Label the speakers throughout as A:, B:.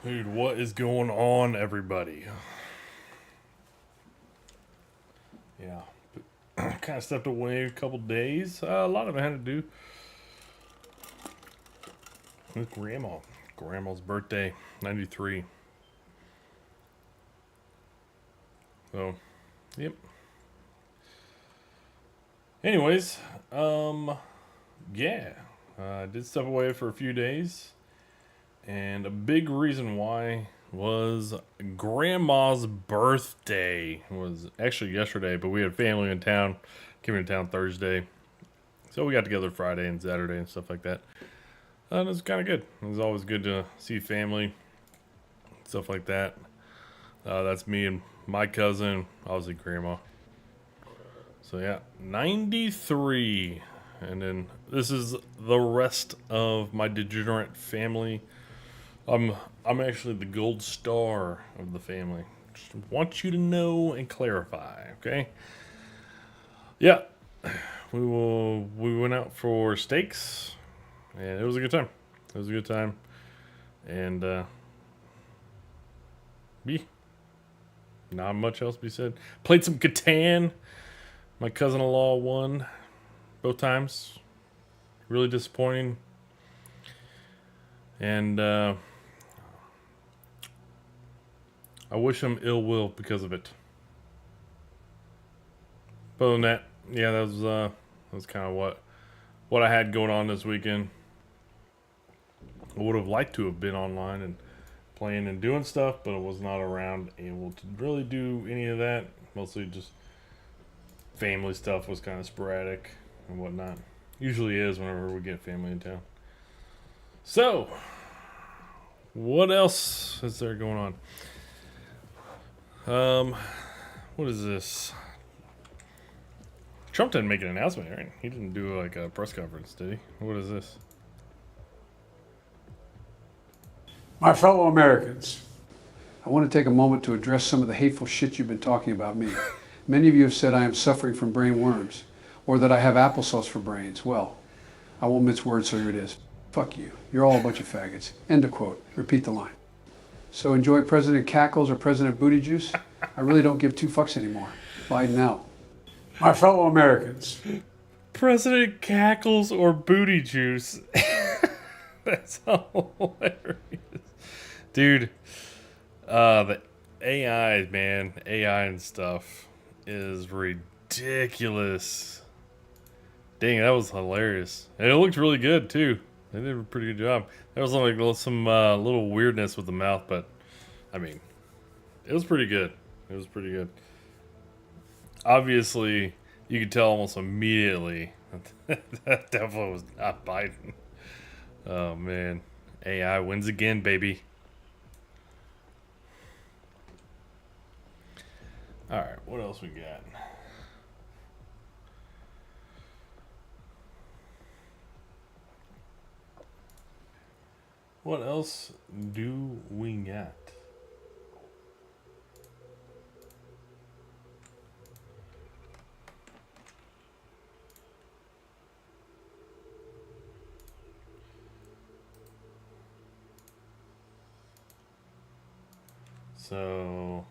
A: Dude, what is going on, everybody? Yeah, kind of stepped away a couple days. A lot of it had to do with Grandma. Grandma's birthday, 93. So, yep. Anyways, yeah, I did step away for a few days. And a big reason why was Grandma's birthday. It was actually yesterday, but we had family in town. Came into town Thursday. So we got together Friday and Saturday and stuff like that. And it was kind of good. It was always good to see family. Stuff like that. That's me and my cousin. Obviously Grandma. So yeah, 93. And then this is the rest of my degenerate family. I'm actually the gold star of the family. Just want you to know and clarify, okay? Yeah, we went out for steaks, and it was a good time. It was a good time, and not much else to be said. Played some Catan. My cousin-in-law won both times. Really disappointing, and I wish him ill will because of it. But other than that, yeah, that was kind of what I had going on this weekend. I would have liked to have been online and playing and doing stuff, but I was not around able to really do any of that. Mostly just family stuff was kind of sporadic and whatnot. Usually is whenever we get family in town. So, what else is there going on? What is this? Trump didn't make an announcement, right? He didn't do like a press conference, did he? What is this?
B: My fellow Americans, I want to take a moment to address some of the hateful shit you've been talking about me. Many of you have said I am suffering from brain worms, or that I have applesauce for brains. Well, I won't mince words, so here it is. Fuck you. You're all a bunch of faggots. End of quote. Repeat the line. So enjoy President Cackles or President Booty Juice. I really don't give two fucks anymore. Biden out. My fellow Americans.
A: President Cackles or Booty Juice. That's hilarious. Dude, the AI, man, AI and stuff is ridiculous. Dang, that was hilarious. And it looked really good, too. They did a pretty good job. There was like some little weirdness with the mouth, but I mean, it was pretty good. It was pretty good. Obviously, you could tell almost immediately that definitely was not Biden. Oh man, AI wins again, baby. All right, what else we got? What else do we got? So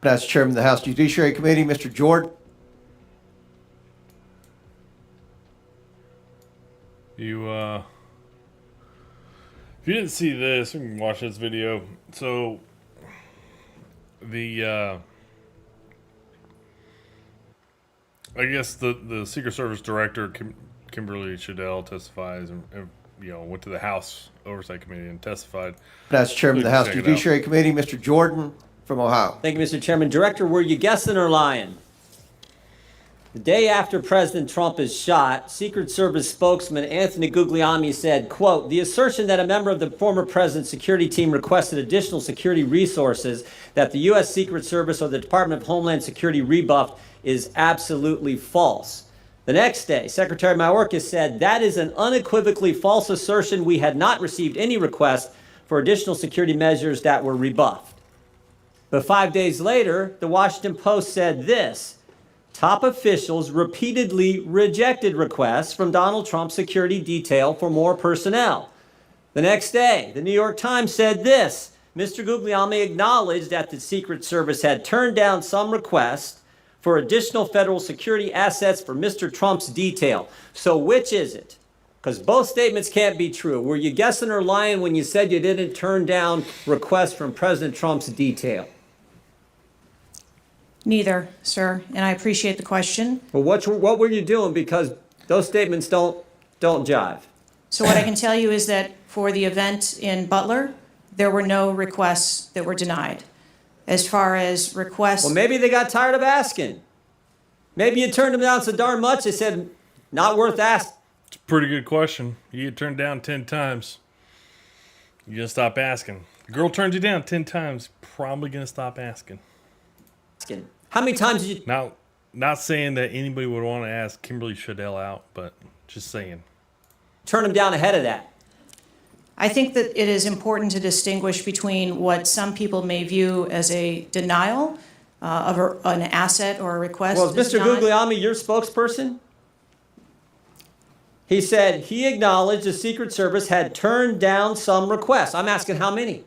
C: That's Chairman of the House Judiciary Committee, Mr. Jordan.
A: If you didn't see this, you can watch this video. So the I guess the Secret Service Director Kimberly Shadell testifies and went to the House Oversight Committee and testified.
C: That's Chairman of the House Judiciary Committee, Mr. Jordan from Ohio.
D: Thank you, Mr. Chairman. Director, were you guessing or lying? The day after President Trump is shot, Secret Service spokesman Anthony Guglielmi said, quote, "The assertion that a member of the former president's security team requested additional security resources that the U.S. Secret Service or the Department of Homeland Security rebuffed is absolutely false." The next day, Secretary Mayorkas said, "That is an unequivocally false assertion. We had not received any request for additional security measures that were rebuffed." But 5 days later, the Washington Post said this: top officials repeatedly rejected requests from Donald Trump's security detail for more personnel. The next day, the New York Times said this: Mr. Guglielmi acknowledged that the Secret Service had turned down some requests for additional federal security assets for Mr. Trump's detail. So which is it? Because both statements can't be true. Were you guessing or lying when you said you didn't turn down requests from President Trump's detail?
E: Neither, sir, and I appreciate the question.
D: Well, what were you doing? Because those statements don't jive.
E: So what I can tell you is that for the event in Butler, there were no requests that were denied. As far as requests...
D: Well, maybe they got tired of asking. Maybe you turned them down so darn much, they said, not worth asking.
A: It's a pretty good question. You get turned down 10 times. You gonna stop asking. The girl turns you down 10 times, probably gonna stop asking.
D: How many times did you...
A: Now, not saying that anybody would want to ask Kimberly Shadell out, but just saying.
D: turn them down ahead of that?
E: I think that it is important to distinguish between what some people may view as a denial of an asset or a request.
D: Well, is Mr. Guglielmi your spokesperson? He said he acknowledged the Secret Service had turned down some requests. I'm asking how many?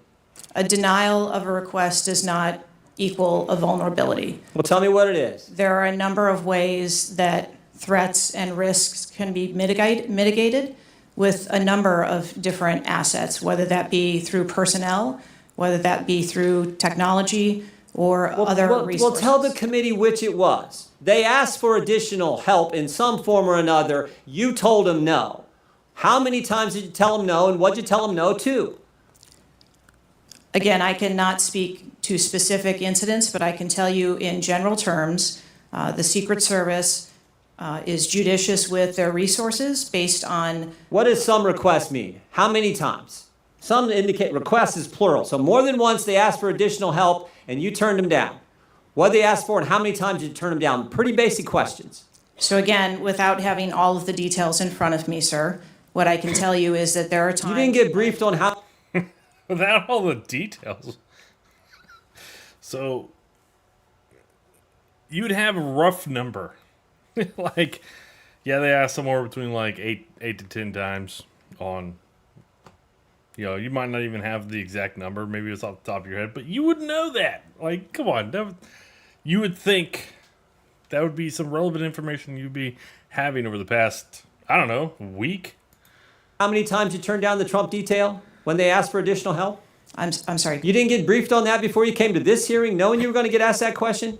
E: A denial of a request does not equal a vulnerability.
D: Well, tell me what it is.
E: There are a number of ways that threats and risks can be mitigated with a number of different assets, whether that be through personnel, whether that be through technology, or other resources.
D: Well, tell the committee which it was. They asked for additional help in some form or another. You told them no. How many times did you tell them no, and what did you tell them no to?
E: Again, I cannot speak to specific incidents, but I can tell you in general terms, the Secret Service is judicious with their resources based on...
D: What does some request mean? How many times? Some indicate request is plural. So more than once they asked for additional help and you turned them down. What did they ask for and how many times did you turn them down? Pretty basic questions.
E: So again, without having all of the details in front of me, sir, what I can tell you is that there are times...
D: You didn't get briefed on how...
A: Without all the details. So, you'd have a rough number. Like, yeah, they asked somewhere between like 8 to 10 times on... You know, you might not even have the exact number. Maybe it's off the top of your head, but you would know that. Like, come on. You would think that would be some relevant information you'd be having over the past, I don't know, week.
D: How many times you turned down the Trump detail when they asked for additional help?
E: I'm sorry.
D: You didn't get briefed on that before you came to this hearing, knowing you were going to get asked that question?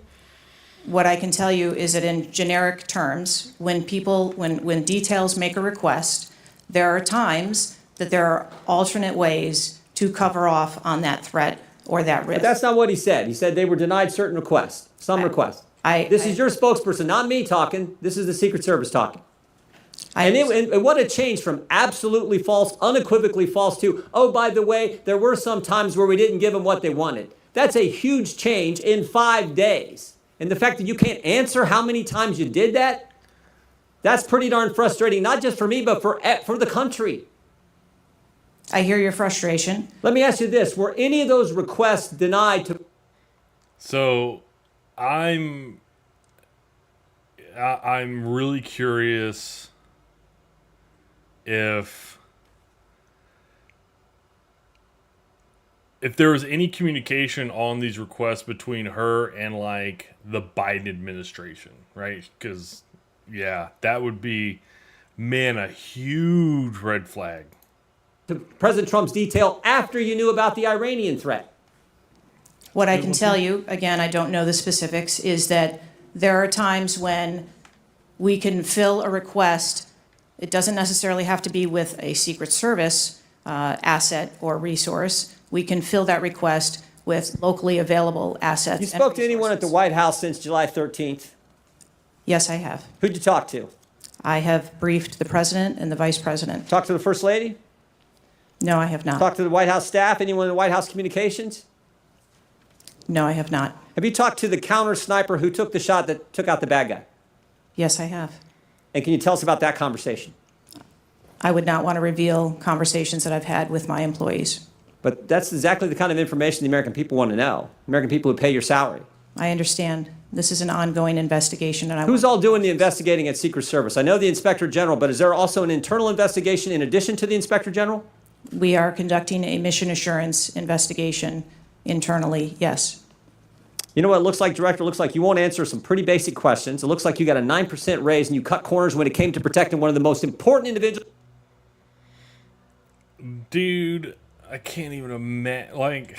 E: What I can tell you is that in generic terms, when details make a request, there are times that there are alternate ways to cover off on that threat or that risk.
D: But that's not what he said. He said they were denied certain requests, some requests. This is your spokesperson, not me talking. This is the Secret Service talking. And what a change from absolutely false, unequivocally false to, oh, by the way, there were some times where we didn't give them what they wanted. That's a huge change in 5 days. And the fact that you can't answer how many times you did that, that's pretty darn frustrating, not just for me, but for the country.
E: I hear your frustration.
D: Let me ask you this. Were any of those requests denied to...
A: So, I'm really curious if there was any communication on these requests between her and like the Biden administration, right? Because yeah, that would be, man, a huge red flag.
D: To President Trump's detail after you knew about the Iranian threat.
E: What I can tell you, again, I don't know the specifics, is that there are times when we can fill a request. It doesn't necessarily have to be with a Secret Service asset or resource. We can fill that request with locally available assets.
D: You spoke to anyone at the White House since July 13th?
E: Yes, I have.
D: Who'd you talk to?
E: I have briefed the President and the Vice President.
D: Talked to the First Lady?
E: No, I have not.
D: Talked to the White House staff? Anyone in the White House communications?
E: No, I have not.
D: Have you talked to the counter sniper who took the shot that took out the bad guy?
E: Yes, I have.
D: And can you tell us about that conversation?
E: I would not want to reveal conversations that I've had with my employees.
D: But that's exactly the kind of information the American people want to know. American people who pay your salary.
E: I understand. This is an ongoing investigation, and
D: Who's all doing the investigating at Secret Service? I know the Inspector General, but is there also an internal investigation in addition to the Inspector General?
E: We are conducting a mission assurance investigation internally, yes.
D: You know what it looks like, Director? It looks like you won't answer some pretty basic questions. It looks like you got a 9% raise and you cut corners when it came to protecting one of the most important individuals.
A: Dude, I can't even imagine, like,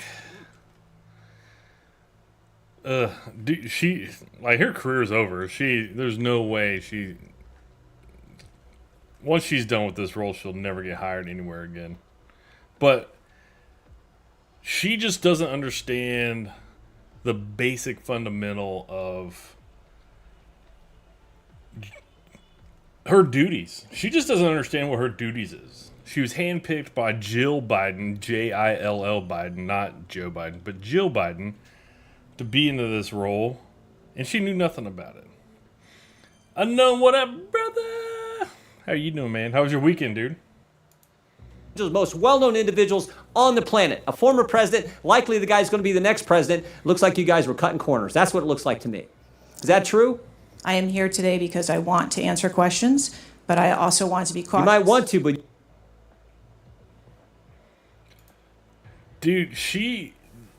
A: dude, she, like, her career's over. There's no way once she's done with this role, she'll never get hired anywhere again. But she just doesn't understand the basic fundamental of her duties. She just doesn't understand what her duties is. She was handpicked by Jill Biden, Jill Biden, not Joe Biden, but Jill Biden, to be into this role, and she knew nothing about it. Unknown, what up, brother? How you doing, man? How was your weekend, dude?
D: Most well-known individuals on the planet. A former president, likely the guy's going to be the next president. Looks like you guys were cutting corners. That's what it looks like to me. Is that true?
E: I am here today because I want to answer questions, but I also want to be cautious.
D: You might want to, but...
A: Dude,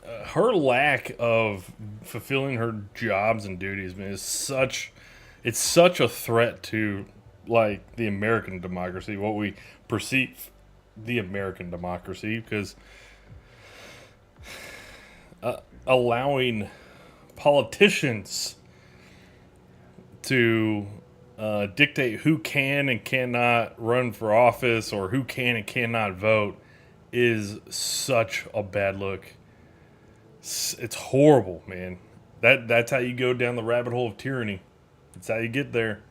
A: her lack of fulfilling her jobs and duties, man, is such a threat to, like, the American democracy, what we perceive the American democracy, because allowing politicians to dictate who can and cannot run for office or who can and cannot vote is such a bad look. It's horrible, man. That's how you go down the rabbit hole of tyranny. It's how you get there.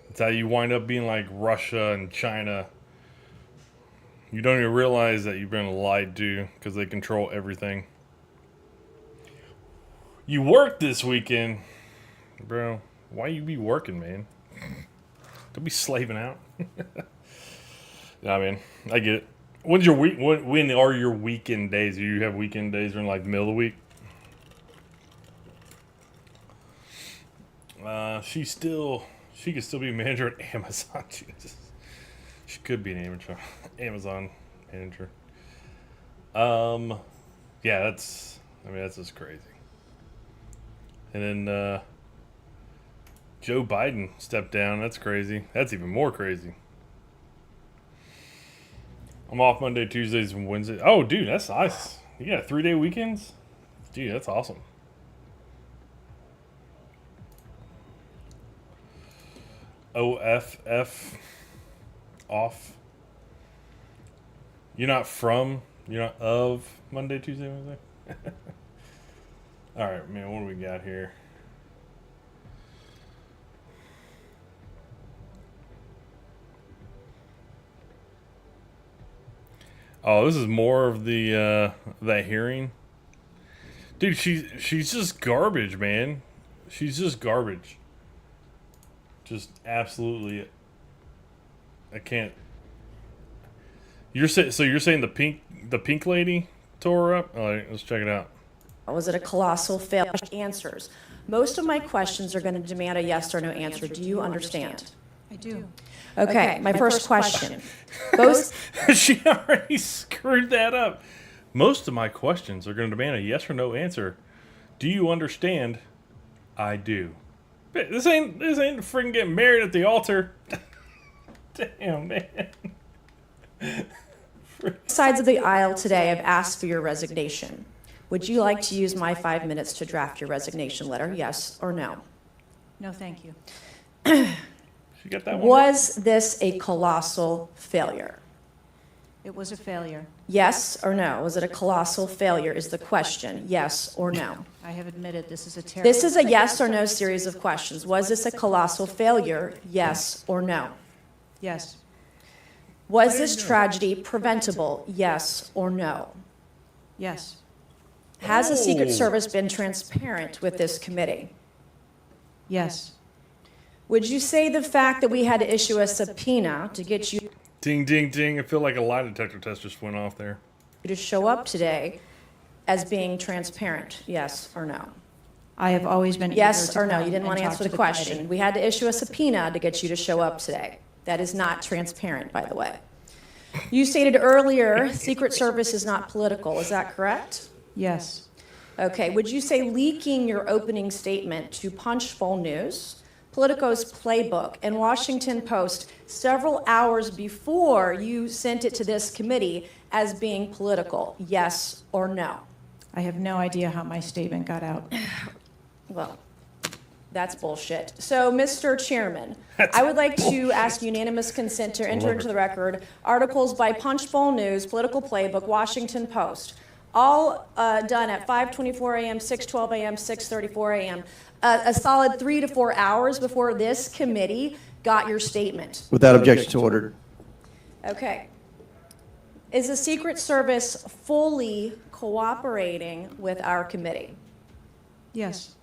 A: It's how you wind up being like Russia and China. You don't even realize that you've been lied to because they control everything. You worked this weekend. Bro, why you be working, man? Don't be slaving out. Nah, man, I get it. When's your week? When are your weekend days? Do you have weekend days during like the middle of the week? She could still be manager at Amazon. Jesus, she could be an Amazon manager. Yeah, that's just crazy. And then Joe Biden stepped down. That's crazy. That's even more crazy. I'm off Monday, Tuesdays, and Wednesdays. Oh, dude, that's nice. You got 3-day weekends? Dude, that's awesome. OFF. Off. You're not of Monday, Tuesday, Wednesday? All right, man, what do we got here? Oh, this is more of the that hearing. Dude, she's just garbage, man. She's just garbage. Just absolutely. I can't. You're saying the pink lady tore her up? All right, let's check it out.
F: Was it a colossal failure? Answers. Most of my questions are going to demand a yes or no answer. Do you understand?
E: I do.
F: Okay, my first question. Both.
A: She already screwed that up. Most of my questions are going to demand a yes or no answer. Do you understand? I do. This ain't freaking getting married at the altar. Damn, man.
F: Sides of the aisle today have asked for your resignation. Would you like to use my 5 minutes to draft your resignation letter? Yes or no?
E: No, thank you.
A: She got that one.
F: Was this a colossal failure?
E: It was a failure.
F: Yes or no? Was it a colossal failure is the question. Yes or no?
E: I have admitted this is a terrible...
F: This is a yes or no series of questions. Was this a colossal failure? Yes or no?
E: Yes.
F: Was this tragedy preventable? Yes or no?
E: Yes.
F: Has the Secret Service been transparent with this committee?
E: Yes.
F: Would you say the fact that we had to issue a subpoena to get you...
A: Ding, ding, ding. I feel like a lie detector test just went off there.
F: you to show up today as being transparent? Yes or no?
E: I have always been
F: Yes
E: eager to
F: or no?
E: come
F: You didn't want to
E: and
F: answer
E: talk
F: the
E: committee.
F: question. We had to issue a subpoena to get you to show up today. That is not transparent, by the way. You stated earlier, Secret Service is not political. Is that correct?
E: Yes.
F: Okay. Would you say leaking your opening statement to Punchbowl News, Politico's Playbook, and Washington Post several hours before you sent it to this committee as being political? Yes or no?
E: I have no idea how my statement got out.
F: Well, that's bullshit. So, Mr. Chairman, I would like to ask unanimous consent to enter into the record articles by Punchbowl News, Political Playbook, Washington Post, all done at 5:24 a.m., 6:12 a.m., 6:34 a.m., a solid 3 to 4 hours before this committee got your statement.
C: Without objection, so ordered.
F: Okay. Is the Secret Service fully cooperating with our committee?
E: Yes.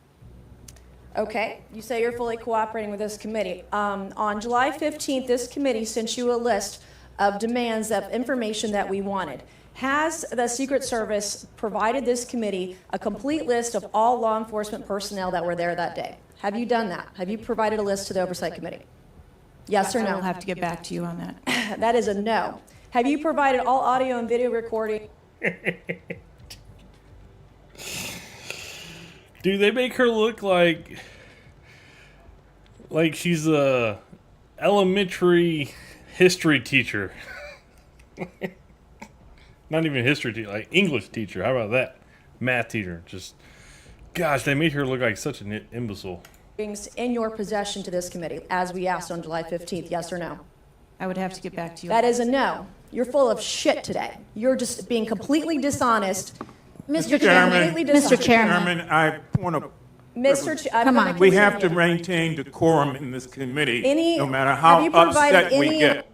F: Okay, you say you're fully cooperating with this committee. On July 15th, this committee sent you a list of demands of information that we wanted. Has the Secret Service provided this committee a complete list of all law enforcement personnel that were there that day? Have you done that? Have you provided a list to the Oversight Committee? Yes or
E: I will
F: no?
E: have to get back to you on that.
F: That is a no. Have you provided all audio and video recording?
A: Dude, they make her look like she's a elementary history teacher. Not even history teacher, like English teacher. How about that? Math teacher. Just, gosh, they made her look like such an imbecile.
F: In your possession to this committee, as we asked on July 15th, yes or no?
E: I would have to get back to you.
F: That is a no. You're full of shit today. You're just being completely dishonest.
G: Mr. Chairman,
F: Mr.
G: Chairman, I want to.
F: Come on.
G: We have to maintain decorum in this committee,
F: Any-
G: no matter
F: have
G: how
F: you provided
G: upset we
F: any-
G: get.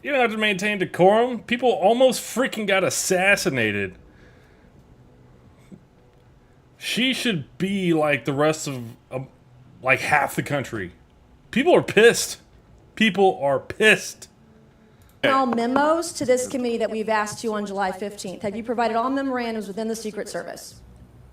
A: You don't have to maintain decorum. People almost freaking got assassinated. She should be like the rest of, like half the country. People are pissed. People are pissed.
F: All memos to this committee that we've asked you on July 15th. Have you provided all memorandums within the Secret Service?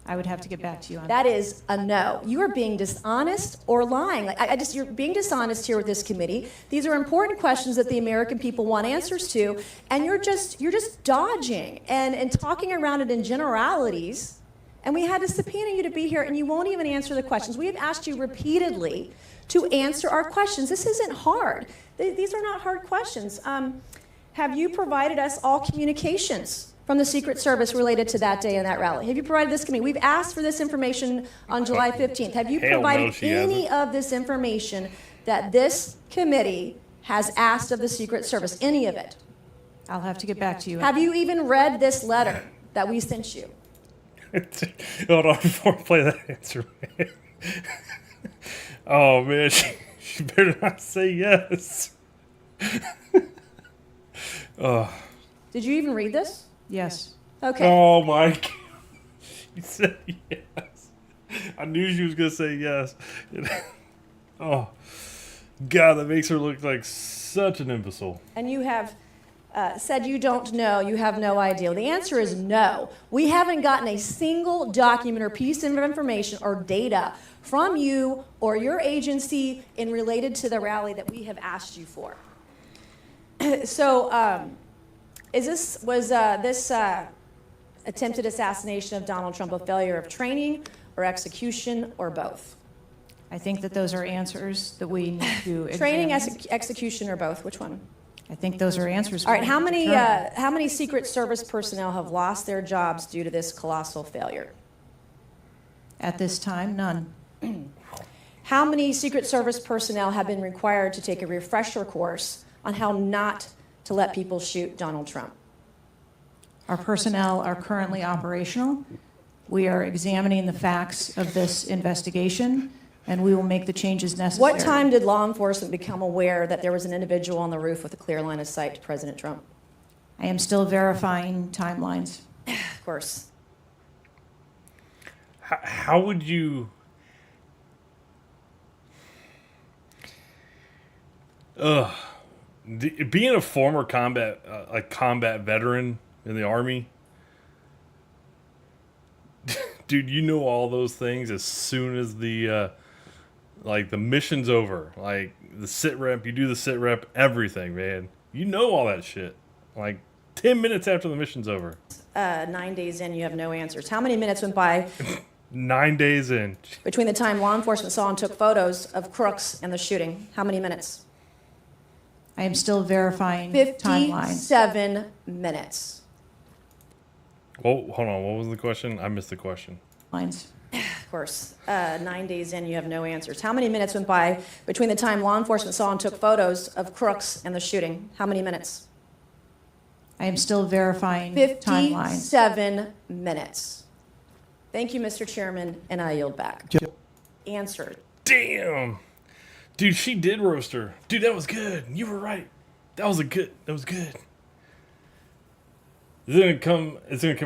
E: I would have to get back to you on that.
F: That is a no. You are being dishonest or lying. Like you're being dishonest here with this committee. These are important questions that the American people want answers to, and you're just dodging and talking around it in generalities. And we had to subpoena you to be here, and you won't even answer the questions. We have asked you repeatedly to answer our questions. This isn't hard. These are not hard questions. Have you provided us all communications from the Secret Service related to that day and that rally? Have you provided this committee? We've asked for this information on July 15th. Have you
A: Hell no,
F: provided
A: she
F: any
A: hasn't.
F: of this information that this committee has asked of the Secret Service? Any of it?
E: I'll have to get back to you.
F: Have you even read this letter that we sent you?
A: Hold on before I play that answer, man. Oh, man. She better not say yes.
F: Did you even read this?
E: Yes.
F: Okay.
A: Oh, my God. She said yes. I knew she was going to say yes. Oh, God, that makes her look like such an imbecile.
F: And you have said you don't know, you have no idea. The answer is no. We haven't gotten a single document or piece of information or data from you or your agency in related to the rally that we have asked you for. So, was this attempted assassination of Donald Trump a failure of training or execution or both?
E: I think that those are answers that we need to
F: Training,
E: examine.
F: execution, or both? Which one?
E: I think those are answers.
F: All right.
E: we
F: How
E: need to
F: many
E: determine.
F: how many Secret Service personnel have lost their jobs due to this colossal failure?
E: At this time, none.
F: How many Secret Service personnel have been required to take a refresher course on how not to let people shoot Donald Trump?
E: Our personnel are currently operational. We are examining the facts of this investigation, and we will make the changes necessary.
F: What time did law enforcement become aware that there was an individual on the roof with a clear line of sight to President Trump?
E: I am still verifying timelines.
F: Of course.
A: How would you... Being a former combat veteran in the Army, dude, you know all those things as soon as the like the mission's over. Like the sit rep, you do the sit rep, everything, man. You know all that shit. Like 10 minutes after the mission's over.
F: 9 days in, you have no answers. How many minutes went by
A: 9 days in.
F: between the time law enforcement saw and took photos of crooks and the shooting? How many minutes?
E: I am still verifying timelines.
F: 57 minutes.
A: Oh, hold on. What was the question? I missed the question.
E: Lines.
F: Of course, 9 days in, you have no answers. How many minutes went by between the time law enforcement saw and took photos of crooks and the shooting? How many minutes?
E: I am still verifying timelines.
F: 57 minutes. Thank you, Mr. Chairman, and I yield back. Answered.
A: Damn. Dude, she did roast her. Dude, that was good. You were right. That was good. It's gonna come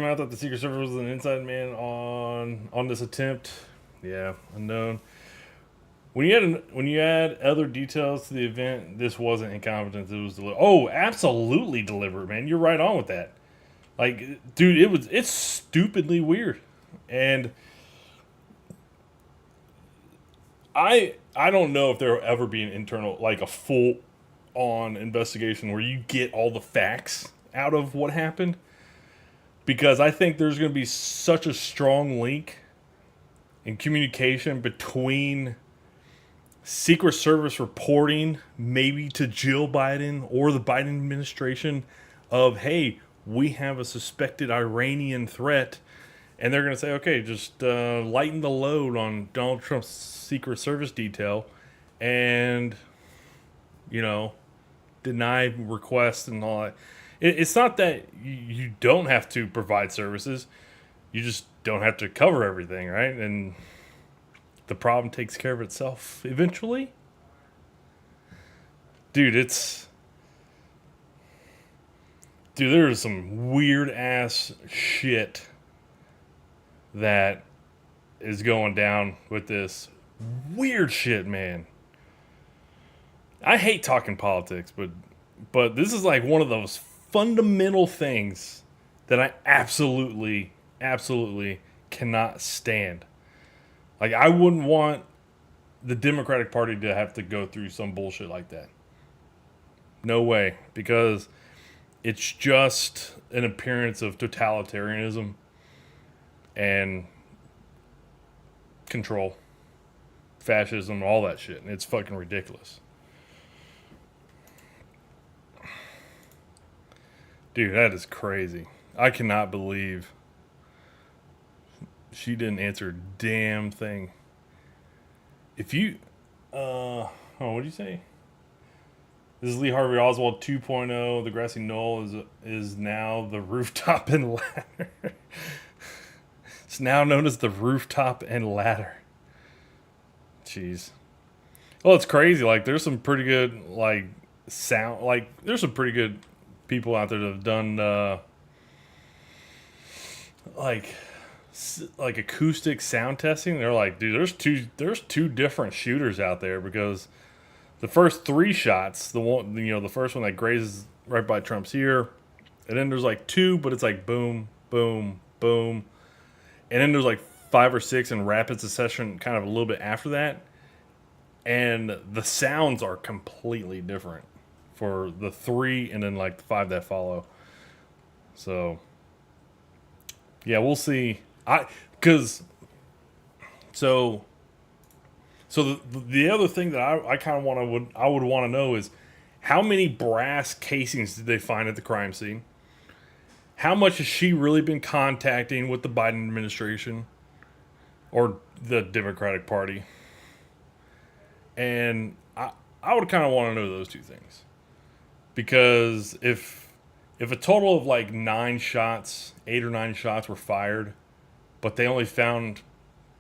A: out that the Secret Service was an inside man on this attempt. Yeah, unknown. When you add other details to the event, this wasn't incompetence. It was absolutely deliberate, man. You're right on with that. Like, dude, it's stupidly weird, and I don't know if there will ever be an internal, like a full on investigation where you get all the facts out of what happened. Because I think there's going to be such a strong link in communication between Secret Service reporting, maybe to Jill Biden or the Biden administration, of, hey, we have a suspected Iranian threat. And they're going to say, okay, just lighten the load on Donald Trump's Secret Service detail and, deny requests and all that. It's not that you don't have to provide services. You just don't have to cover everything, right? And the problem takes care of itself eventually. Dude, there is some weird ass shit that is going down with this. Weird shit, man. I hate talking politics, but this is like one of those fundamental things that I absolutely cannot stand. Like, I wouldn't want the Democratic Party to have to go through some bullshit like that. No way. Because it's just an appearance of totalitarianism and control, fascism, all that shit. And it's fucking ridiculous. Dude, that is crazy. I cannot believe she didn't answer a damn thing. If you, what did you say? This is Lee Harvey Oswald 2.0. The grassy knoll is now the rooftop and ladder. It's now known as the rooftop and ladder. Jeez. Well, it's crazy. Like, there's some pretty good, like, sound. Like, there's some pretty good people out there that have done like acoustic sound testing. They're like, dude, there's two different shooters out there, because the first three shots, the first one that grazes right by Trump's ear, and then there's like two, but it's like boom, boom, boom, and then there's like 5 or 6 in rapid succession, kind of a little bit after that, and the sounds are completely different for the 3 and then like the 5 that follow. So yeah, we'll see. The other thing that I kind of would want to know is, how many brass casings did they find at the crime scene? How much has she really been contacting with the Biden administration or the Democratic Party? And I would kind of want to know those two things. Because if a total of like 9 shots, 8 or 9 shots were fired, but they only found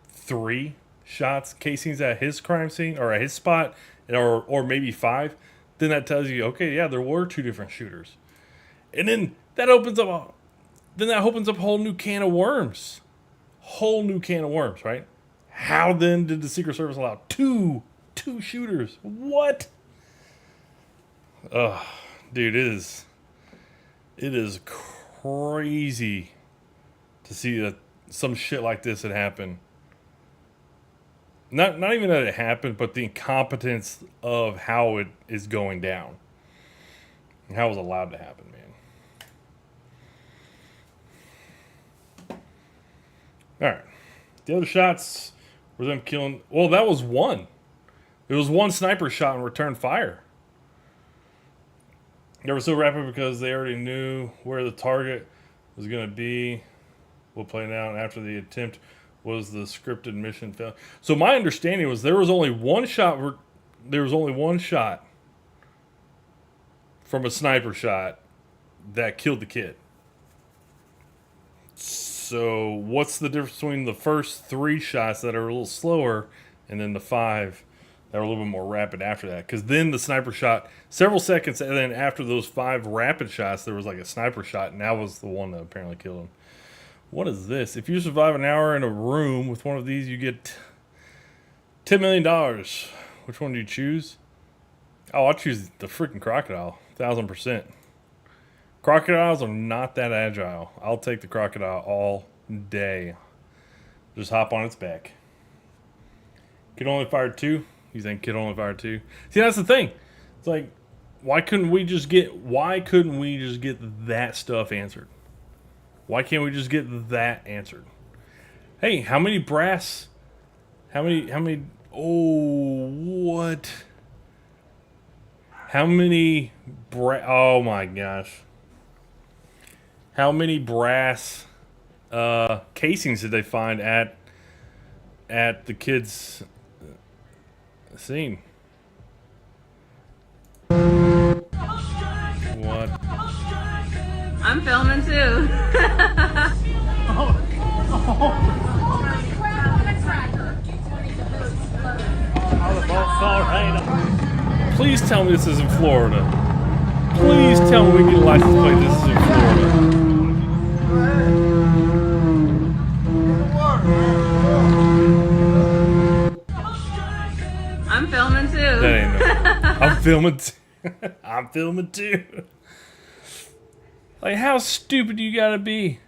A: 3 shots, casings at his crime scene or at his spot, or maybe 5, then that tells you, okay, yeah, there were 2 different shooters. And then that opens up a whole new can of worms. Right? How then did the Secret Service allow two shooters? What? Dude, it is crazy to see some shit like this had happened. Not even that it happened, but the incompetence of how it is going down. And how it was allowed to happen, man. Alright. The other shots were them killing... Well, that was one. It was one sniper shot and return fire. They were so rapid because they already knew where the target was going to be. We'll play now after the attempt was the scripted mission failed. So my understanding was there was only one shot. There was only one shot from a sniper shot that killed the kid. So what's the difference between the first 3 shots that are a little slower and then the 5 that are a little bit more rapid after that? Because then the sniper shot several seconds, and then after those 5 rapid shots, there was like a sniper shot, and that was the one that apparently killed him. What is this? If you survive an hour in a room with one of these, you get $10 million. Which one do you choose? Oh, I'll choose the freaking crocodile. 1000%. Crocodiles are not that agile. I'll take the crocodile all day. Just hop on its back. Kid only fired 2? You think kid only fired 2? See, that's the thing. It's like, why couldn't we just get that stuff answered? Why can't we just get that answered? Hey, how many brass? How many? Oh, what? How many oh my gosh. How many brass casings did they find at the kids' scene? What?
H: I'm filming too.
A: Please tell me this is in Florida. Please tell me we get a license plate. This is in Florida.
H: I'm filming too.
A: That ain't no. I'm filming too. I'm filming too. Like, how stupid you gotta be?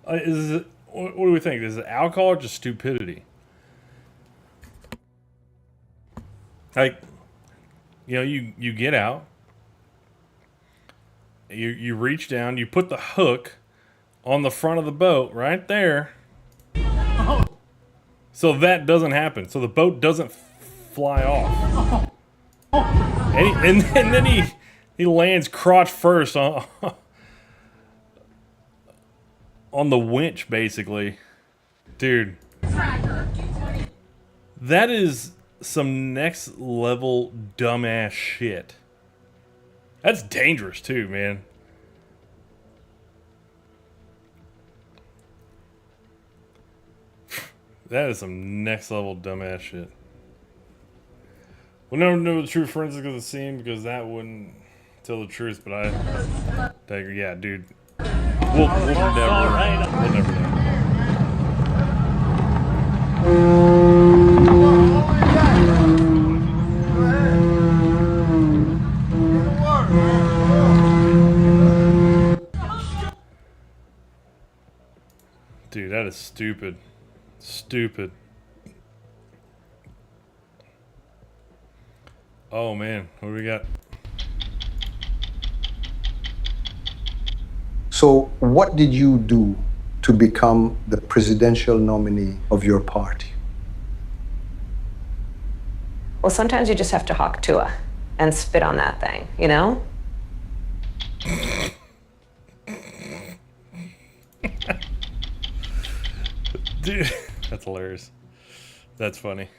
A: What do we think? Is it alcohol or just stupidity? Like, you know, you get out, you reach down, you put the hook on the front of the boat right there, so that doesn't happen. So the boat doesn't fly off. And then he lands crotch first on the winch, basically. Dude, that is some next level dumbass shit. That's dangerous too, man. That is some next level dumbass shit. We'll never know the true forensics of the scene because that wouldn't tell the truth, but yeah, dude. We'll never know. Dude, that is stupid. Stupid. Oh man, what do we got?
I: So what did you do to become the presidential nominee of your party?
J: Well, sometimes you just have to hawk Tua and spit on that thing, you know?
A: Dude, that's hilarious. That's funny.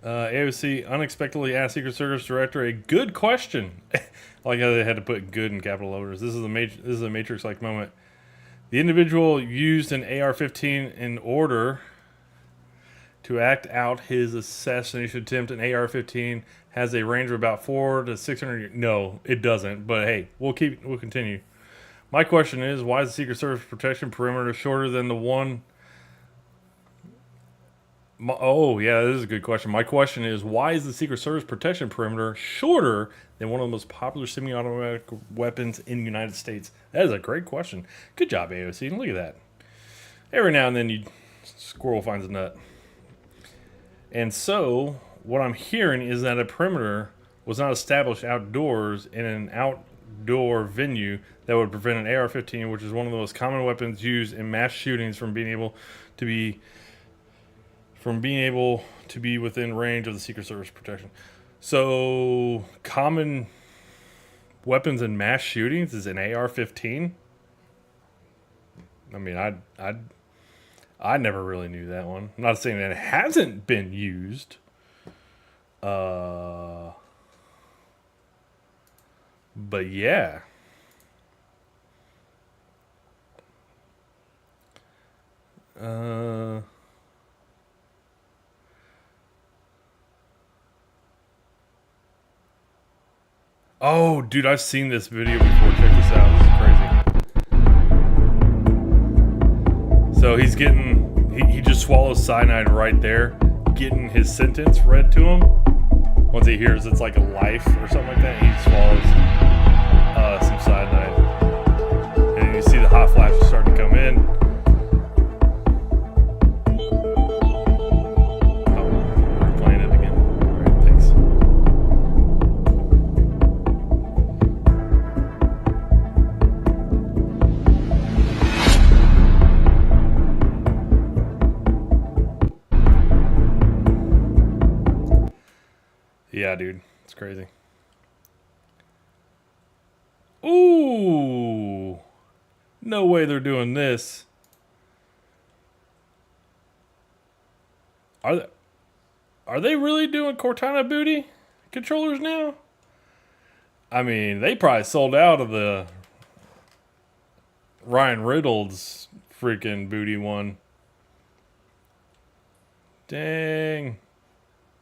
A: AOC unexpectedly asked Secret Service Director a good question. I like how they had to put good in capital letters. This is a Matrix-like moment. The individual used an AR-15 in order to act out his assassination attempt. An AR-15 has a range of about 400 to 600. No, it doesn't. But hey, we'll continue. My question is, why is the Secret Service protection perimeter shorter than the one Oh, yeah, that is a good question. My question is, why is the Secret Service protection perimeter shorter than one of the most popular semi-automatic weapons in the United States? That is a great question. Good job, AOC. Look at that. Every now and then, squirrel finds a nut. And so, what I'm hearing is that a perimeter was not established outdoors in an outdoor venue that would prevent an AR-15, which is one of the most common weapons used in mass shootings, from being able to be within range of the Secret Service protection. So, common weapons in mass shootings is an AR-15. I mean, I never really knew that one. I'm not saying that it hasn't been used. But yeah. Oh, dude, I've seen this video before. Check this out. This is crazy. So he's getting, he just swallows cyanide right there, getting his sentence read to him. Once he hears it's like a life or something like that, he swallows some cyanide. And you see the hot flashes starting to come in. Oh, we're playing it again. All right, thanks. Yeah, dude. It's crazy. Ooh. No way they're doing this. Are they really doing Cortana booty controllers now? I mean, they probably sold out of the Ryan Reynolds freaking booty one. Dang.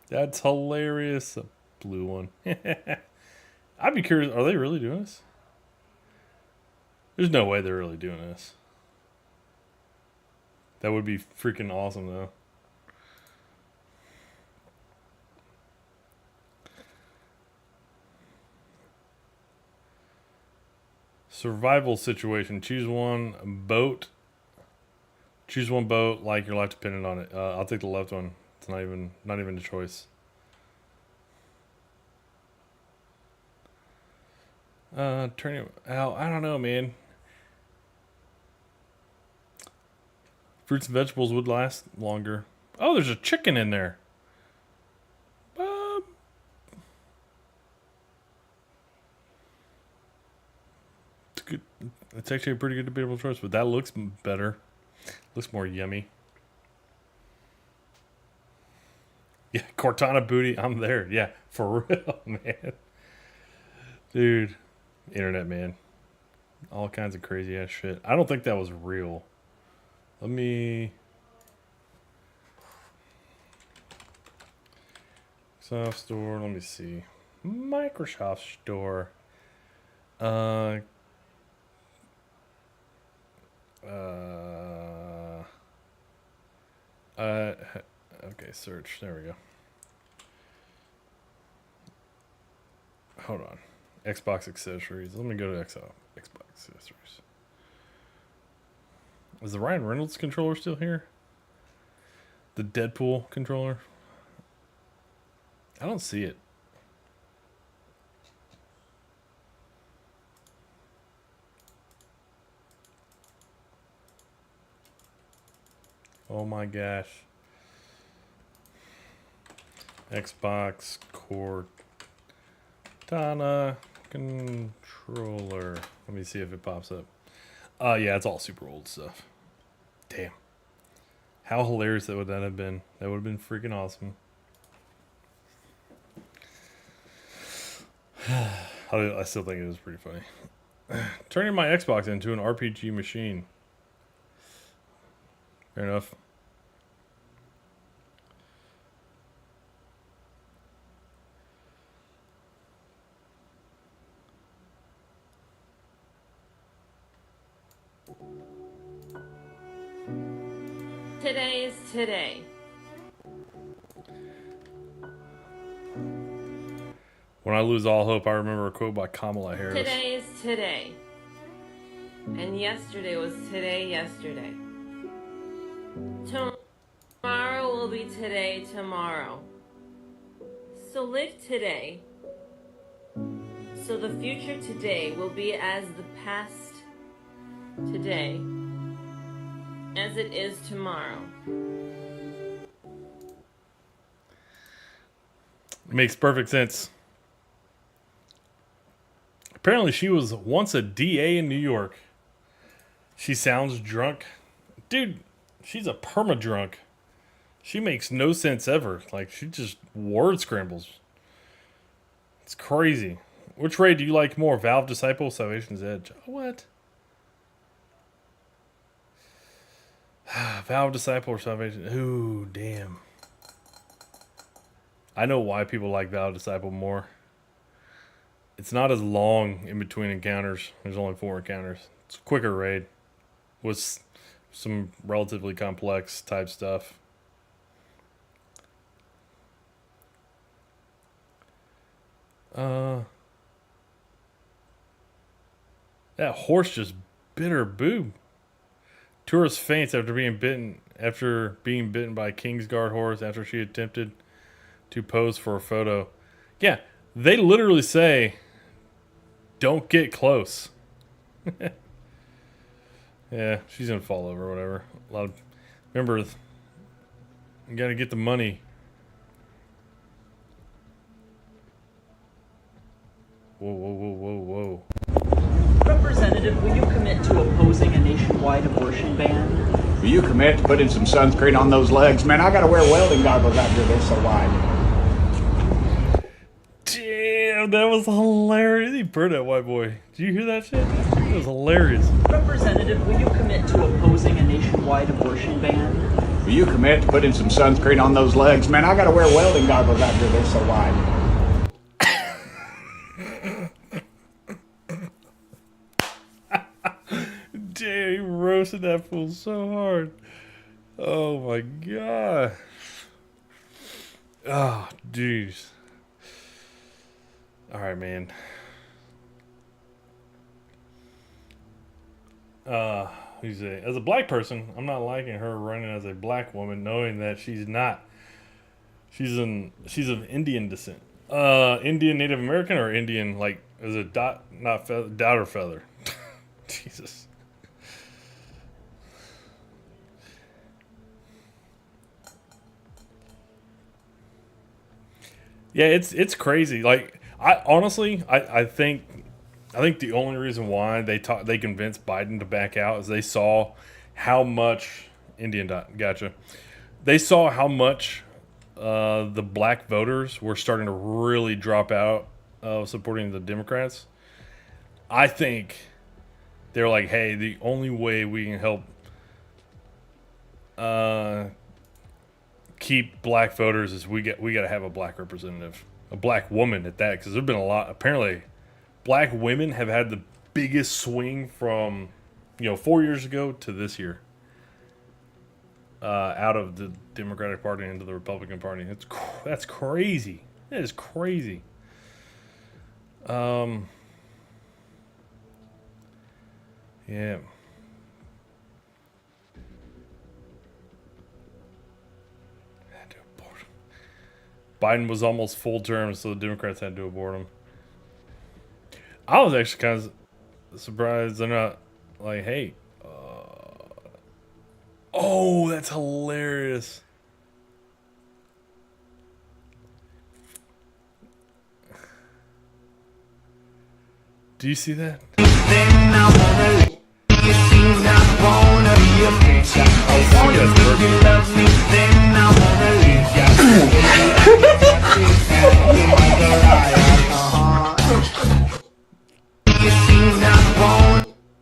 A: That's hilarious. A blue one. I'd be curious, are they really doing this? There's no way they're really doing this. That would be freaking awesome, though. Survival situation. Choose one boat. Choose one boat like your life depended on it. I'll take the left one. It's not even a choice. Turning out. I don't know, man. Fruits and vegetables would last longer. Oh, there's a chicken in there. It's good. It's actually a pretty good debatable choice, but that looks better. Looks more yummy. Yeah, Cortana booty. I'm there. Yeah, for real, man. Dude, internet, man. All kinds of crazy ass shit. I don't think that was real. Let me... Microsoft Store. Let me see. Microsoft Store. Okay, search. There we go. Hold on. Xbox accessories. Let me go to Xbox accessories. Is the Ryan Reynolds controller still here? The Deadpool controller? I don't see it. Oh my gosh. Xbox Cortana controller. Let me see if it pops up. Yeah, it's all super old stuff. Damn. How hilarious would that have been? That would have been freaking awesome. I still think it was pretty funny. Turning my Xbox into an RPG machine. Fair enough.
H: Today is today.
A: When I lose all hope, I remember a quote by Kamala Harris.
H: Today is today. And yesterday was today yesterday. Tomorrow will be today tomorrow. So live today. So the future today will be as the past today, as it is tomorrow.
A: Makes perfect sense. Apparently she was once a DA in New York. She sounds drunk. Dude, she's a perma-drunk. She makes no sense ever. Like, she just word scrambles. It's crazy. Which raid do you like more? Valve Disciple, Salvation's Edge? What? Valve Disciple or Salvation? Ooh, damn. I know why people like Valve Disciple more. It's not as long in between encounters. There's only 4 encounters. It's a quicker raid with some relatively complex type stuff. That horse just bit her boob. Tourist faints after being bitten by a Kingsguard horse after she attempted to pose for a photo. Yeah, they literally say, don't get close. Yeah, she's gonna fall over or whatever. Remember, you gotta get the money. Whoa, whoa, whoa, whoa, whoa.
K: Representative, will you commit to opposing a nationwide abortion ban?
L: Will you commit to putting some sunscreen on those legs? Man, I gotta wear welding goggles out here, they're so wide.
A: Damn, that was hilarious. He burned that white boy. Did you hear that shit? It was hilarious.
K: Representative, will you commit to opposing a nationwide abortion ban?
L: Will you commit to putting some sunscreen on those legs? Man, I gotta wear welding goggles out here, they're so wide.
A: Damn, he roasted that fool so hard. Oh my god. Oh, jeez. Alright, man. As a black person, I'm not liking her running as a black woman, knowing that she's not. She's of Indian descent. Indian Native American or Indian, like, is it dot or feather? Jesus. Yeah, it's crazy. Like, I honestly think the only reason why they convinced Biden to back out is they saw how much They saw how much the black voters were starting to really drop out of supporting the Democrats. I think they're like, hey, the only way we can help keep black voters is we got to have a black representative, a black woman at that, because there've been a lot. Apparently, black women have had the biggest swing from 4 years ago to this year, out of the Democratic Party into the Republican Party. That's crazy. That is crazy. Yeah. Biden was almost full term, so the Democrats had to abort him. I was actually kind of surprised they're not like, hey. Oh, that's hilarious. Do you see that?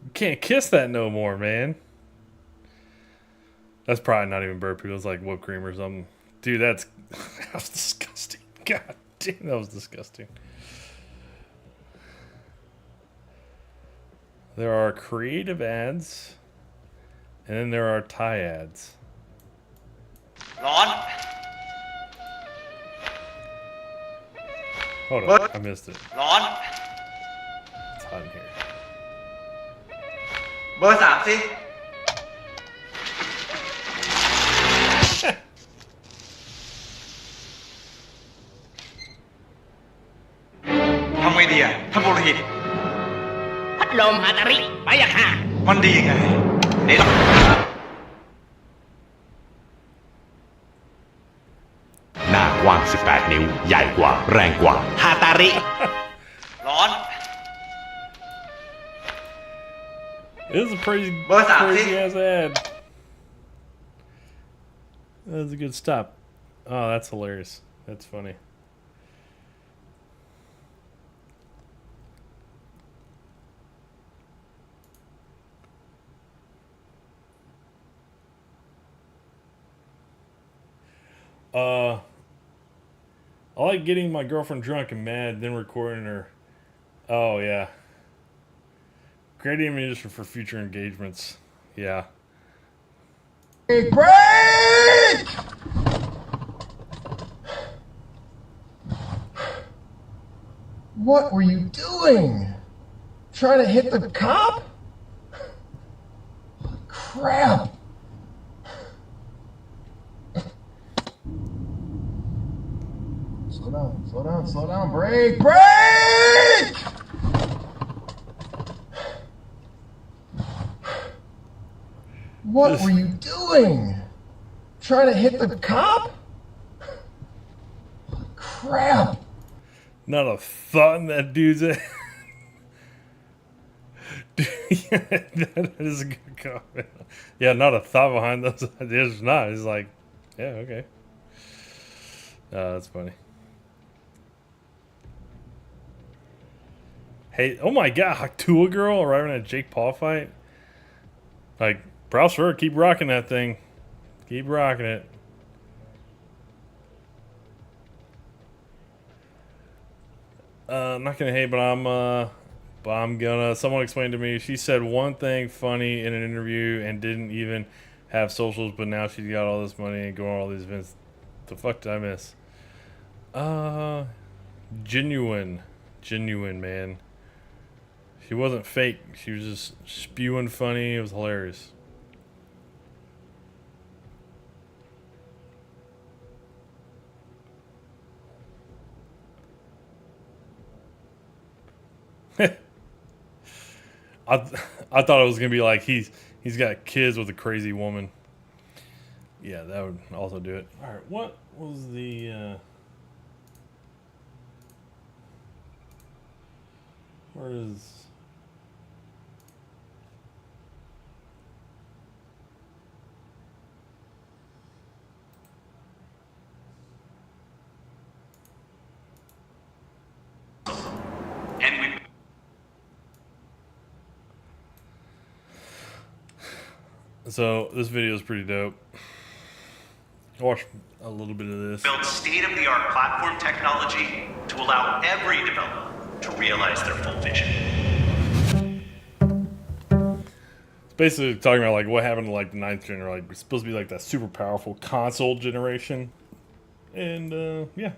A: You can't kiss that no more, man. That's probably not even burpee. It was like whipped cream or something. Dude, that was disgusting. God damn, that was disgusting. There are creative ads, and then there are Thai ads. Hold on, I missed it.
M: ร้อน
A: It's hot in here.
M: เบอร์3สิทำไงดีอ่ะท่านปุโรหิต
K: พัดลมฮาตาริไปอะค่ะ
M: มันดีไงเดี๋ยว
N: หน้ากว้าง 18 นิ้ว ใหญ่กว่า แรงกว่า
K: ฮาตาริ
M: ร้อน
A: It was a crazy,
M: What's that,
A: crazy
M: see?
A: ass ad. That was a good stop. Oh, that's hilarious. That's funny. I like getting my girlfriend drunk and mad, then recording her. Oh, yeah. Creating ammunition for future engagements. Yeah.
O: Hey, break! What were you doing? Trying to hit the cop? Crap! Slow down, break! What were you doing? Trying to hit the cop? Crap!
A: Not a thought in that dude's head. Dude, yeah, that is a good comment. Yeah, not a thought behind those ideas. There's not. It's like, yeah, okay. That's funny. Hey, oh my god, Haktua Girl arriving at Jake Paul fight. Like, props for her. Keep rocking that thing. Keep rocking it. I'm not gonna hate, but I'm gonna. Someone explained to me. She said one thing funny in an interview and didn't even have socials, but now she's got all this money and going to all these events. The fuck did I miss? Genuine, man. She wasn't fake. She was just spewing funny. It was hilarious. I thought it was gonna be like he's got kids with a crazy woman. Yeah, that would also do it. All right, what was the where is
N: And we
A: So this video is pretty dope. Watch a little bit of this.
N: build state-of-the-art platform technology to allow every developer to realize their full vision.
A: It's basically talking about like what happened to like the 9th gen, or like it's supposed to be like that super powerful console generation. And yeah.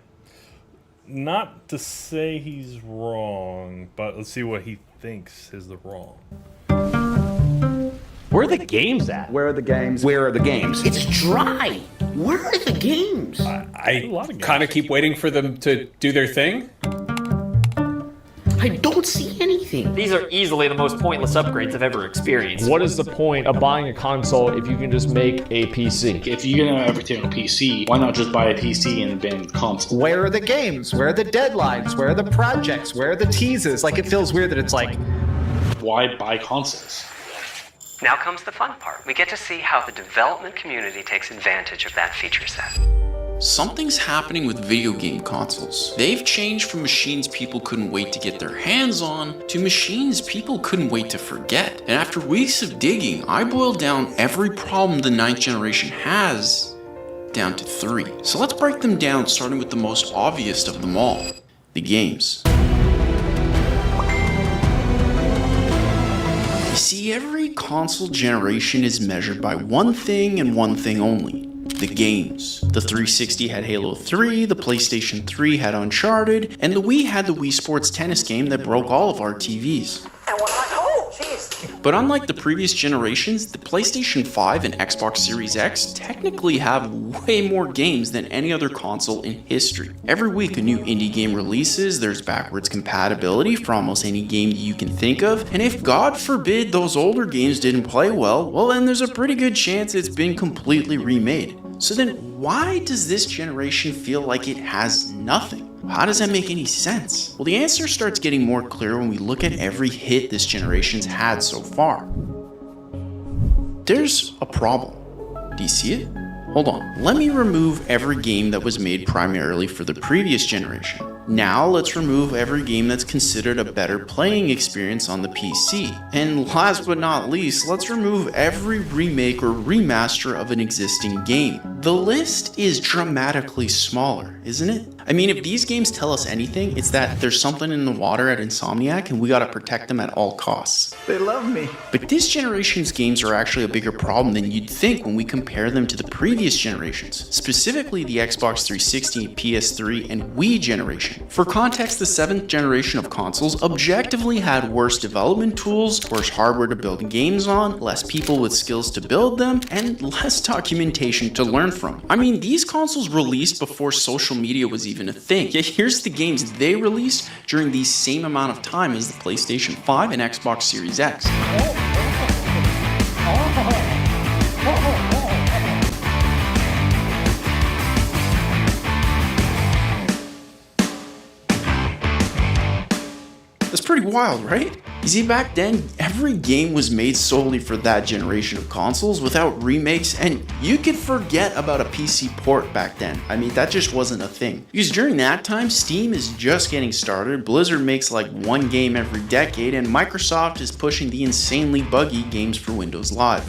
A: Not to say he's wrong, but let's see what he thinks is the wrong.
P: Where are the games at?
Q: Where are the games?
P: Where are the games?
Q: It's dry. Where are the games?
P: I kind of keep waiting for them to do their thing.
Q: I don't see anything.
K: These are easily the most pointless upgrades I've ever experienced.
P: What is the point of buying a console if you can just make a PC?
R: If you're gonna have everything on PC, why not just buy a PC and then console?
S: Where are the games? Where are the deadlines? Where are the projects? Where are the teases? Like, it feels weird that it's like,
R: why buy consoles?
T: Now comes the fun part. We get to see how the development community takes advantage of that feature set.
U: Something's happening with video game consoles. They've changed from machines people couldn't wait to get their hands on to machines people couldn't wait to forget. And after weeks of digging, I boiled down every problem the 9th generation has down to 3. So let's break them down, starting with the most obvious of them all, the games. You see, every console generation is measured by one thing and one thing only: The games. The 360 had Halo 3, the PlayStation 3 had Uncharted, and the Wii had the Wii Sports Tennis game that broke all of our TVs. But unlike the previous generations, the PlayStation 5 and Xbox Series X technically have way more games than any other console in history. Every week a new indie game releases, there's backwards compatibility for almost any game that you can think of, and if God forbid those older games didn't play well, well then there's a pretty good chance it's been completely remade. So then why does this generation feel like it has nothing? How does that make any sense? Well, the answer starts getting more clear when we look at every hit this generation's had so far. There's a problem. Do you see it? Hold on, let me remove every game that was made primarily for the previous generation. Now let's remove every game that's considered a better playing experience on the PC. And last but not least, let's remove every remake or remaster of an existing game. The list is dramatically smaller, isn't it? I mean, if these games tell us anything, it's that there's something in the water at Insomniac and we gotta protect them at all costs.
L: They love me.
U: But this generation's games are actually a bigger problem than you'd think when we compare them to the previous generations, specifically the Xbox 360, PS3, and Wii generation. For context, the 7th generation of consoles objectively had worse development tools, worse hardware to build games on, less people with skills to build them, and less documentation to learn from. I mean, these consoles released before social media was even a thing, yet here's the games they released during the same amount of time as the PlayStation 5 and Xbox Series X. That's pretty wild, right? You see, back then, every game was made solely for that generation of consoles without remakes, and you could forget about a PC port back then. I mean, that just wasn't a thing. Because during that time, Steam is just getting started, Blizzard makes like one game every decade, and Microsoft is pushing the insanely buggy games for Windows Live.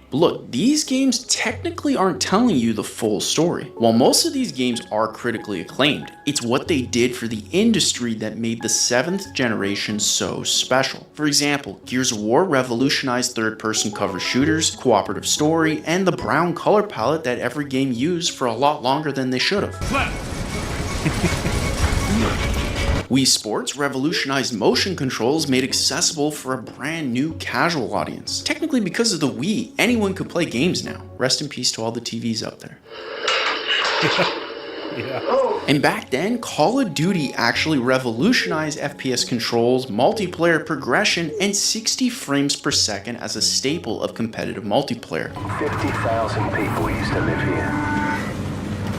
U: But look, these games technically aren't telling you the full story. While most of these games are critically acclaimed, it's what they did for the industry that made the 7th generation so special. For example, Gears of War revolutionized third-person cover shooters, cooperative story, and the brown color palette that every game used for a lot longer than they should have. Wii Sports revolutionized motion controls made accessible for a brand new casual audience. Technically, because of the Wii, anyone could play games now. Rest in peace to all the TVs out there. Yeah. And back then, Call of Duty actually revolutionized FPS controls, multiplayer progression, and 60 frames per second as a staple of competitive multiplayer.
B: 50,000 people used to live here.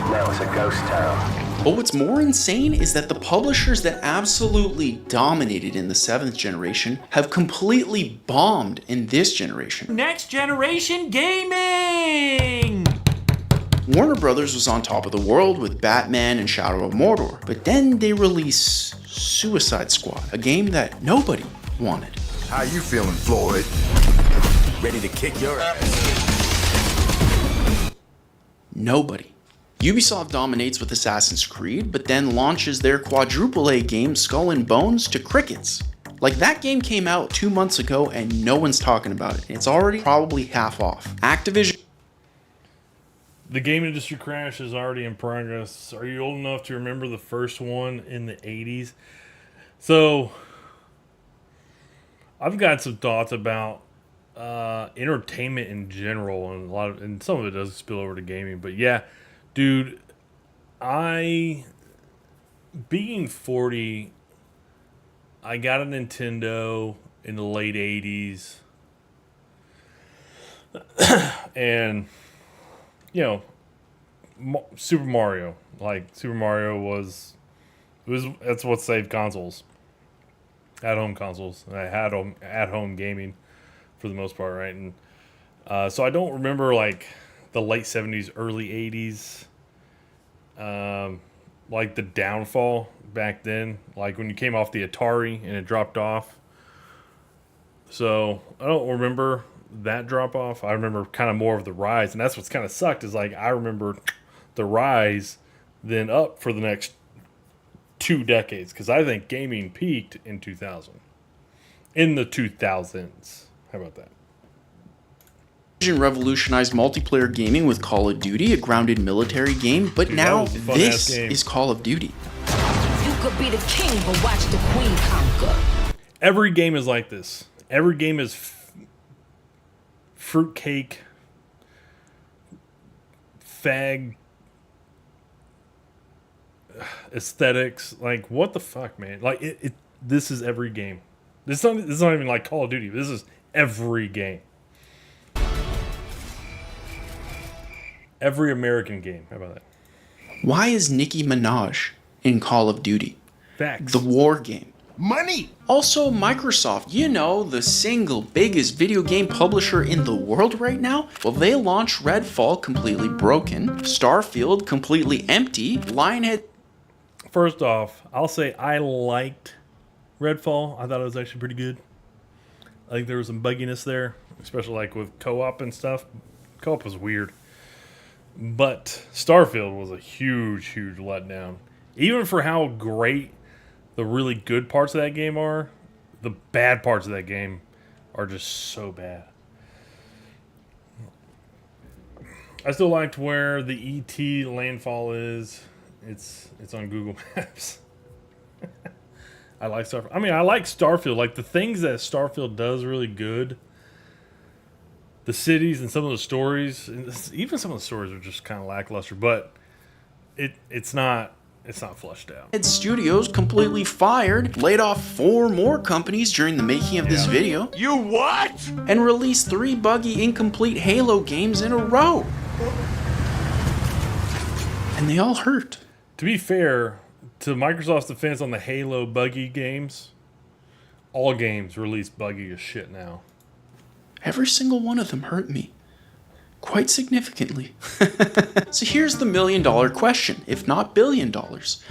B: Now it's a ghost town.
U: But what's more insane is that the publishers that absolutely dominated in the 7th generation have completely bombed in this generation.
K: Next generation gaming!
U: Warner Brothers was on top of the world with Batman and Shadow of Mordor, but then they released Suicide Squad, a game that nobody wanted.
B: How you feeling, Floyd? Ready to kick your ass?
U: Nobody. Ubisoft dominates with Assassin's Creed, but then launches their quadruple A game Skull and Bones to crickets. Like, that game came out 2 months ago and no one's talking about it. It's already probably half off. Activision.
A: The game industry crash is already in progress. Are you old enough to remember the first one in the 80s? So, I've got some thoughts about entertainment in general, and some of it does spill over to gaming, but yeah. Dude, being 40, I got a Nintendo in the late 80s. And, you know, Super Mario. Like, Super Mario that's what saved consoles. At-home consoles. At-home gaming, for the most part, right? And so I don't remember, like, the late 70s, early 80s, like the downfall back then, like when you came off the Atari and it dropped off. So I don't remember that drop off. I remember kind of more of the rise, and that's what's kind of sucked is like I remember the rise, then up for the next 2 decades, because I think gaming peaked in 2000, in the 2000s. How about that?
U: revolutionized multiplayer gaming with Call of Duty, a grounded military game, but now this is Call of Duty.
D: You could be the king, but watch the queen conquer.
A: Every game is like this. Every game is fruitcake, fag, aesthetics. Like, what the fuck, man? Like, this is every game. This is not even like Call of Duty. This is every game. Every American game. How about that?
U: Why is Nicki Minaj in Call of Duty?
A: Facts.
U: The war game.
O: Money!
U: Also, Microsoft, you know, the single biggest video game publisher in the world right now? Well, they launched Redfall completely broken, Starfield completely empty, Lionhead...
A: First off, I'll say I liked Redfall. I thought it was actually pretty good. I think there was some bugginess there, especially like with co-op and stuff. Co-op was weird. But Starfield was a huge, huge letdown. Even for how great the really good parts of that game are, the bad parts of that game are just so bad. I still liked where the ET landfall is. It's on Google Maps. I like Starfield. I mean, I like Starfield. Like, the things that Starfield does really good, the cities and some of the stories, even some of the stories are just kind of lackluster, but it's not flushed out.
U: Studios completely fired, laid off 4 more companies during the making of this video.
G: You what?
U: And released 3 buggy, incomplete Halo games in a row. And they all hurt.
A: To be fair, to Microsoft's defense on the Halo buggy games, all games release buggy as shit now.
U: Every single one of them hurt me. Quite significantly. So here's the $1 million question, if not $1 billion.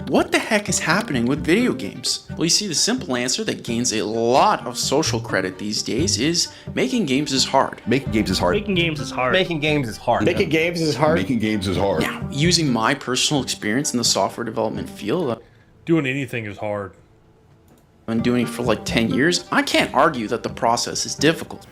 U: What the heck is happening with video games? Well, you see, the simple answer that gains a lot of social credit these days is making games is hard.
S: Making games is hard.
K: Making games is hard.
S: Making games is hard.
C: Making games is hard.
L: Making games is hard.
U: Now, using my personal experience in the software development field,
A: Doing anything is hard.
U: I've been doing it for like 10 years. I can't argue that the process is difficult.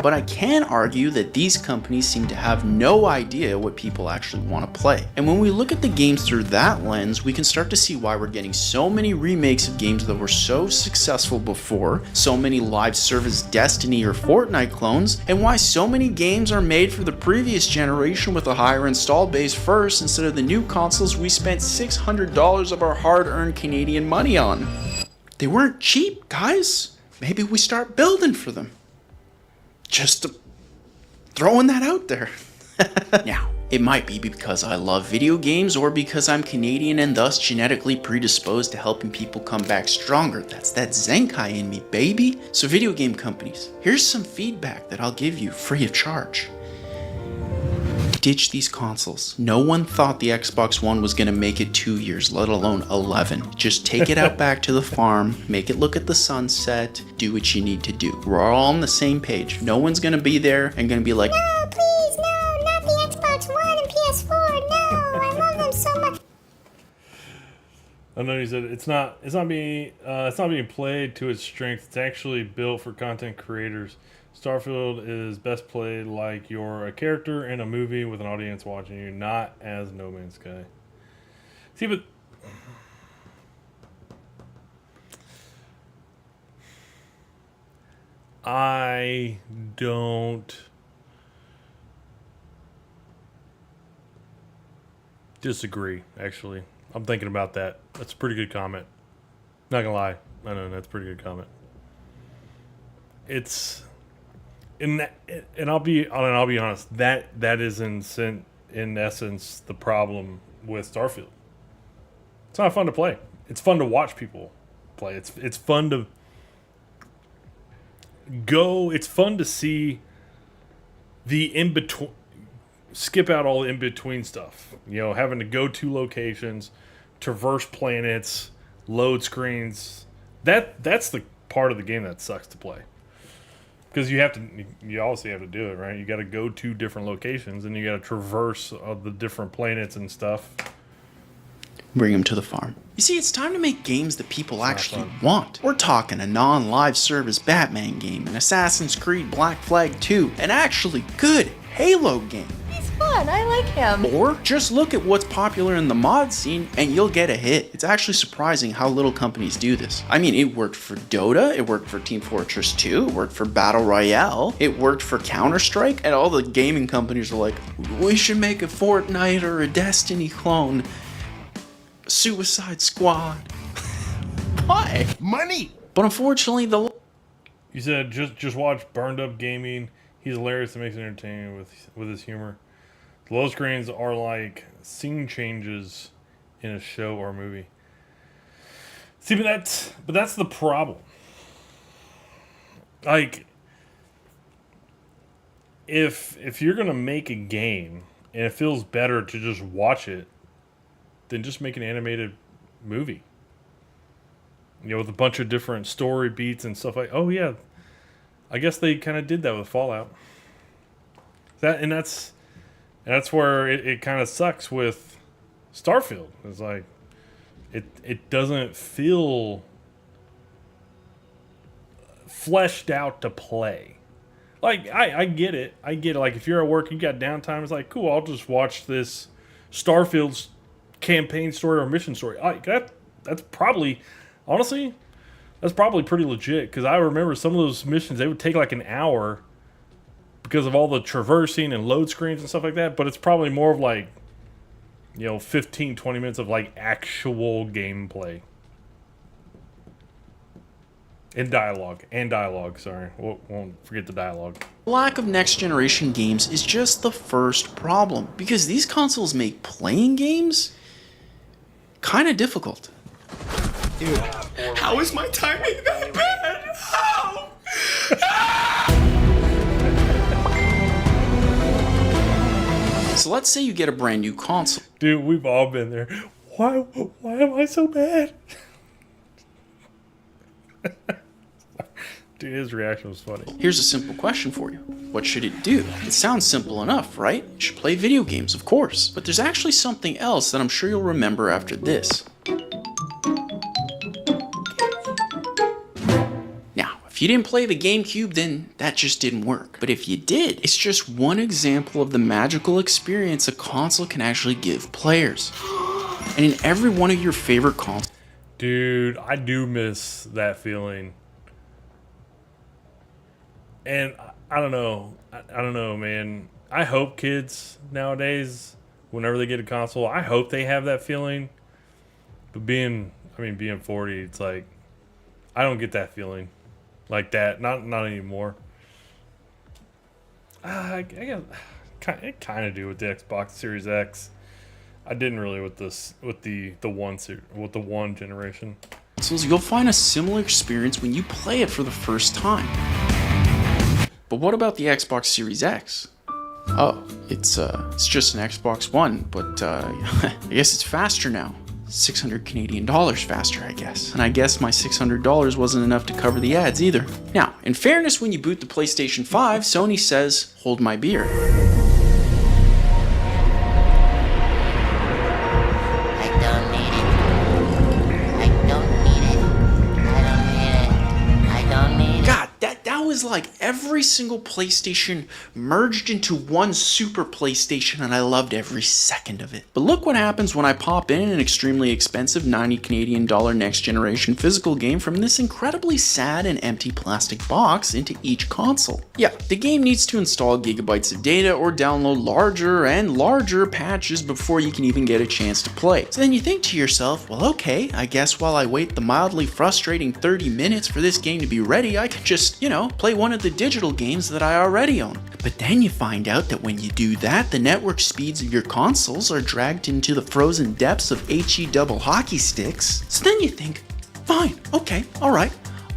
U: But I can argue that these companies seem to have no idea what people actually want to play. And when we look at the games through that lens, we can start to see why we're getting so many remakes of games that were so successful before, so many live service Destiny or Fortnite clones, and why so many games are made for the previous generation with a higher install base first instead of the new consoles we spent $600 of our hard-earned Canadian money on. They weren't cheap, guys. Maybe we start building for them. Just throwing that out there. Now, it might be because I love video games or because I'm Canadian and thus genetically predisposed to helping people come back stronger. That's that Zenkai in me, baby. So video game companies, here's some feedback that I'll give you free of charge. Ditch these consoles. No one thought the Xbox One was going to make it 2 years, let alone 11. Just take it out back to the farm, make it look at the sunset, do what you need to do. We're all on the same page. No one's going to be there and going to be like,
V: no, please, no, not the Xbox One and PS4. No, I love them so much.
A: I know you said it's not being played to its strength. It's actually built for content creators. Starfield is best played like you're a character in a movie with an audience watching you, not as No Man's Sky. See, but I don't disagree, actually. I'm thinking about that. That's a pretty good comment. Not gonna lie. I know that's a pretty good comment. It's and I'll be honest. That is in essence the problem with Starfield. It's not fun to play. It's fun to watch people play. It's fun to go. It's fun to see the in between. Skip out all the in between stuff. You know, having to go to locations, traverse planets, load screens. That's the part of the game that sucks to play. Because you obviously have to do it, right? You got to go to different locations and you got to traverse the different planets and stuff.
U: bring them to the farm. You see, it's time to make games that people actually want. We're talking a non-live service Batman game, an Assassin's Creed Black Flag 2, an actually good Halo game.
E: He's fun, I like him.
U: Or just look at what's popular in the mod scene and you'll get a hit. It's actually surprising how little companies do this. I mean, it worked for Dota, it worked for Team Fortress 2, it worked for Battle Royale, it worked for Counter-Strike, and all the gaming companies are like, we should make a Fortnite or a Destiny clone. Suicide Squad. Why?
O: Money!
U: But unfortunately,
A: You said just watch Burned Up Gaming. He's hilarious and makes it entertaining with his humor. The low screens are like scene changes in a show or movie. See, but that's the problem. Like, if you're gonna make a game and it feels better to just watch it than just make an animated movie, you know, with a bunch of different story beats and stuff like. Oh yeah, I guess they kind of did that with Fallout. That's where it kind of sucks with Starfield. It's like it doesn't feel fleshed out to play. Like I get it. Like if you're at work, you got downtime. It's like cool. I'll just watch this Starfield's campaign story or mission story. That's probably, honestly, that's probably pretty legit, because I remember some of those missions, they would take like an hour because of all the traversing and load screens and stuff like that, but it's probably more of like, you know, 15-20 minutes of like actual gameplay and dialogue, sorry, won't forget the dialogue.
U: lack of next generation games is just the first problem, because these consoles make playing games kind of difficult.
Q: Dude, how is my timing that bad? How?
U: So let's say you get a brand new console.
A: Dude, we've all been there. Why am I so bad? Dude, his reaction was funny.
U: Here's a simple question for you. What should it do? It sounds simple enough, right? It should play video games, of course. But there's actually something else that I'm sure you'll remember after this. Now, if you didn't play the GameCube, then that just didn't work. But if you did, it's just one example of the magical experience a console can actually give players. And in every one of your favorite consoles...
A: Dude, I do miss that feeling. And I don't know. I don't know, man. I hope kids nowadays, whenever they get a console, I hope they have that feeling. But being 40, it's like, I don't get that feeling like that. Not anymore. I guess it kind of do with the Xbox Series X. I didn't really with the one generation.
U: So you'll find a similar experience when you play it for the first time. But what about the Xbox Series X? Oh, it's just an Xbox One, but I guess it's faster now. 600 Canadian dollars faster, I guess. And I guess my $600 wasn't enough to cover the ads either. Now, in fairness, when you boot the PlayStation 5, Sony says, hold my beer. Was like every single PlayStation merged into one super PlayStation, and I loved every second of it. But look what happens when I pop in an extremely expensive 90 Canadian dollar next generation physical game from this incredibly sad and empty plastic box into each console. Yeah, the game needs to install gigabytes of data or download larger and larger patches before you can even get a chance to play. So then you think to yourself, well, okay, I guess while I wait the mildly frustrating 30 minutes for this game to be ready, I could just, play one of the digital games that I already own. But then you find out that when you do that, the network speeds of your consoles are dragged into the frozen depths of HE double hockey sticks. So then you think, fine, okay, alright,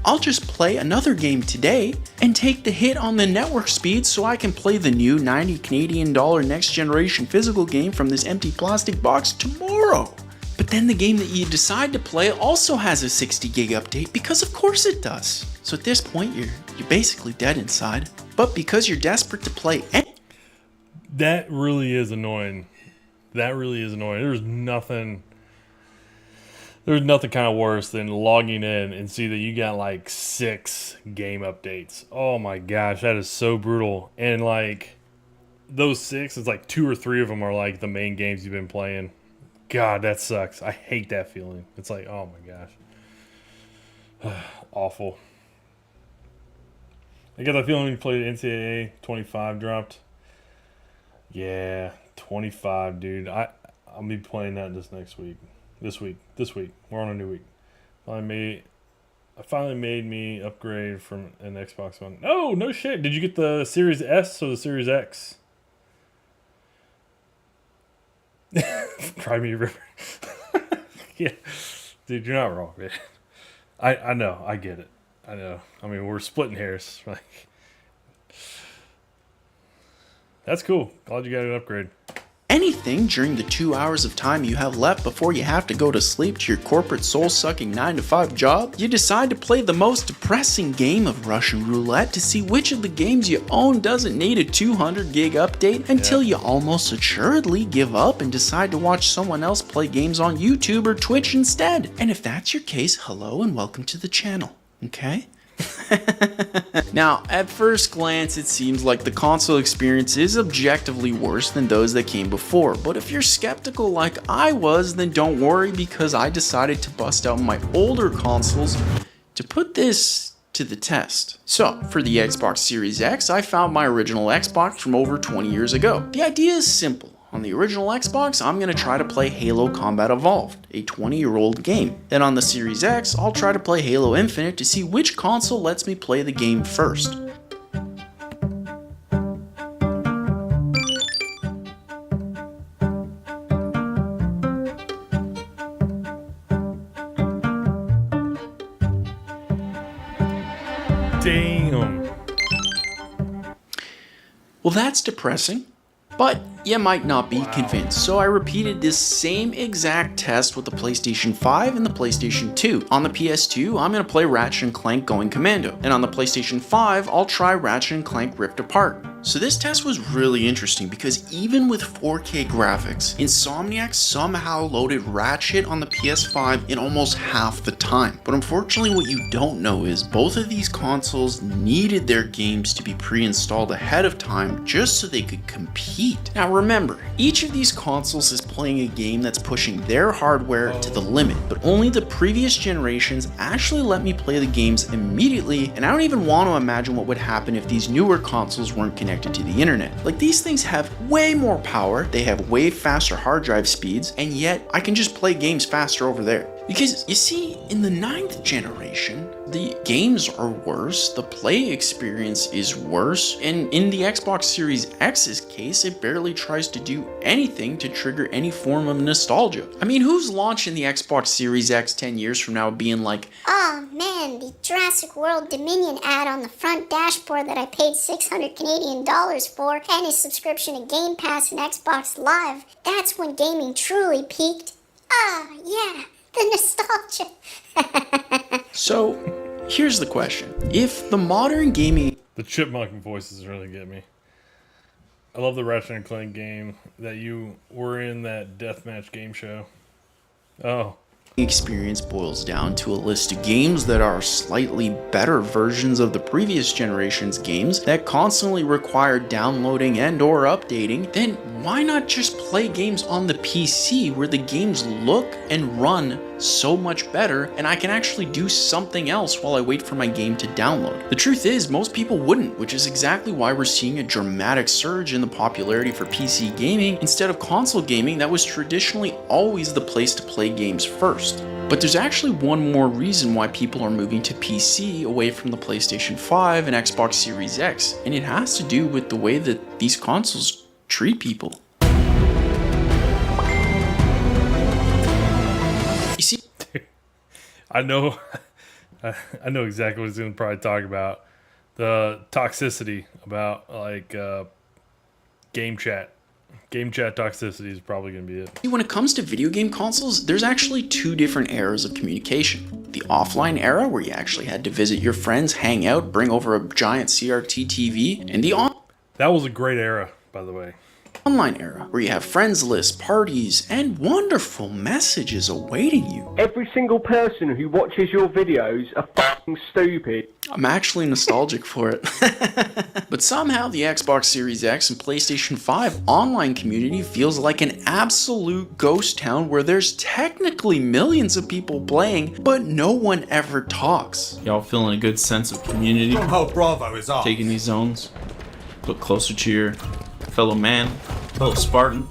U: I'll just play another game today and take the hit on the network speed so I can play the new 90 Canadian dollar next generation physical game from this empty plastic box tomorrow. But then the game that you decide to play also has a 60 gig update, because of course it does. So at this point, you're basically dead inside. But because you're desperate to play... That
A: really is annoying. There's nothing... There's nothing kind of worse than logging in and see that you got like 6 game updates. Oh my gosh, that is so brutal. And like those 6, it's like 2 or 3 of them are like the main games you've been playing. God, that sucks. I hate that feeling. It's like, oh my gosh. Awful. I got that feeling when you played NCAA 25 dropped. Yeah, 25, dude. I'll be playing that this week. This week. We're on a new week. I finally made me upgrade from an Xbox One. No shit. Did you get the Series S or the Series X? Cry me a river. Yeah. Dude, you're not wrong, man. I know. I get it. I know. I mean, we're splitting hairs. Like, that's cool. Glad you got an upgrade.
U: Anything during the 2 hours of time you have left before you have to go to sleep to your corporate soul-sucking 9-to-5 job, you decide to play the most depressing game of Russian roulette to see which of the games you own doesn't need a 200 gig update until you almost assuredly give up and decide to watch someone else play games on YouTube or Twitch instead. And if that's your case, hello and welcome to the channel, okay? Now, at first glance, it seems like the console experience is objectively worse than those that came before, but if you're skeptical like I was, then don't worry because I decided to bust out my older consoles to put this to the test. So, for the Xbox Series X, I found my original Xbox from over 20 years ago. The idea is simple. On the original Xbox, I'm going to try to play Halo Combat Evolved, a 20-year-old game. Then on the Series X, I'll try to play Halo Infinite to see which console lets me play the game first.
A: Damn.
U: Well, that's depressing. But you might not be convinced, so I repeated this same exact test with the PlayStation 5 and the PlayStation 2. On the PS2, I'm going to play Ratchet & Clank Going Commando, and on the PlayStation 5, I'll try Ratchet & Clank Rift Apart. So this test was really interesting because even with 4K graphics, Insomniac somehow loaded Ratchet on the PS5 in almost half the time. But unfortunately what you don't know is both of these consoles needed their games to be pre-installed ahead of time just so they could compete. Now remember, each of these consoles is playing a game that's pushing their hardware to the limit, but only the previous generations actually let me play the games immediately, and I don't even want to imagine what would happen if these newer consoles weren't connected to the internet. Like, these things have way more power, they have way faster hard drive speeds, and yet I can just play games faster over there. Because, you see, in the 9th generation, the games are worse, the play experience is worse, and in the Xbox Series X's case, it barely tries to do anything to trigger any form of nostalgia. I mean, who's launching the Xbox Series X 10 years from now being like,
V: oh man, the Jurassic World Dominion ad on the front dashboard that I paid 600 Canadian dollars for, and a subscription to Game Pass and Xbox Live, that's when gaming truly peaked. Ah, yeah. The nostalgia.
U: So, here's the question. If the modern gaming...
A: The chipmunk voices really get me. I love the Ratchet & Clank game that you were in that deathmatch game show. Oh.
U: Experience boils down to a list of games that are slightly better versions of the previous generation's games that constantly require downloading and or updating, then why not just play games on the PC where the games look and run so much better and I can actually do something else while I wait for my game to download? The truth is, most people wouldn't, which is exactly why we're seeing a dramatic surge in the popularity for PC gaming instead of console gaming that was traditionally always the place to play games first. But there's actually one more reason why people are moving to PC away from the PlayStation 5 and Xbox Series X, and it has to do with the way that these consoles treat people. You see,
A: I know exactly what he's going to probably talk about. The toxicity about like game chat. Game chat toxicity is probably going to be it.
U: When it comes to video game consoles, there's actually two different eras of communication. The offline era, where you actually had to visit your friends, hang out, bring over a giant CRT TV, and the on...
A: That was a great era, by the way.
U: online era, where you have friends lists, parties, and wonderful messages awaiting you.
F: Every single person who watches your videos are fucking stupid.
U: I'm actually nostalgic for it. But somehow the Xbox Series X and PlayStation 5 online community feels like an absolute ghost town where there's technically millions of people playing, but no one ever talks. Y'all feeling a good sense of community?
I: Oh, Bravo is off.
U: Taking these zones, look closer to your fellow man, fellow Spartan.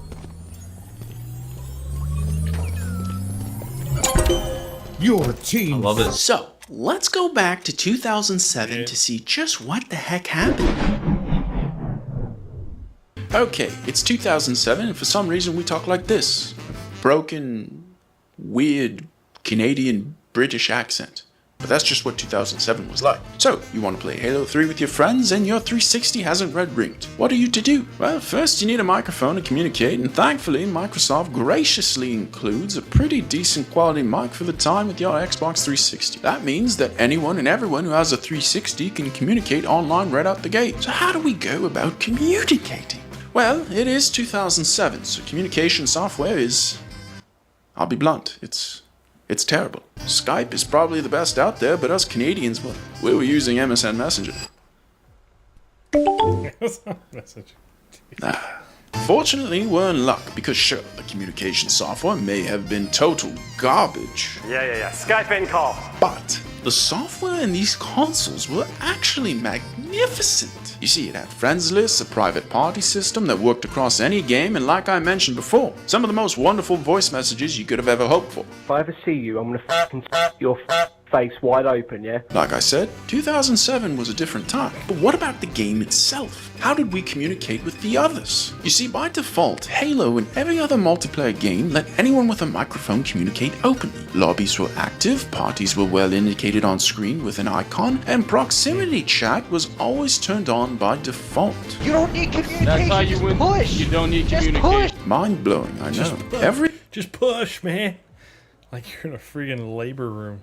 I: Your team.
U: I love it. So, let's go back to 2007 to see just what the heck happened. Okay, it's 2007 and for some reason we talk like this. Broken, weird, Canadian, British accent. But that's just what 2007 was like. So, you want to play Halo 3 with your friends and your 360 hasn't red ringed. What are you to do? Well, first you need a microphone to communicate, and thankfully Microsoft graciously includes a pretty decent quality mic for the time with your Xbox 360. That means that anyone and everyone who has a 360 can communicate online right out the gate. So how do we go about communicating? Well, it is 2007, so communication software is... I'll be blunt, it's terrible. Skype is probably the best out there, but us Canadians, well, we were using MSN Messenger. Fortunately, we're in luck, because sure, the communication software may have been total garbage.
I: Yeah. Skype and call.
U: But the software in these consoles were actually magnificent. You see, it had friends lists, a private party system that worked across any game, and like I mentioned before, some of the most wonderful voice messages you could have ever hoped for.
F: If I ever see you, I'm gonna fucking your face wide open, yeah?
U: Like I said, 2007 was a different time. But what about the game itself? How did we communicate with the others? You see, by default, Halo and every other multiplayer game let anyone with a microphone communicate openly. Lobbies were active, parties were well indicated on screen with an icon, and proximity chat was always turned on by default.
I: You don't need communication.
A: That's how you win.
I: Push.
A: You don't need
I: Just
A: communication.
I: push.
U: Mind blowing, I know.
A: Just push, man. Like you're in a freaking labor room.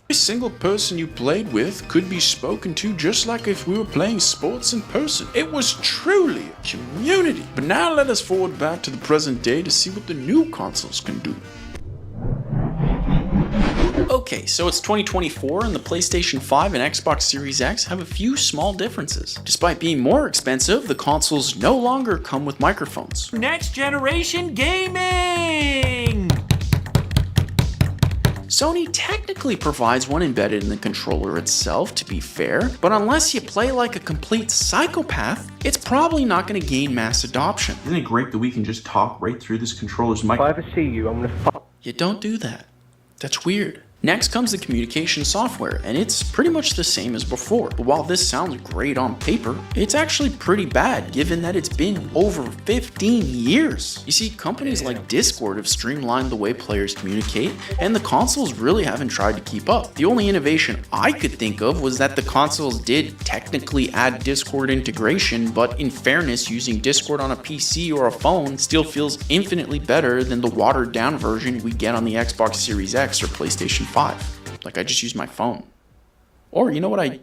U: Every single person you played with could be spoken to just like if we were playing sports in person. It was truly a community. But now let us forward back to the present day to see what the new consoles can do. Okay, so it's 2024 and the PlayStation 5 and Xbox Series X have a few small differences. Despite being more expensive, the consoles no longer come with microphones.
K: Next generation gaming!
U: Sony technically provides one embedded in the controller itself, to be fair, but unless you play like a complete psychopath, it's probably not going to gain mass adoption. Isn't it great that we can just talk right through this controller's mic?
F: If I ever see you, I'm gonna fuck.
U: You don't do that. That's weird. Next comes the communication software, and it's pretty much the same as before. But while this sounds great on paper, it's actually pretty bad given that it's been over 15 years. You see, companies like Discord have streamlined the way players communicate, and the consoles really haven't tried to keep up. The only innovation I could think of was that the consoles did technically add Discord integration, but in fairness, using Discord on a PC or a phone still feels infinitely better than the watered down version we get on the Xbox Series X or PlayStation 5. Like, I just use my phone. Or you know what I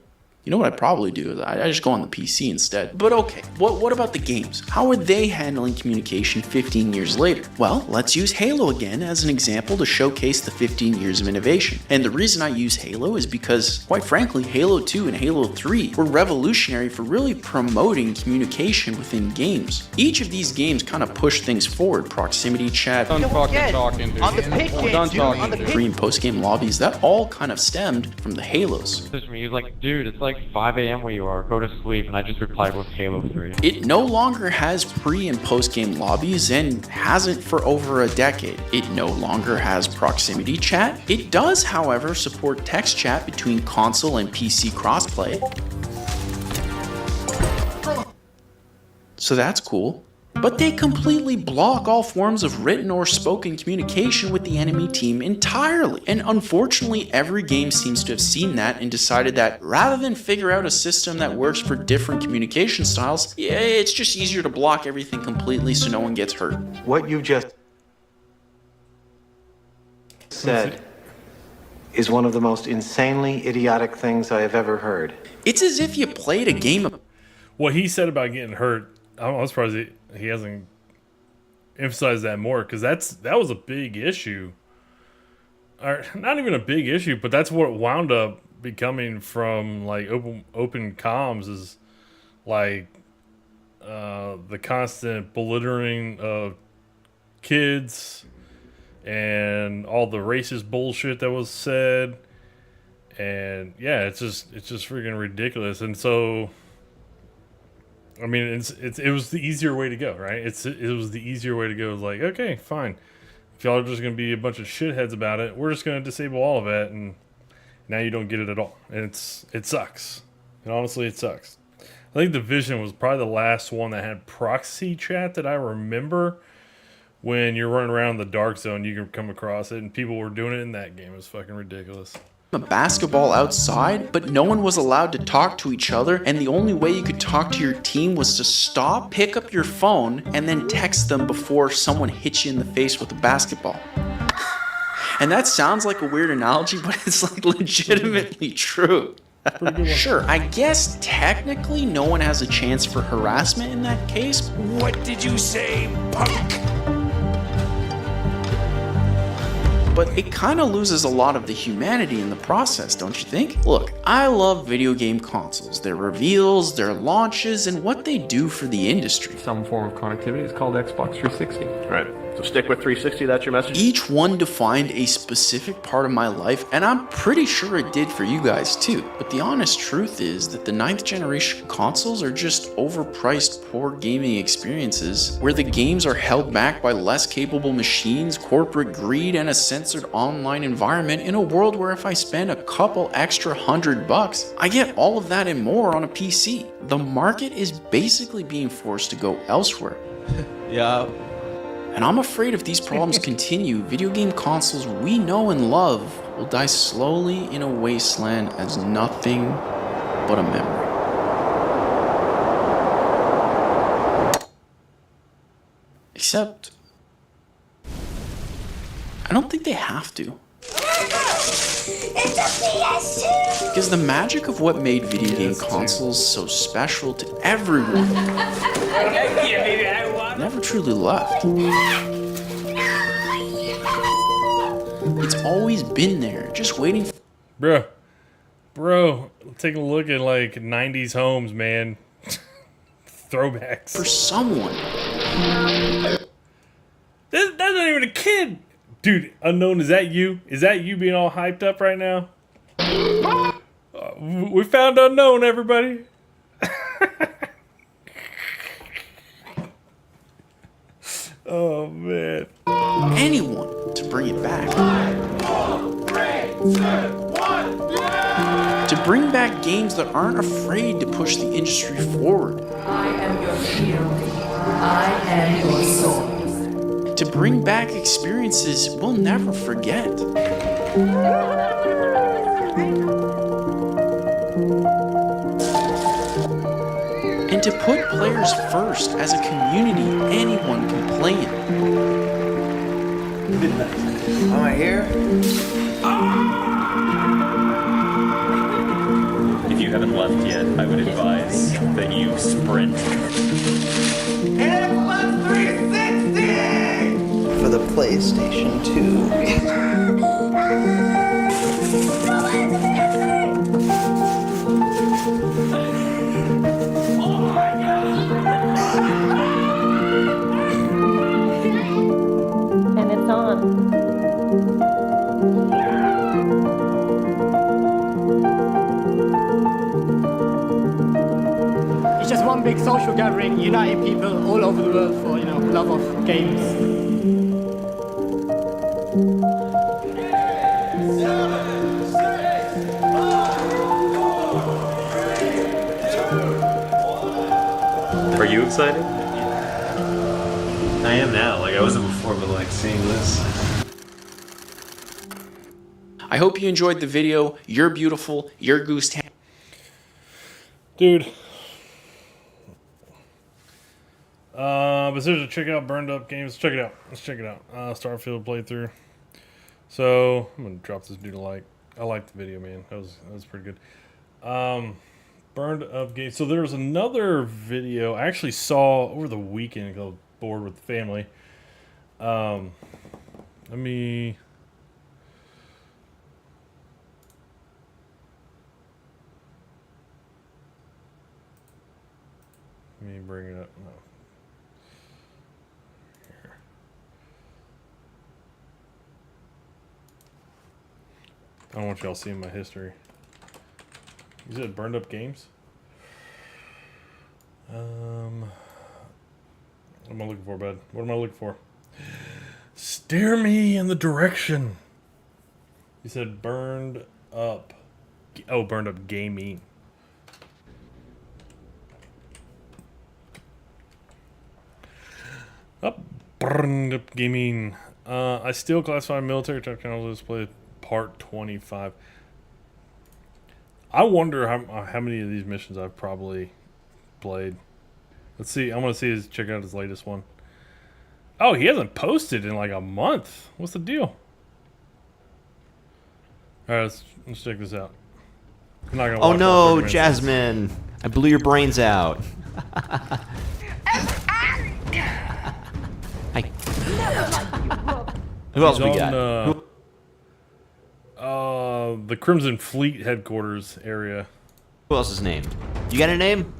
U: probably do is I just go on the PC instead. But okay, what about the games? How are they handling communication 15 years later? Well, let's use Halo again as an example to showcase the 15 years of innovation. And the reason I use Halo is because, quite frankly, Halo 2 and Halo 3 were revolutionary for really promoting communication within games. Each of these games kind of pushed things forward. Proximity chat,
A: Done fucking talking, dude.
I: On the pig game, dude. On the
U: pre and post game lobbies, that all kind of stemmed from the Halos.
W: He was like, dude, it's like 5 a.m. where you are, go to sleep, and I just replied with Halo 3.
U: It no longer has pre and post game lobbies and hasn't for over a decade. It no longer has proximity chat. It does, however, support text chat between console and PC crossplay. So that's cool. But they completely block all forms of written or spoken communication with the enemy team entirely. And unfortunately, every game seems to have seen that and decided that rather than figure out a system that works for different communication styles, yeah, it's just easier to block everything completely so no one gets hurt.
X: What you just said is one of the most insanely idiotic things I have ever heard.
U: It's as if you played a game of...
A: What he said about getting hurt, I'm surprised he hasn't emphasize that more, because that was a big issue. Or not even a big issue, but that's what wound up becoming from like open comms is like the constant belittling of kids and all the racist bullshit that was said. And yeah, it's just freaking ridiculous. And so, I mean, it was the easier way to go, right? It was the easier way to go. It was like, okay, fine. If y'all are just going to be a bunch of shitheads about it, we're just going to disable all of it, and now you don't get it at all. And it sucks. And honestly, it sucks. I think Division was probably the last one that had proxy chat that I remember. When you're running around the dark zone, you can come across it, and people were doing it in that game. It was fucking ridiculous.
U: A basketball outside, but no one was allowed to talk to each other, and the only way you could talk to your team was to stop, pick up your phone, and then text them before someone hit you in the face with a basketball. And that sounds like a weird analogy, but it's like legitimately true. Sure, I guess technically no one has a chance for harassment in that case.
I: What did you say, punk?
U: But it kind of loses a lot of the humanity in the process, don't you think? Look, I love video game consoles, their reveals, their launches, and what they do for the industry.
W: Some form of connectivity is called Xbox 360.
H: Right. So stick with 360, that's your message?
U: Each one defined a specific part of my life, and I'm pretty sure it did for you guys too. But the honest truth is that the 9th generation consoles are just overpriced, poor gaming experiences where the games are held back by less capable machines, corporate greed, and a censored online environment in a world where if I spend a couple extra $100, I get all of that and more on a PC. The market is basically being forced to go elsewhere.
J: Yeah.
U: And I'm afraid if these problems continue, video game consoles we know and love will die slowly in a wasteland as nothing but a memory. Except, I don't think they have to.
V: It's a PS2!
U: Because the magic of what made video game consoles so special to everyone never truly left. It's always been there, just waiting for...
A: Bro, take a look at like 90s homes, man. Throwbacks.
U: For someone.
A: That's not even a kid. Dude, Unknown, is that you? Is that you being all hyped up right now? We found Unknown, everybody. Oh, man.
U: Anyone to bring it back.
I: 5, 4, 3, 2, 1.
U: To bring back games that aren't afraid to push the industry forward.
D: I am your shield. I am your sword.
U: To bring back experiences we'll never forget. And to put players first as a community anyone can play in.
C: Am I here?
M: If you haven't left yet, I would advise that you sprint.
I: Xbox 360!
C: For the PlayStation 2.
N: And it's on.
Y: It's just one big social gathering, uniting people all over the world for, love of games.
M: Are you excited? I am now. Like I wasn't before, but like seeing this.
U: I hope you enjoyed the video. You're beautiful. You're Goose.
A: Dude. But seriously, check out Burned Up Games. Check it out. Let's check it out. Starfield playthrough. So I'm gonna drop this dude a like. I liked the video, man. That was pretty good. Burned Up Games. So there was another video I actually saw over the weekend called Bored with the Family. Let me bring it up. No. Here. I don't want y'all seeing my history. You said burned up games? What am I looking for, bud? What am I looking for? Steer me in the direction. You said burned up. Oh, burned up gaming. Burned up gaming. I still classify military technology display part 25. I wonder how many of these missions I've probably played. Let's see. I want to see check out his latest one. Oh, he hasn't posted in like a month. What's the deal? All right, let's check this out. I'm not gonna
B: oh no, Jasmine! I blew your brains out. Hi. Who else we got?
A: The Crimson Fleet headquarters area.
B: Who else is named? You got a name?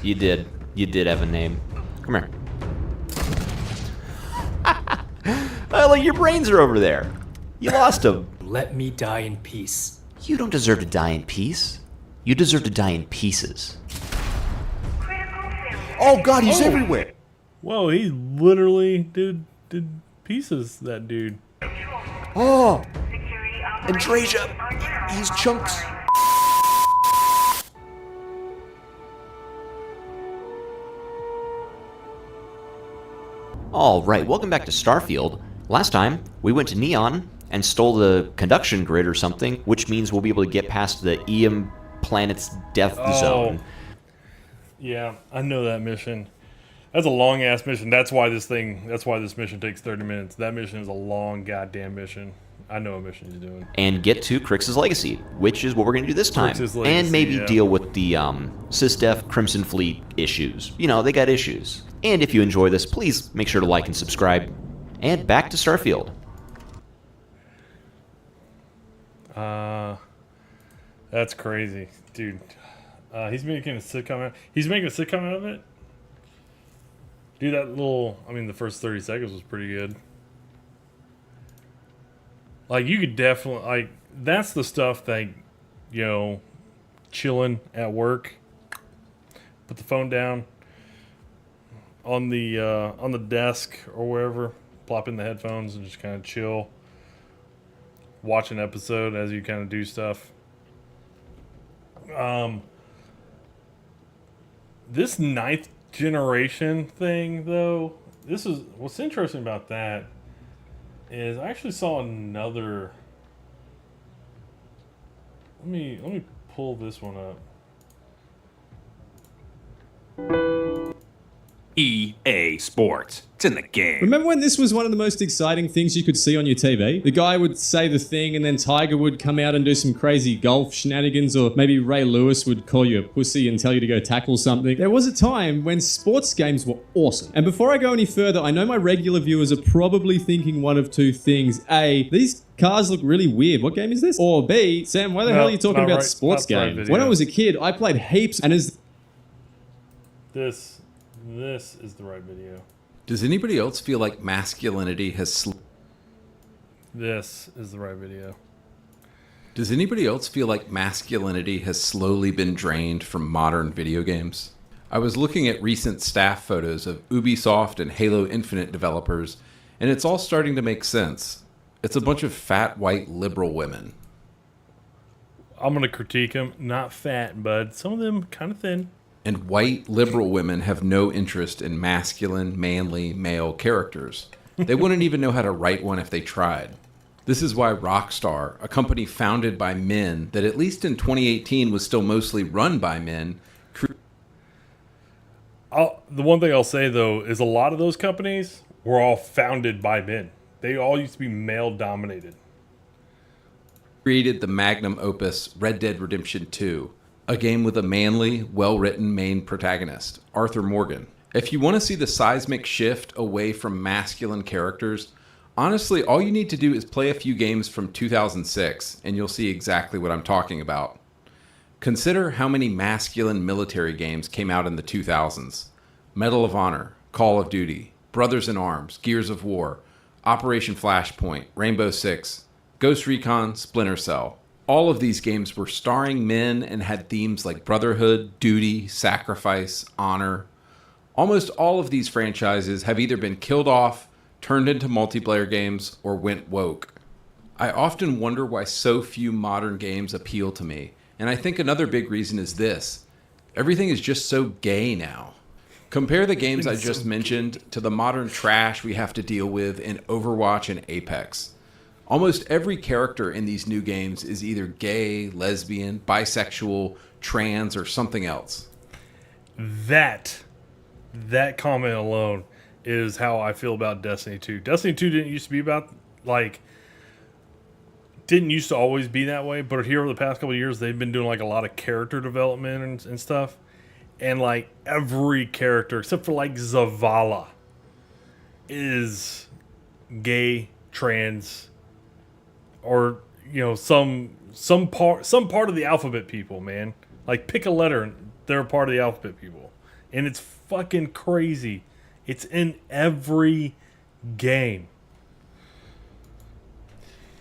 B: You did. You did have a name. Come here. Oh, look, your brains are over there. You lost them.
J: Let me die in peace.
B: You don't deserve to die in peace. You deserve to die in pieces. Oh God, he's everywhere.
A: Whoa, he literally did pieces, that dude.
B: Oh, and Trasia, he's chunks. All right, welcome back to Starfield. Last time, we went to Neon and stole the conduction grid or something, which means we'll be able to get past the EM planet's death zone.
A: Yeah, I know that mission. That's a long ass mission. That's why this mission takes 30 minutes. That mission is a long goddamn mission. I know what mission he's doing.
B: And get to Crix's Legacy, which is what we're going to do this time.
A: Legacy,
B: and maybe deal with the SysDef Crimson Fleet issues. You know, they got issues. And if you enjoy this, please make sure to like and subscribe. And back to Starfield.
A: That's crazy, dude. He's making a sitcom. He's making a sitcom out of it. Dude, that little. I mean, the first 30 seconds was pretty good. Like, you could definitely like. That's the stuff that, you know, chilling at work. Put the phone down on the desk or wherever. Plop in the headphones and just kind of chill. Watch an episode as you kind of do stuff. This 9th generation thing, though, this is what's interesting about that is I actually saw another. Let me pull this one up.
P: EA Sports. It's in the game.
R: Remember when this was one of the most exciting things you could see on your TV? The guy would say the thing and then Tiger would come out and do some crazy golf shenanigans, or maybe Ray Lewis would call you a pussy and tell you to go tackle something. There was a time when sports games were awesome. And before I go any further, I know my regular viewers are probably thinking one of two things. A, these cars look really weird. What game is this? Or B, Sam, why the hell are you talking about sports games? When I was a kid, I played heaps, and as...
A: This is the right video.
T: Does anybody else feel like masculinity has
A: This is the right video.
T: Does anybody else feel like masculinity has slowly been drained from modern video games? I was looking at recent staff photos of Ubisoft and Halo Infinite developers, and it's all starting to make sense. It's a bunch of fat, white, liberal women.
A: I'm going to critique them. Not fat, bud. Some of them kind of thin.
T: And white, liberal women have no interest in masculine, manly, male characters. They wouldn't even know how to write one if they tried. This is why Rockstar, a company founded by men that at least in 2018 was still mostly run by men.
A: The one thing I'll say, though, is a lot of those companies were all founded by men. They all used to be male-dominated.
T: Created the magnum opus Red Dead Redemption 2, a game with a manly, well-written main protagonist, Arthur Morgan. If you want to see the seismic shift away from masculine characters, honestly, all you need to do is play a few games from 2006 and you'll see exactly what I'm talking about. Consider how many masculine military games came out in the 2000s. Medal of Honor, Call of Duty, Brothers in Arms, Gears of War, Operation Flashpoint, Rainbow Six, Ghost Recon, Splinter Cell. All of these games were starring men and had themes like brotherhood, duty, sacrifice, honor. Almost all of these franchises have either been killed off, turned into multiplayer games, or went woke. I often wonder why so few modern games appeal to me, and I think another big reason is this. Everything is just so gay now. Compare the games I just mentioned to the modern trash we have to deal with in Overwatch and Apex. Almost every character in these new games is either gay, lesbian, bisexual, trans, or something else.
A: That comment alone is how I feel about Destiny 2. Destiny 2 didn't used to be about, like, didn't used to always be that way, but here over the past couple of years, they've been doing, like, a lot of character development and stuff. And, like, every character, except for, like, Zavala, is gay, trans, or, you know, some part of the alphabet people, man. Like, pick a letter and they're a part of the alphabet people. And it's fucking crazy. It's in every game.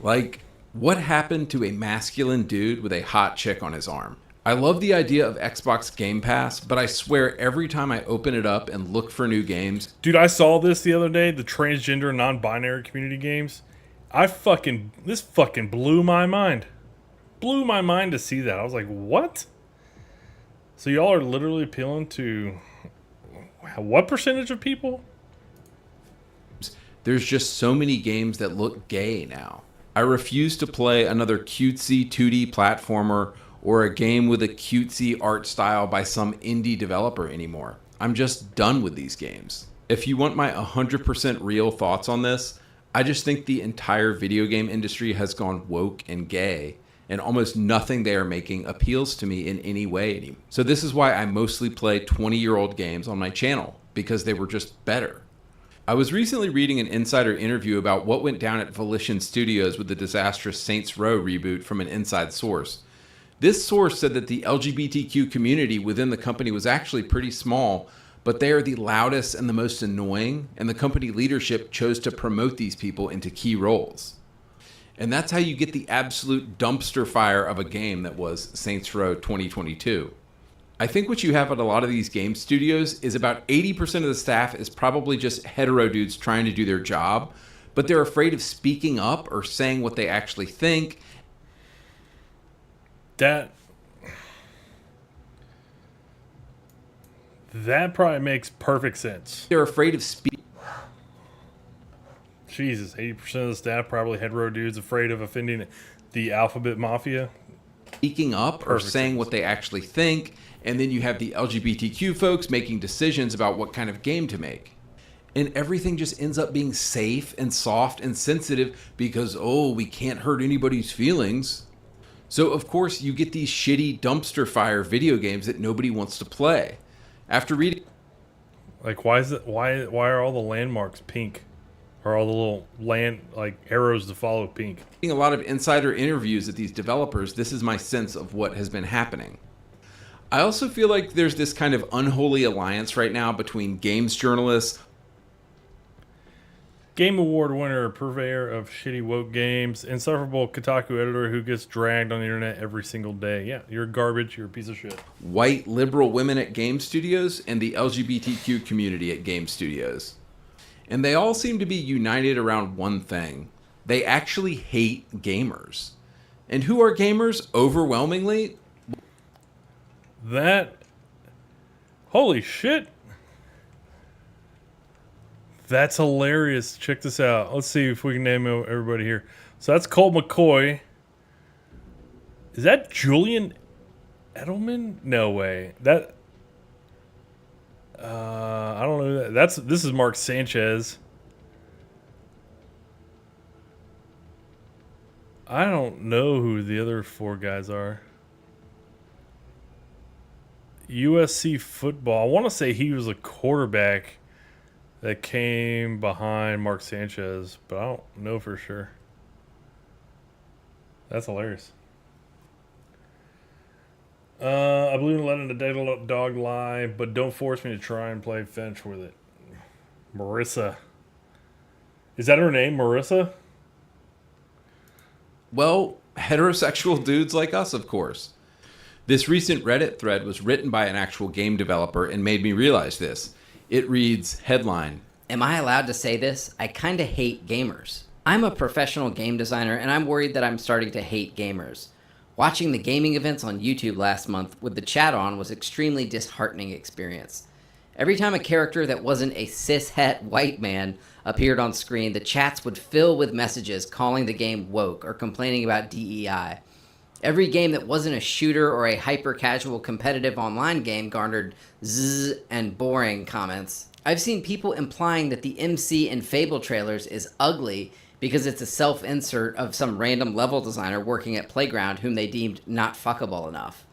T: Like, what happened to a masculine dude with a hot chick on his arm? I love the idea of Xbox Game Pass, but I swear every time I open it up and look for new games...
A: Dude, I saw this the other day, the transgender and non-binary community games. This fucking blew my mind. Blew my mind to see that. I was like, what? So y'all are literally appealing to what percentage of people?
T: There's just so many games that look gay now. I refuse to play another cutesy 2D platformer or a game with a cutesy art style by some indie developer anymore. I'm just done with these games. If you want my 100% real thoughts on this, I just think the entire video game industry has gone woke and gay, and almost nothing they are making appeals to me in any way anymore. So this is why I mostly play 20-year-old games on my channel, because they were just better. I was recently reading an insider interview about what went down at Volition Studios with the disastrous Saints Row reboot from an inside source. This source said that the LGBTQ community within the company was actually pretty small, but they are the loudest and the most annoying, and the company leadership chose to promote these people into key roles. And that's how you get the absolute dumpster fire of a game that was Saints Row 2022. I think what you have at a lot of these game studios is about 80% of the staff is probably just hetero dudes trying to do their job, but they're afraid of speaking up or saying what they actually think.
A: That probably makes perfect sense.
T: They're afraid of speaking.
A: Jesus, 80% of the staff probably hetero dudes afraid of offending the alphabet mafia.
T: Speaking up or saying what they actually think, and then you have the LGBTQ folks making decisions about what kind of game to make. And everything just ends up being safe and soft and sensitive because, oh, we can't hurt anybody's feelings. So, of course, you get these shitty dumpster fire video games that nobody wants to play. After reading...
A: Like, why are all the landmarks pink? Or all the little arrows to follow pink?
T: A lot of insider interviews at these developers, this is my sense of what has been happening. I also feel like there's this kind of unholy alliance right now between games journalists,
A: Game Award winner, purveyor of shitty woke games, insufferable Kotaku editor who gets dragged on the internet every single day. Yeah, you're garbage, you're a piece of shit.
T: White liberal women at game studios, and the LGBTQ community at game studios. And they all seem to be united around one thing. They actually hate gamers. And who are gamers? Overwhelmingly?
A: Holy shit. That's hilarious. Check this out. Let's see if we can name everybody here. So that's Colt McCoy. Is that Julian Edelman? No way. I don't know. This is Mark Sanchez. I don't know who the other four guys are. USC football. I want to say he was a quarterback that came behind Mark Sanchez, but I don't know for sure. That's hilarious. I believe in letting the dead dog lie, but don't force me to try and play fetch with it. Marissa. Is that her name, Marissa?
T: Well, heterosexual dudes like us, of course. This recent Reddit thread was written by an actual game developer and made me realize this. It reads, headline,
E: "Am I allowed to say this? I kinda hate gamers. I'm a professional game designer and I'm worried that I'm starting to hate gamers. Watching the gaming events on YouTube last month with the chat on was extremely disheartening experience. Every time a character that wasn't a cis-het white man appeared on screen, the chats would fill with messages calling the game woke or complaining about DEI. Every game that wasn't a shooter or a hyper-casual competitive online game garnered zzz and boring comments. I've seen people implying that the MC in Fable trailers is ugly because it's a self-insert of some random level designer working at Playground whom they deemed not fuckable enough.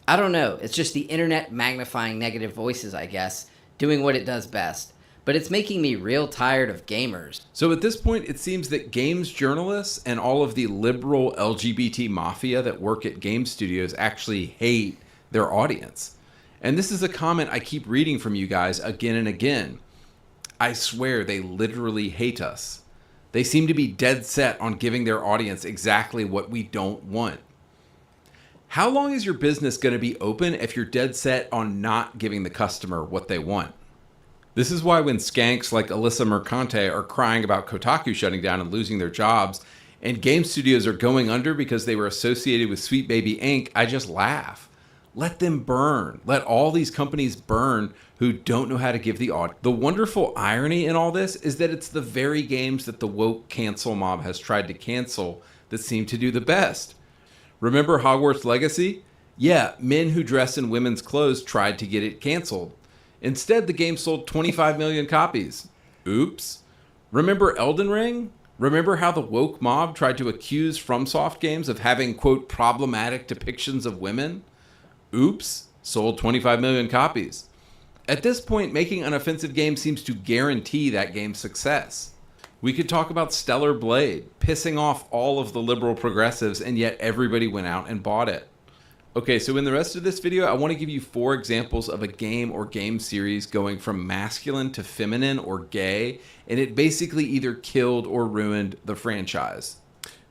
E: I don't know, it's just the internet magnifying negative voices, I guess, doing what it does best. But it's making me real tired of gamers."
T: So at this point, it seems that games journalists and all of the liberal LGBT mafia that work at game studios actually hate their audience. And this is a comment I keep reading from you guys again and again. I swear they literally hate us. They seem to be dead set on giving their audience exactly what we don't want. How long is your business going to be open if you're dead set on not giving the customer what they want? This is why when skanks like Alyssa Mercante are crying about Kotaku shutting down and losing their jobs, and game studios are going under because they were associated with Sweet Baby Inc., I just laugh. Let them burn. Let all these companies burn who don't know how to give the audience. The wonderful irony in all this is that it's the very games that the woke cancel mob has tried to cancel that seem to do the best. Remember Hogwarts Legacy? Yeah, men who dress in women's clothes tried to get it canceled. Instead, the game sold 25 million copies. Oops. Remember Elden Ring? Remember how the woke mob tried to accuse FromSoft games of having, quote, problematic depictions of women? Oops. Sold 25 million copies. At this point, making an offensive game seems to guarantee that game's success. We could talk about Stellar Blade, pissing off all of the liberal progressives, and yet everybody went out and bought it. Okay, so in the rest of this video, I want to give you 4 examples of a game or game series going from masculine to feminine or gay, and it basically either killed or ruined the franchise.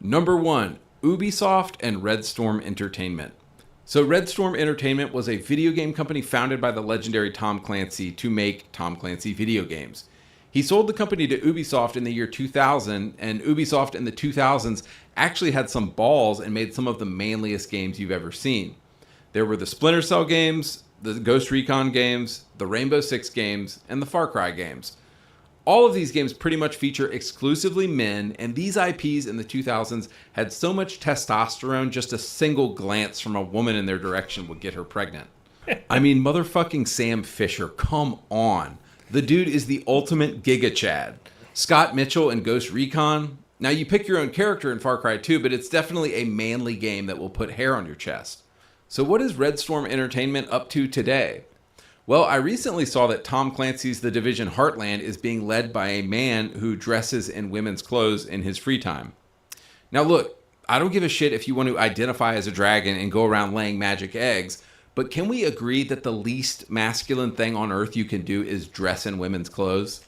T: Number 1, Ubisoft and Red Storm Entertainment. So Red Storm Entertainment was a video game company founded by the legendary Tom Clancy to make Tom Clancy video games. He sold the company to Ubisoft in the year 2000, and Ubisoft in the 2000s actually had some balls and made some of the manliest games you've ever seen. There were the Splinter Cell games, the Ghost Recon games, the Rainbow Six games, and the Far Cry games. All of these games pretty much feature exclusively men, and these IPs in the 2000s had so much testosterone, just a single glance from a woman in their direction would get her pregnant. I mean, motherfucking Sam Fisher, come on. The dude is the ultimate Giga Chad. Scott Mitchell in Ghost Recon. Now, you pick your own character in Far Cry 2, but it's definitely a manly game that will put hair on your chest. So what is Red Storm Entertainment up to today? Well, I recently saw that Tom Clancy's The Division Heartland is being led by a man who dresses in women's clothes in his free time. Now look, I don't give a shit if you want to identify as a dragon and go around laying magic eggs, but can we agree that the least masculine thing on earth you can do is dress in women's clothes?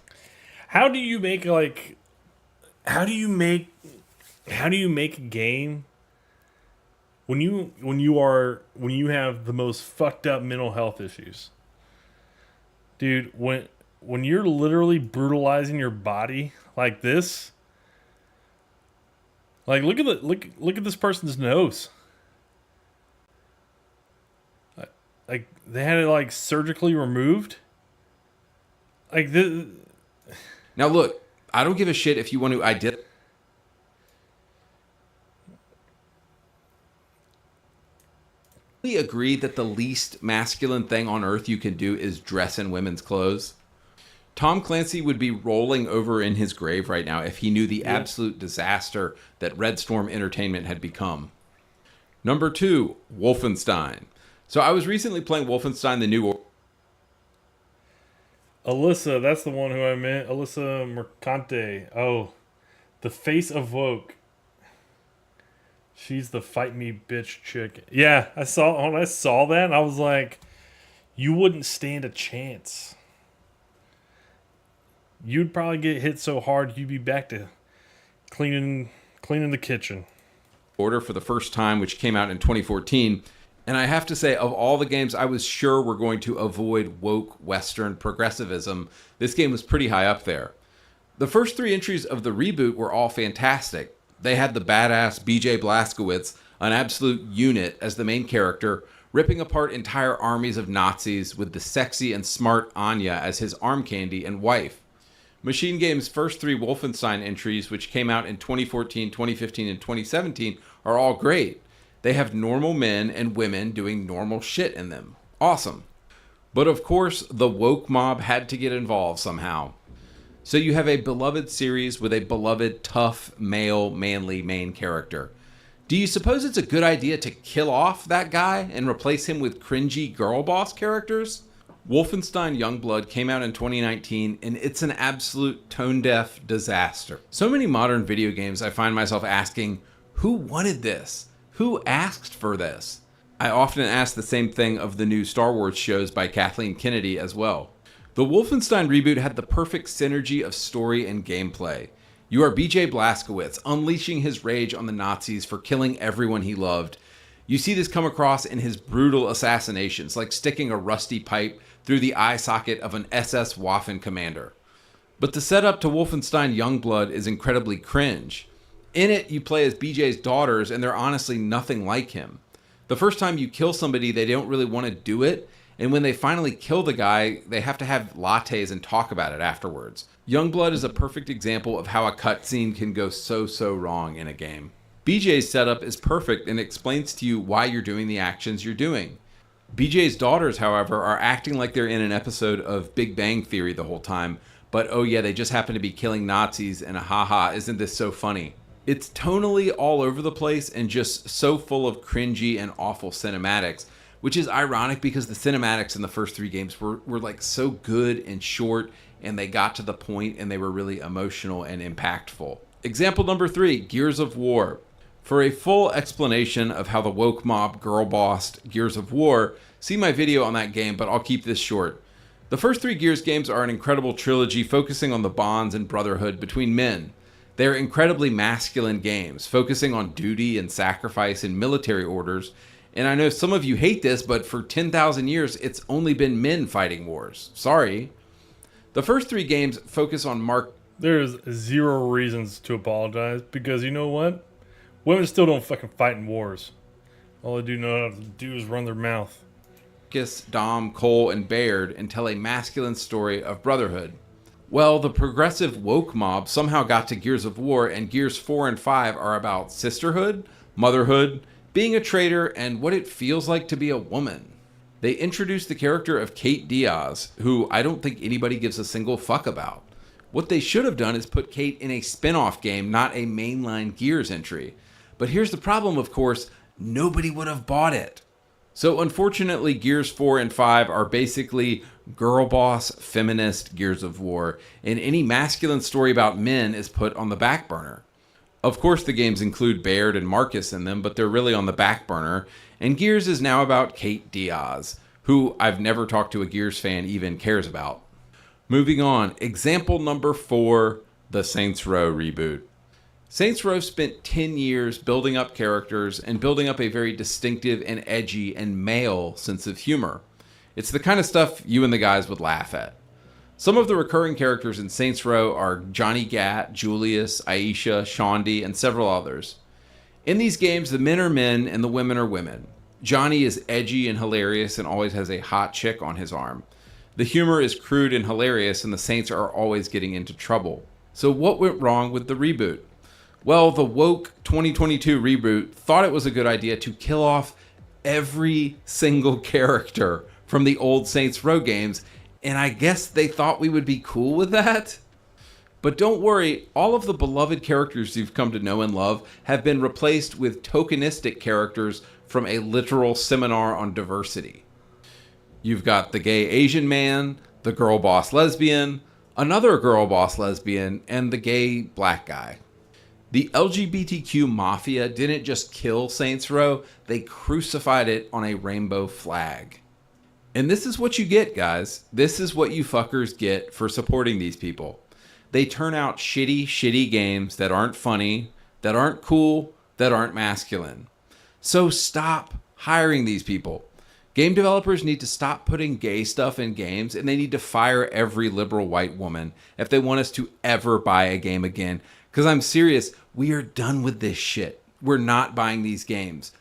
A: How do you make how do you make a game when you have the most fucked up mental health issues? Dude, when you're literally brutalizing your body like this, like look at this person's nose. Like they had it like surgically removed. Like this.
T: Now look, I don't give a shit if you want to identify. We agree that the least masculine thing on earth you can do is dress in women's clothes. Tom Clancy would be rolling over in his grave right now if he knew the absolute disaster that Red Storm Entertainment had become. Number 2, Wolfenstein. So I was recently playing Wolfenstein: The New
A: Alyssa, that's the one who I meant. Alyssa Mercante. Oh, the face of woke. She's the fight me bitch chick. Yeah, when I saw that, I was like, you wouldn't stand a chance. You'd probably get hit so hard you'd be back to cleaning the kitchen.
T: Order for the first time, which came out in 2014. And I have to say, of all the games I was sure were going to avoid woke Western progressivism, this game was pretty high up there. The first 3 entries of the reboot were all fantastic. They had the badass BJ Blazkowicz, an absolute unit, as the main character, ripping apart entire armies of Nazis with the sexy and smart Anya as his arm candy and wife. Machine Game's first 3 Wolfenstein entries, which came out in 2014, 2015, and 2017, are all great. They have normal men and women doing normal shit in them. Awesome. But of course, the woke mob had to get involved somehow. So you have a beloved series with a beloved, tough, male, manly main character. Do you suppose it's a good idea to kill off that guy and replace him with cringy girl boss characters? Wolfenstein Youngblood came out in 2019, and it's an absolute tone-deaf disaster. So many modern video games, I find myself asking, who wanted this? Who asked for this? I often ask the same thing of the new Star Wars shows by Kathleen Kennedy as well. The Wolfenstein reboot had the perfect synergy of story and gameplay. You are BJ Blazkowicz, unleashing his rage on the Nazis for killing everyone he loved. You see this come across in his brutal assassinations, like sticking a rusty pipe through the eye socket of an SS Waffen commander. But the setup to Wolfenstein Youngblood is incredibly cringe. In it, you play as BJ's daughters, and they're honestly nothing like him. The first time you kill somebody, they don't really want to do it, and when they finally kill the guy, they have to have lattes and talk about it afterwards. Youngblood is a perfect example of how a cutscene can go so wrong in a game. BJ's setup is perfect and explains to you why you're doing the actions you're doing. BJ's daughters, however, are acting like they're in an episode of Big Bang Theory the whole time, but oh yeah, they just happen to be killing Nazis, and haha, isn't this so funny? It's tonally all over the place and just so full of cringy and awful cinematics, which is ironic because the cinematics in the first 3 games were like so good and short, and they got to the point and they were really emotional and impactful. Example number 3, Gears of War. For a full explanation of how the woke mob girl-bossed Gears of War, see my video on that game, but I'll keep this short. The first 3 Gears games are an incredible trilogy focusing on the bonds and brotherhood between men. They are incredibly masculine games, focusing on duty and sacrifice and military orders, and I know some of you hate this, but for 10,000 years, it's only been men fighting wars. Sorry. The first 3 games focus on
A: There's 0 reasons to apologize, because you know what? Women still don't fucking fight in wars. All they do know how to do is run their mouth.
T: Marcus, Dom, Cole, and Baird and tell a masculine story of brotherhood. Well, the progressive woke mob somehow got to Gears of War, and Gears 4 and 5 are about sisterhood, motherhood, being a traitor, and what it feels like to be a woman. They introduced the character of Kate Diaz, who I don't think anybody gives a single fuck about. What they should have done is put Kate in a spin-off game, not a mainline Gears entry. But here's the problem, of course, nobody would have bought it. So unfortunately, Gears 4 and 5 are basically girl boss, feminist Gears of War, and any masculine story about men is put on the back burner. Of course, the games include Baird and Marcus in them, but they're really on the back burner, and Gears is now about Kate Diaz, who I've never talked to a Gears fan even cares about. Moving on, example number 4, the Saints Row reboot. Saints Row spent 10 years building up characters and building up a very distinctive and edgy and male sense of humor. It's the kind of stuff you and the guys would laugh at. Some of the recurring characters in Saints Row are Johnny Gat, Julius, Aisha, Shondi, and several others. In these games, the men are men and the women are women. Johnny is edgy and hilarious and always has a hot chick on his arm. The humor is crude and hilarious, and the Saints are always getting into trouble. So what went wrong with the reboot? Well, the woke 2022 reboot thought it was a good idea to kill off every single character from the old Saints Row games, and I guess they thought we would be cool with that? But don't worry, all of the beloved characters you've come to know and love have been replaced with tokenistic characters from a literal seminar on diversity. You've got the gay Asian man, the girl boss lesbian, another girl boss lesbian, and the gay black guy. The LGBTQ mafia didn't just kill Saints Row, they crucified it on a rainbow flag. And this is what you get, guys. This is what you fuckers get for supporting these people. They turn out shitty games that aren't funny, that aren't cool, that aren't masculine. So stop hiring these people. Game developers need to stop putting gay stuff in games, and they need to fire every liberal white woman if they want us to ever buy a game again. Because I'm serious, we are done with this shit. We're not buying these games.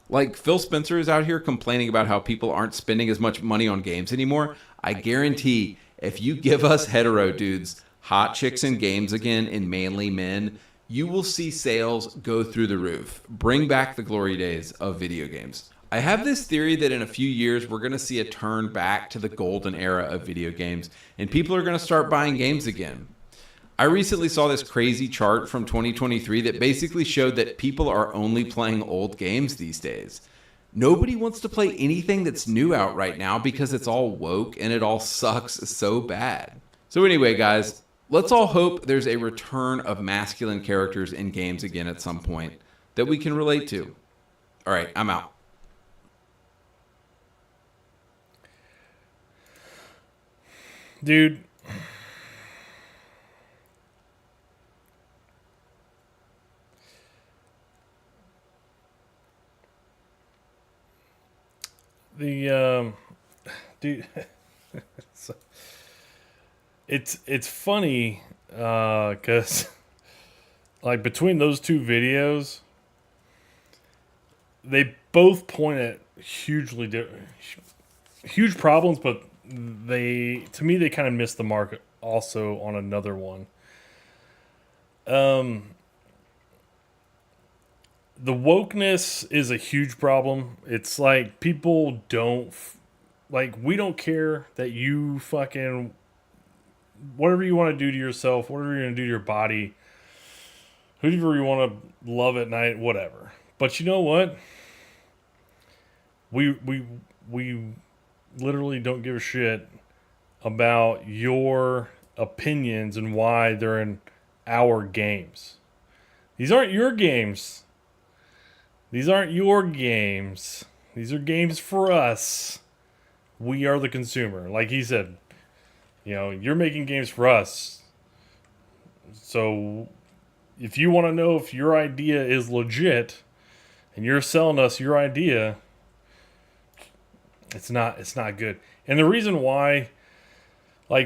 T: Like, Phil Spencer is out here complaining about how people aren't spending as much money on games anymore. I guarantee if you give us hetero dudes hot chicks in games again and manly men, you will see sales go through the roof. Bring back the glory days of video games. I have this theory that in a few years we're going to see a turn back to the golden era of video games, and people are going to start buying games again. I recently saw this crazy chart from 2023 that basically showed that people are only playing old games these days. Nobody wants to play anything that's new out right now because it's all woke and it all sucks so bad. So anyway, guys, let's all hope there's a return of masculine characters in games again at some point that we can relate to. All right, I'm out.
A: Dude. Dude, it's funny, cause like between those two videos, they both point at huge problems, but to me, they kind of missed the mark also on another one. The wokeness is a huge problem. It's like people don't, we don't care that you fucking, whatever you want to do to yourself, whatever you're going to do to your body, whoever you want to love at night, whatever. But you know what? We literally don't give a shit about your opinions and why they're in our games. These aren't your games. These aren't your games. These are games for us. We are the consumer. Like he said, you're making games for us. So if you want to know if your idea is legit and you're selling us your idea, it's not good. And the reason why,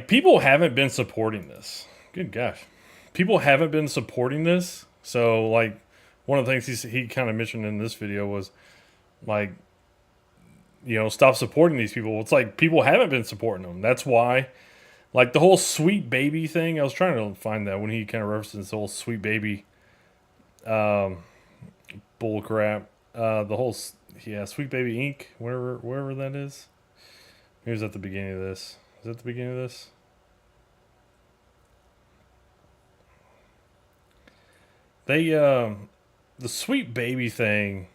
A: people haven't been supporting this. Good gosh. People haven't been supporting this. So, one of the things he kind of mentioned in this video was, stop supporting these people. It's like people haven't been supporting them. That's why, the whole Sweet Baby thing, I was trying to find that when he kind of referenced the whole Sweet Baby bull crap. The whole, Sweet Baby Inc., wherever that is. Here's at the beginning of this. Is that the beginning of this? The Sweet Baby thing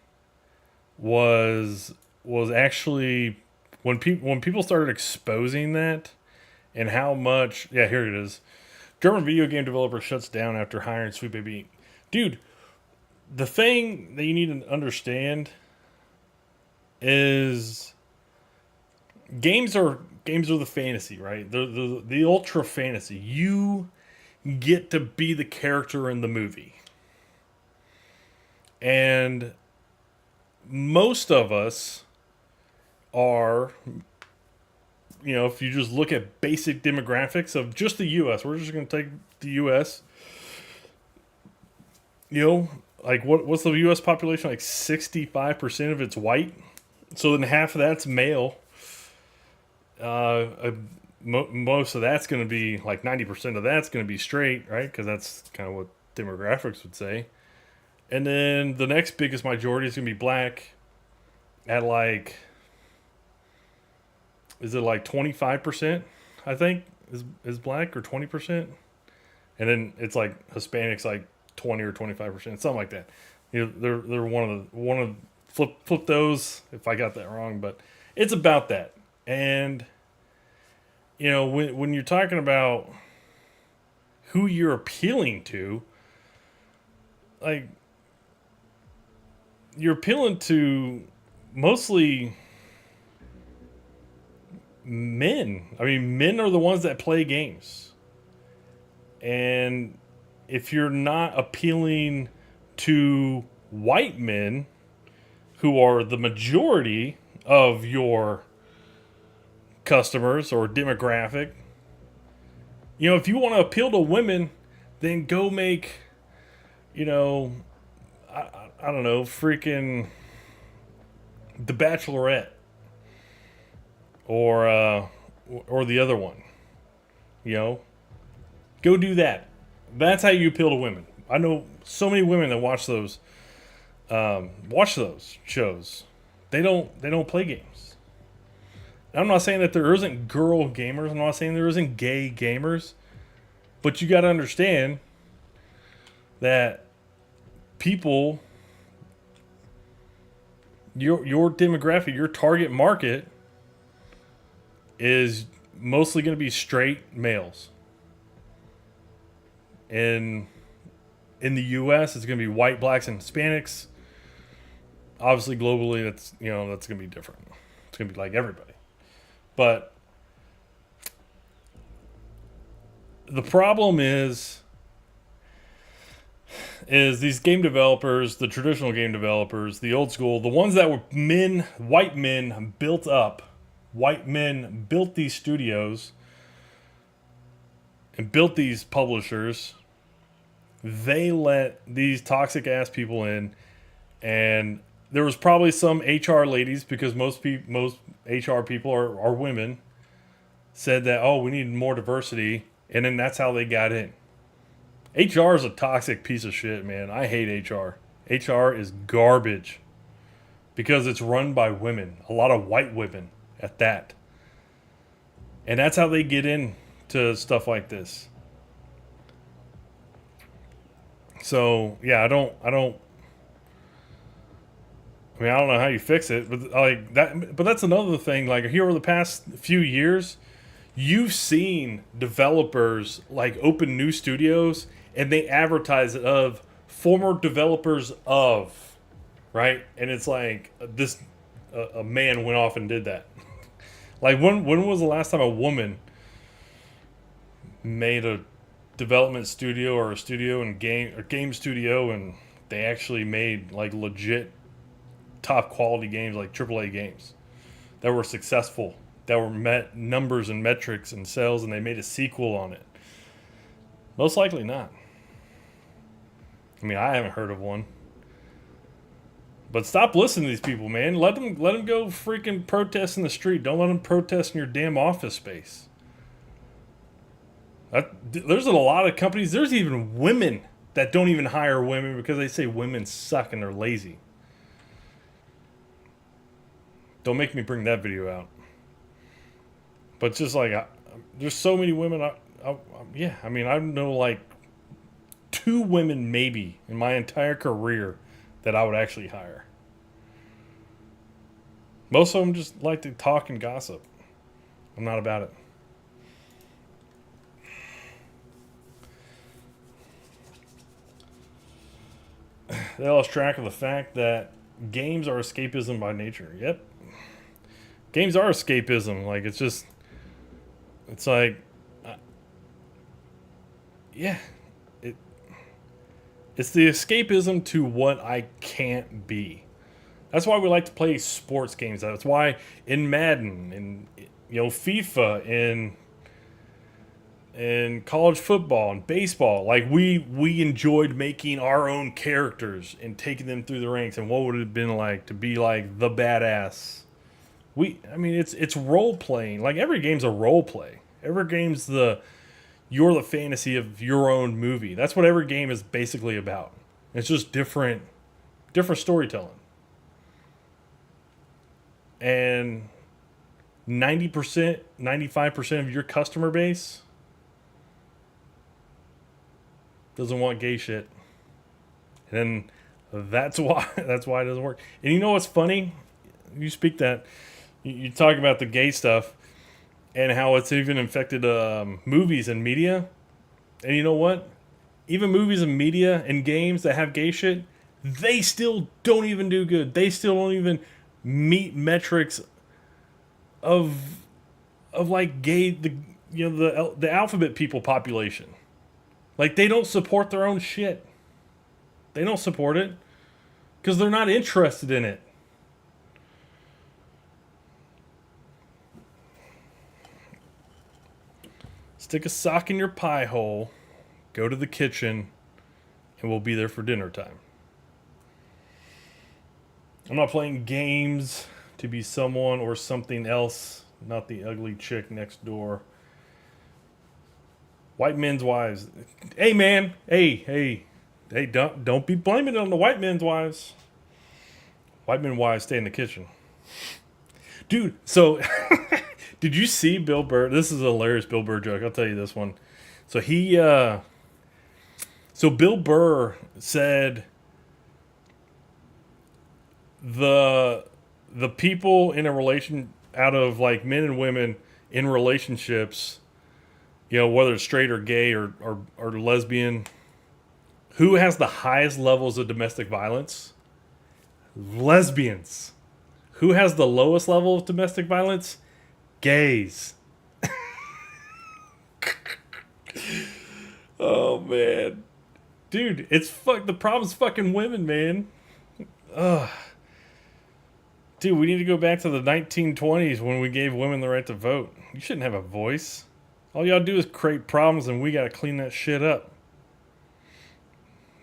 A: was actually when people started exposing that and how much, here it is. German video game developer shuts down after hiring Sweet Baby Inc. Dude, the thing that you need to understand is games are the fantasy, right? The ultra fantasy. You get to be the character in the movie. And most of us are, if you just look at basic demographics of just the U.S., we're just going to take the U.S., what's the U.S. population? 65% of it's white. So then half of that's male. Most of that's going to be, 90% of that's going to be straight, right? Because that's kind of what demographics would say. And then the next biggest majority is going to be black at is it 25%, I think, is black, or 20%? and then it's like Hispanics like 20 or 25%, something like that. You know, they're one of flip those if I got that wrong, but it's about that. And you know, when you're talking about who you're appealing to, like you're appealing to mostly men. I mean, men are the ones that play games. And if you're not appealing to white men, who are the majority of your customers or demographic, you know, if you want to appeal to women, then go make, you know, I don't know, freaking The Bachelorette or the other one. You know, go do that. That's how you appeal to women. I know so many women that watch those shows. They don't play games. I'm not saying that there isn't girl gamers. I'm not saying there isn't gay gamers. But you got to understand that people, your demographic, your target market is mostly going to be straight males. And in the U.S., it's going to be white, blacks, and Hispanics. Obviously, globally, that's going to be different. It's going to be like everybody. But the problem is these game developers, the traditional game developers, the old school, the ones that were white men built up, white men built these studios and built these publishers. They let these toxic ass people in, and there was probably some HR ladies, because most HR people are women, said that, oh, we need more diversity, and then that's how they got in. HR is a toxic piece of shit, man. I hate HR. HR is garbage because it's run by women, a lot of white women at that. And that's how they get into stuff like this. So, yeah, I don't know how you fix it, but like that. But that's another thing. Like here over the past few years, you've seen developers like open new studios and they advertise it of former developers of, right? And it's like a man went off and did that. Like when was the last time a woman made a development studio or a studio and game studio, and they actually made like legit top quality games, like AAA games that were successful, that were met numbers and metrics and sales, and they made a sequel on it? Most likely not. I mean, I haven't heard of one. But stop listening to these people, man. Let them go freaking protest in the street. Don't let them protest in your damn office space. There's a lot of companies. There's even women that don't even hire women because they say women suck and they're lazy. Don't make me bring that video out. But just like, there's so many women. I know like 2 women maybe in my entire career that I would actually hire. Most of them just like to talk and gossip. I'm not about it. They lost track of the fact that games are escapism by nature. Yep. Games are escapism. Like, it's like, yeah. It's the escapism to what I can't be. That's why we like to play sports games. That's why in Madden and FIFA and college football and baseball, like we enjoyed making our own characters and taking them through the ranks, and what would it have been like to be like the badass. It's role playing. Like every game's a role play. Every game's you're the fantasy of your own movie. That's what every game is basically about. It's just different storytelling. And 90%, 95% of your customer base doesn't want gay shit. And that's why it doesn't work. And you know what's funny? You speak that, you talk about the gay stuff and how it's even infected movies and media. And you know what? Even movies and media and games that have gay shit, they still don't even do good. They still don't even meet metrics of like gay, the alphabet people population. Like, they don't support their own shit. They don't support it because they're not interested in it. Stick a sock in your pie hole, go to the kitchen, and we'll be there for dinner time. I'm not playing games to be someone or something else, not the ugly chick next door. White men's wives. Hey, man. Hey, don't be blaming it on the white men's wives. White men wives stay in the kitchen. Dude, so did you see Bill Burr? This is a hilarious Bill Burr joke. I'll tell you this one. So Bill Burr said the people in a relation, out of like men and women in relationships, whether it's straight or gay or lesbian, who has the highest levels of domestic violence? Lesbians. Who has the lowest level of domestic violence? Gays. Oh, man. Dude, the problem's fucking women, man. Ugh. Dude, we need to go back to the 1920s when we gave women the right to vote. You shouldn't have a voice. All y'all do is create problems, and we gotta clean that shit up.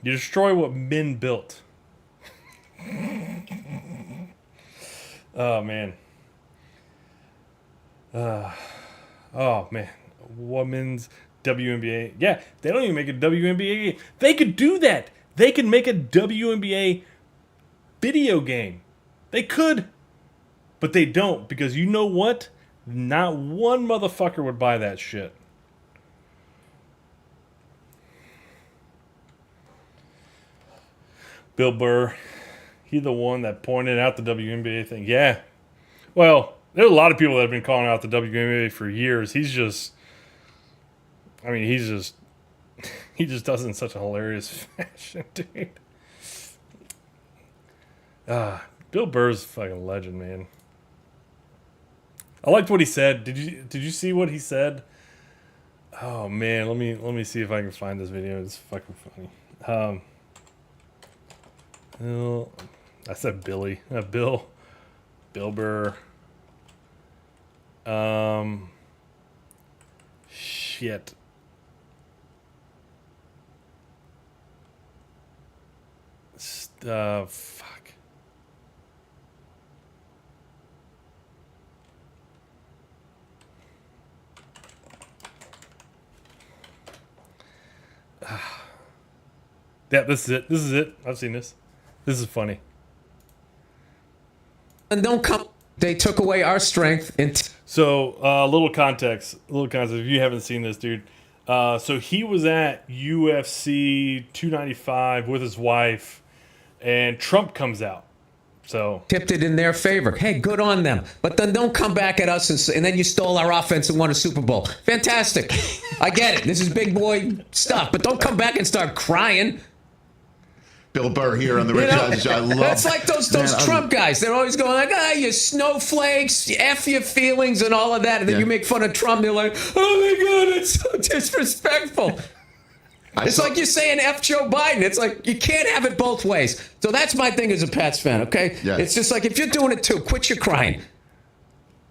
A: You destroy what men built. Oh, man. Oh, man. Women's WNBA. Yeah, they don't even make a WNBA game. They could do that. They could make a WNBA video game. They could. But they don't, because you know what? Not one motherfucker would buy that shit. Bill Burr, he the one that pointed out the WNBA thing. Yeah. Well, there's a lot of people that have been calling out the WNBA for years. He just does it in such a hilarious fashion, dude. Bill Burr's a fucking legend, man. I liked what he said. Did you see what he said? Oh man, let me see if I can find this video. It's fucking funny. I said Billy. Bill Burr. Shit. Fuck. Yeah, this is it. I've seen this. This is funny.
G: And don't come. They took away our strength.
A: So, little context. If you haven't seen this, dude. So he was at UFC 295 with his wife, and Trump comes out. So
G: tipped it in their favor. Hey, good on them. But then don't come back at us and then you stole our offense and won a Super Bowl. Fantastic. I get it. This is big boy stuff. But don't come back and start crying.
L: Bill Burr here on the Rich Eisen. I love.
G: That's like those Trump guys. They're always going like, you snowflakes, F your feelings and all of that. And then you make fun of Trump. They're like, oh my God, it's so disrespectful. It's like you're saying F Joe Biden. It's like you can't have it both ways. So that's my thing as a Pats fan, okay?
L: Yeah.
G: It's just like if you're doing it too, quit your crying.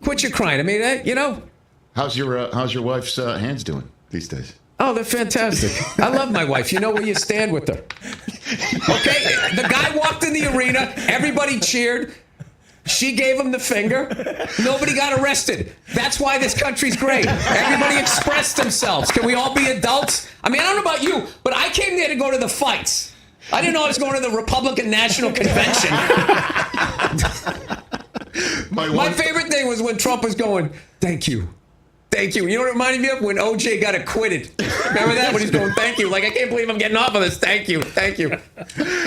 G: Quit your crying. I mean,
L: How's your wife's hands doing these days?
G: Oh, they're fantastic. I love my wife. You know where you stand with her. Okay? The guy walked in the arena. Everybody cheered. She gave him the finger. Nobody got arrested. That's why this country's great. Everybody expressed themselves. Can we all be adults? I mean, I don't know about you, but I came there to go to the fights. I didn't know I was going to the Republican National Convention. My favorite thing was when Trump was going, thank you. Thank you. You know what it reminded me of? When OJ got acquitted. Remember that? When he's going, thank you. Like, I can't believe I'm getting off of this. Thank you. Thank you.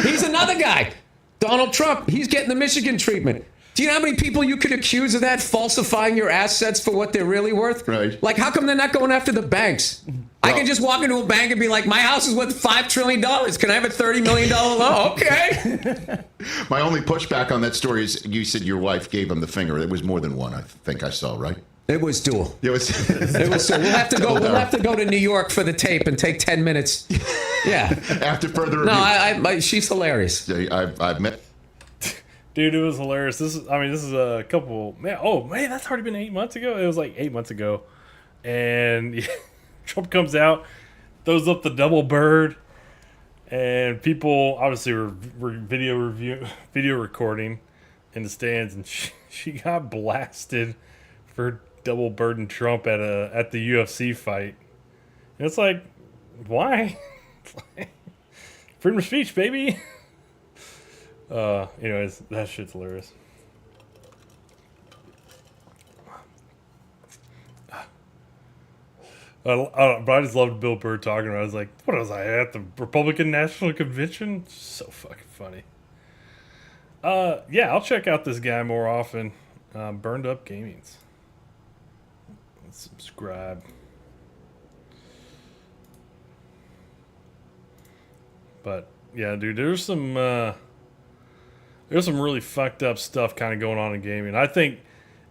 G: He's another guy. Donald Trump. He's getting the Michigan treatment. Do you know how many people you could accuse of that? Falsifying your assets for what they're really worth?
L: Right.
G: Like, how come they're not going after the banks? I can just walk into a bank and be like, my house is worth $5 trillion. Can I have a $30 million loan? Okay.
L: My only pushback on that story is you said your wife gave him the finger. It was more than one, I think I saw, right?
G: It was dual.
L: It was
G: dual. We'll have to go. We'll have to go to New York for the tape and take 10 minutes. Yeah.
L: After further review.
G: No, she's hilarious.
L: I've met.
A: Dude, it was hilarious. This is a couple. Man, that's already been 8 months ago. It was like 8 months ago, and Trump comes out, throws up the double bird, and people obviously were video recording in the stands, and she got blasted for double birding Trump at the UFC fight. And it's like, why? Freedom of speech, baby. Anyways, that shit's hilarious. But I just loved Bill Burr talking about it. I was like, what was I at the Republican National Convention? So fucking funny. Yeah, I'll check out this guy more often. Burned Up Gamings. Let's subscribe. But yeah, dude, there's some really fucked up stuff kind of going on in gaming. I think,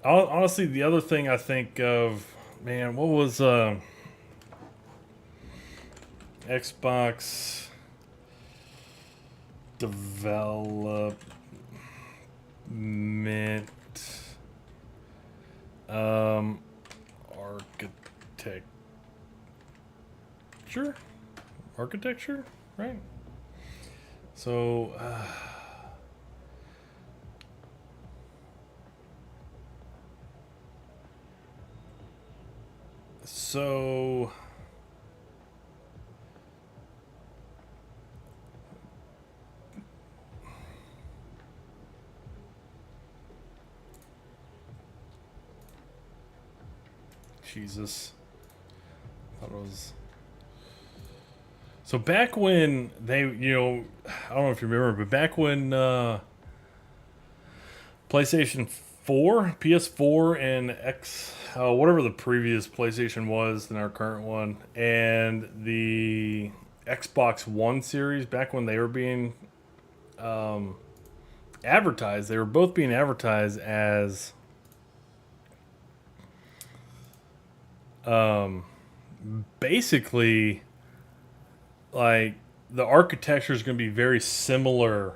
A: honestly, the other thing I think of, man, what was Xbox development architecture, right? So Jesus. Thought it was. So back when they, I don't know if you remember, but back when PlayStation 4, PS4, and whatever the previous PlayStation was than our current one, and the Xbox One series, back when they were being advertised, they were both being advertised as basically like the architecture is going to be very similar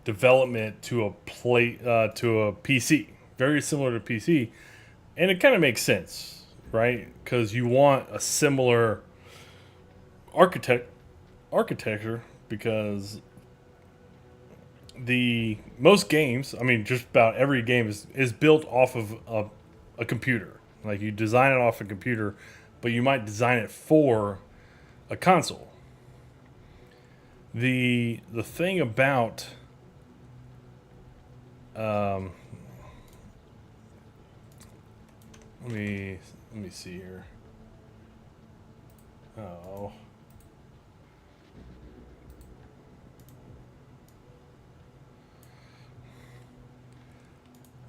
A: development to a PC, very similar to PC, and it kind of makes sense, right? Because you want a similar architecture, because most games, I mean, just about every game is built off of a computer. Like, you design it off a computer, but you might design it for a console. The thing about let me see here. Oh.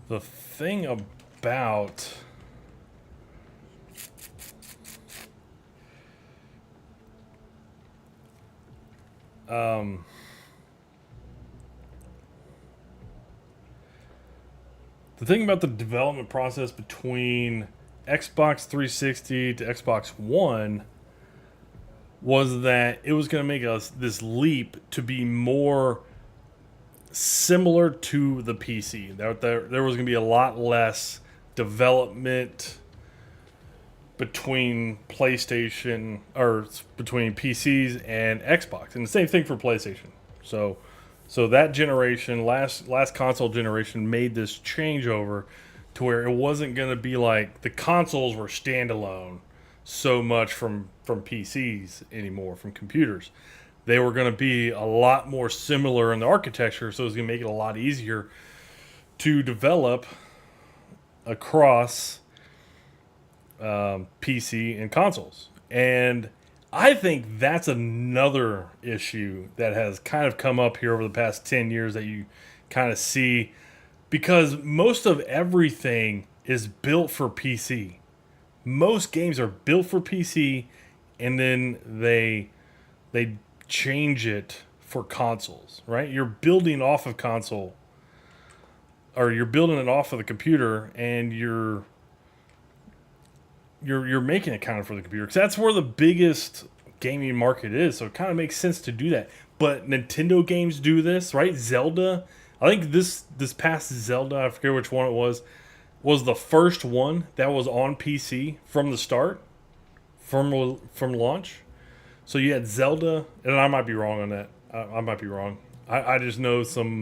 A: The thing about the thing about the development process between Xbox 360 to Xbox One was that it was going to make us this leap to be more similar to the PC. There was going to be a lot less development between PlayStation, or between PCs and Xbox, and the same thing for PlayStation. So that generation, last console generation, made this changeover to where it wasn't going to be like the consoles were standalone so much from PCs anymore, from computers. They were going to be a lot more similar in the architecture, so it was going to make it a lot easier to develop across PC and consoles. And I think that's another issue that has kind of come up here over the past 10 years that you kind of see, because most of everything is built for PC. Most games are built for PC, and then they change it for consoles, right? You're building off of console, or you're building it off of the computer, and you're making it kind of for the computer, because that's where the biggest gaming market is. So it kind of makes sense to do that. But Nintendo games do this, right? Zelda, I think this past Zelda, I forget which one it was the first one that was on PC from the start, from launch. So you had Zelda, and I might be wrong on that. I might be wrong. I just know some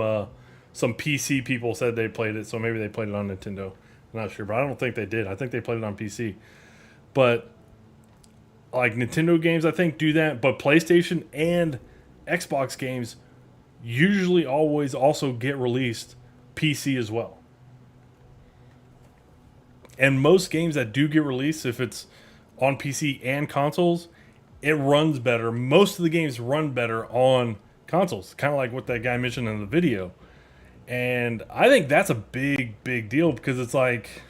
A: PC people said they played it, so maybe they played it on Nintendo. I'm not sure, but I don't think they did. I think they played it on PC. But like Nintendo games, I think, do that. But PlayStation and Xbox games usually always also get released PC as well. And most games that do get released, if it's on PC and consoles, it runs better. Most of the games run better on consoles, kind of like what that guy mentioned in the video. And I think that's a big, big deal, because it's like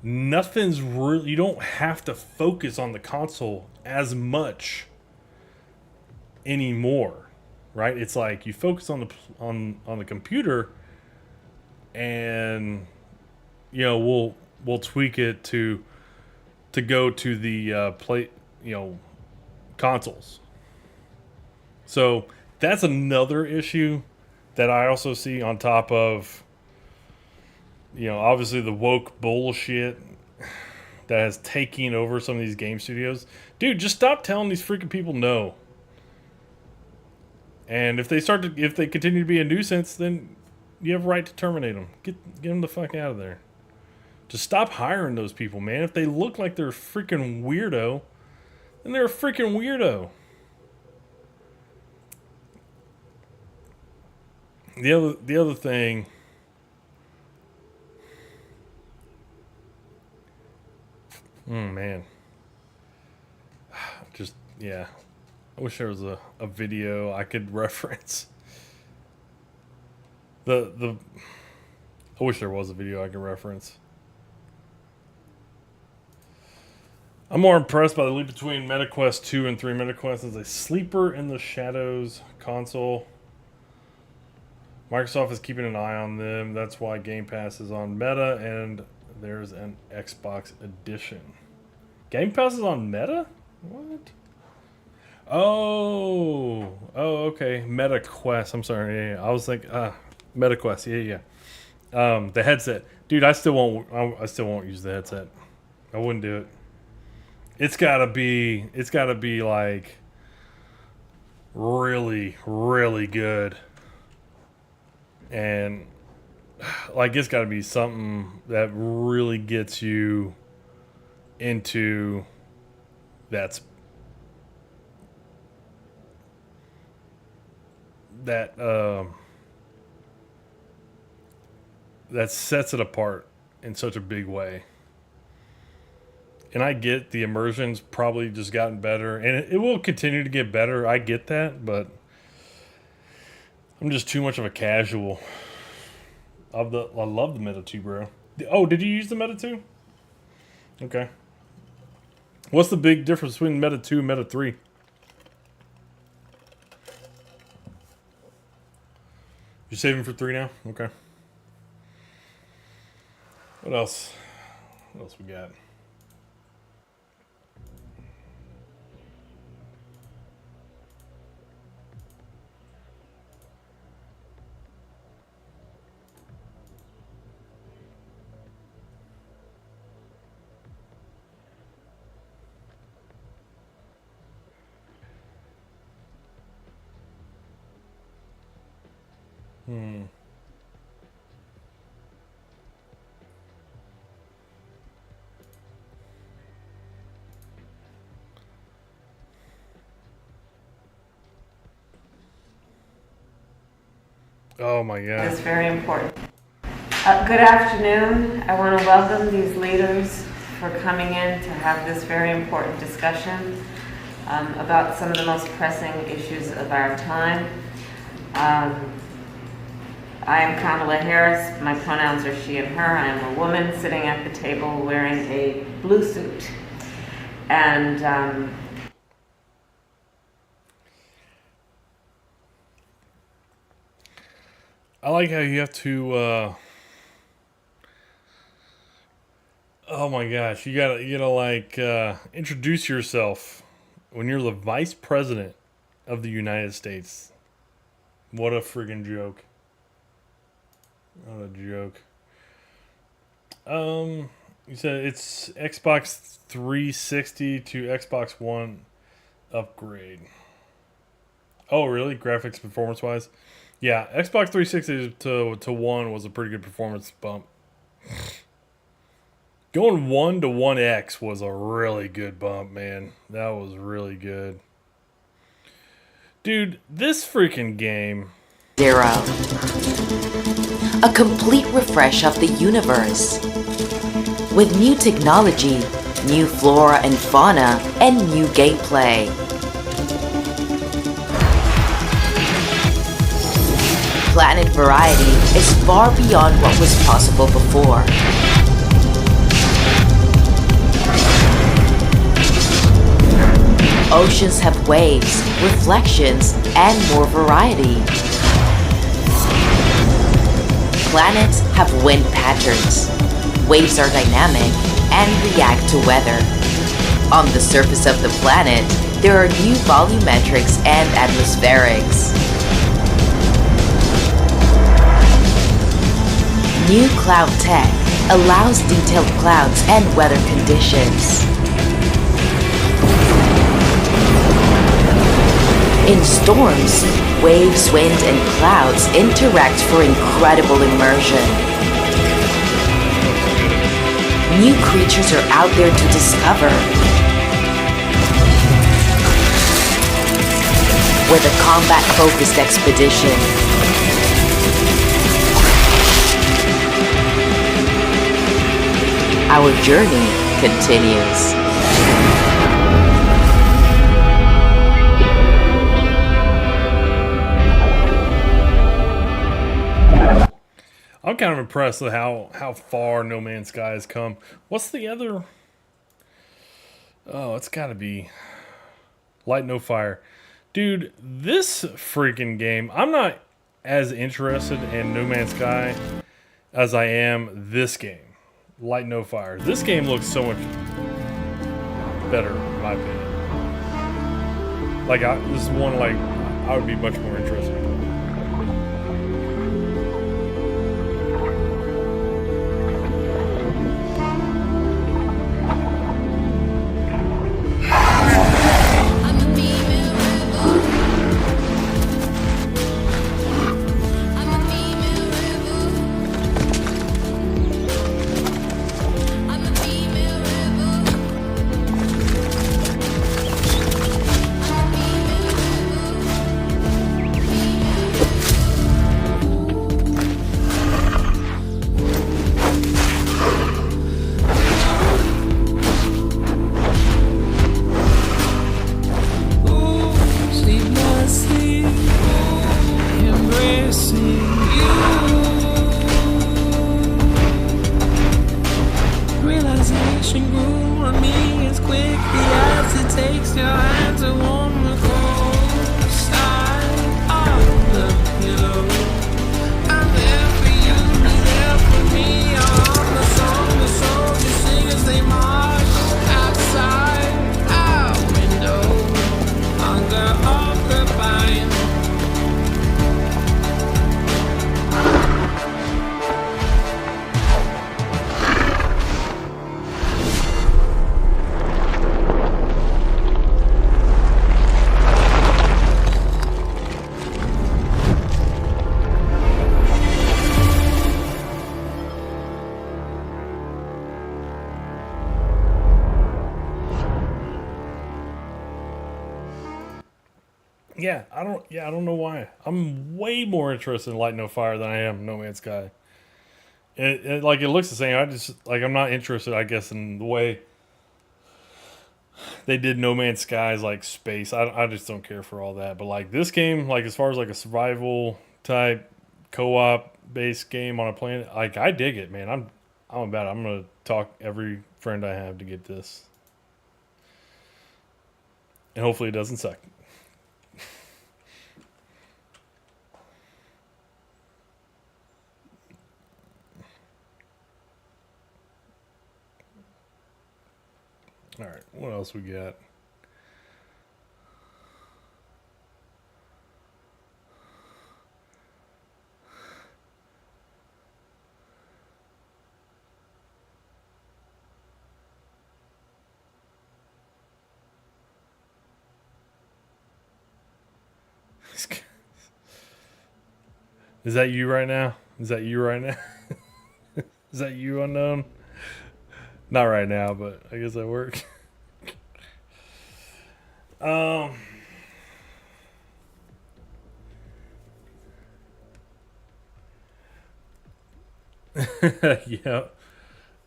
A: nothing's really, you don't have to focus on the console as much anymore, right? It's like you focus on the computer, and you know, we'll tweak it to go to the consoles. So that's another issue that I also see, on top of, obviously the woke bullshit that has taken over some of these game studios. Dude, just stop telling these freaking people no. And if they continue to be a nuisance, then you have a right to terminate them. Get them the fuck out of there. Just stop hiring those people, man. If they look like they're a freaking weirdo, then they're a freaking weirdo. The other thing, man, just, yeah, I wish there was a video I could reference. I wish there was a video I could reference. I'm more impressed by the leap between MetaQuest 2 and 3. MetaQuest is a sleeper in the shadows console. Microsoft is keeping an eye on them. That's why Game Pass is on Meta, and there's an Xbox edition. Game Pass is on Meta? What? Oh, okay. MetaQuest. I'm sorry. Yeah. I was like, MetaQuest. Yeah. The headset, dude. I still won't use the headset. I wouldn't do it. It's gotta be like really, really good. And like, it's gotta be something that really gets you into that sets it apart in such a big way. And I get the immersion's probably just gotten better, and it will continue to get better. I get that, but I'm just too much of a casual. I love the Meta 2, bro. Oh, did you use the Meta 2? Okay. What's the big difference between Meta 2 and Meta 3? You're saving for 3 now? Okay. What else? What else we got? Oh my God.
F: It's very important. Good afternoon. I want to welcome these leaders for coming in to have this very important discussion about some of the most pressing issues of our time. I am Kamala Harris. My pronouns are she and her. I am a woman sitting at the table wearing a blue suit. And
A: I like how you have to oh my gosh, you gotta like introduce yourself when you're the vice president of the United States. What a friggin' joke. What a joke. You said it's Xbox 360 to Xbox One upgrade. Oh, really? Graphics performance wise? Yeah, Xbox 360 to One was a pretty good performance bump. Going 1 to 1X was a really good bump, man. That was really good. Dude, this freaking game.
K: 0. A complete refresh of the universe. With new technology, new flora and fauna, and new gameplay. Planet variety is far beyond what was possible before. Oceans have waves, reflections, and more variety. Planets have wind patterns. Waves are dynamic and react to weather. On the surface of the planet, there are new volumetrics and atmospherics. New cloud tech allows detailed clouds and weather conditions. In storms, waves, wind, and clouds interact for incredible immersion. New creatures are out there to discover. With a combat-focused expedition. Our journey continues.
A: I'm kind of impressed with how far No Man's Sky has come. What's the other? Oh, it's got to be Light No Fire. Dude, this freaking game, I'm not as interested in No Man's Sky as I am this game. Light No Fire. This game looks so much better, in my opinion. Like, this is one, like, I would be much more interested in. I don't know why. I'm way more interested in Light No Fire than I am No Man's Sky. Like it looks the same. I'm not interested, I guess, in the way they did No Man's Sky's like space. I just don't care for all that. But like this game, like as far as like a survival type co-op based game on a planet, like I dig it, man. I'm about it. I'm gonna talk every friend I have to get this, and hopefully it doesn't suck. All right, what else we got? Is that you right now? Is that you right now? Is that you, unknown? Not right now, but I guess that works. Yeah.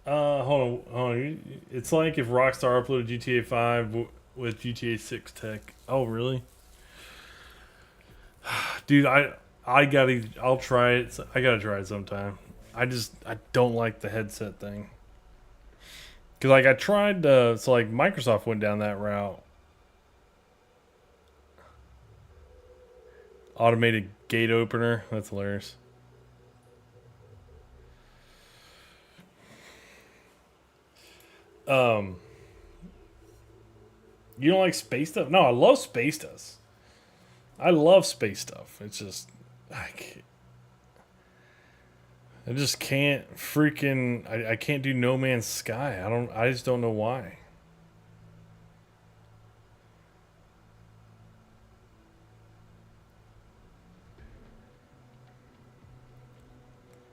A: Hold on. It's like if Rockstar uploaded GTA 5 with GTA 6 tech. Oh, really? Dude, I'll try it. I gotta try it sometime. I don't like the headset thing. Cause like I tried so like Microsoft went down that route. Automated gate opener. That's hilarious. You don't like space stuff? No, I love space stuff. I love space stuff. It's just I just can't freaking I can't do No Man's Sky. I just don't know why.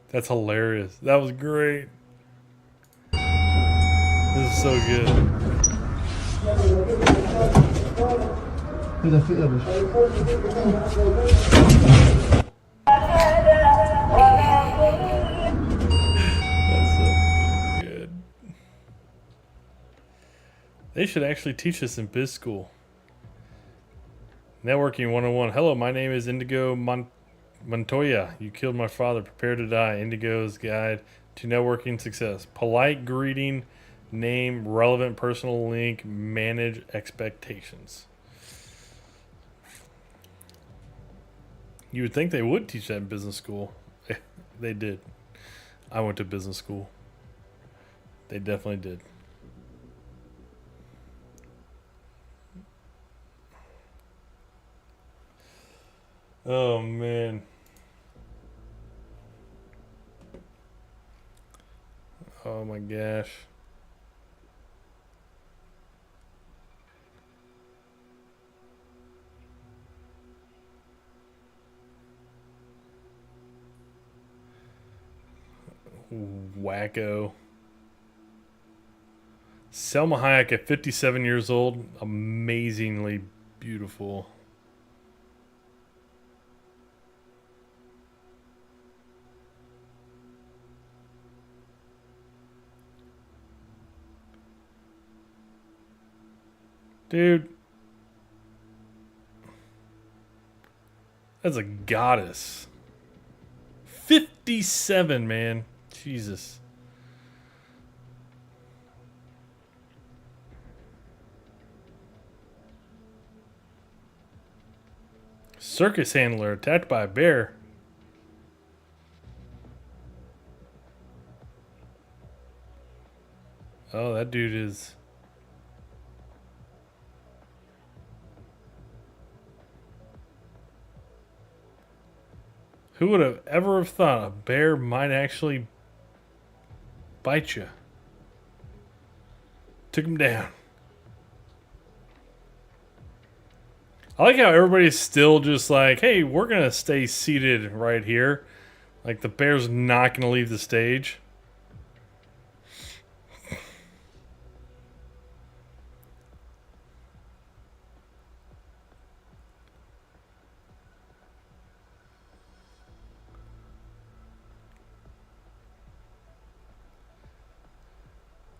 A: That's hilarious. That was great. This is so good. They should actually teach this in biz school. Networking 101. Hello, my name is Indigo Montoya. You killed my father. Prepare to die. Indigo's Guide to Networking Success. Polite greeting, name, relevant personal link, manage expectations. You would think they would teach that in business school. They did. I went to business school. They definitely did. Oh, man. Oh, my gosh. Wacko. Selma Hayek at 57 years old. Amazingly beautiful. Dude. That's a goddess. 57, man. Jesus. Circus handler attacked by a bear. Oh, that dude is... Who would have ever have thought a bear might actually bite you? Took him down. I like how everybody's still just like, hey, we're going to stay seated right here. Like the bear's not going to leave the stage.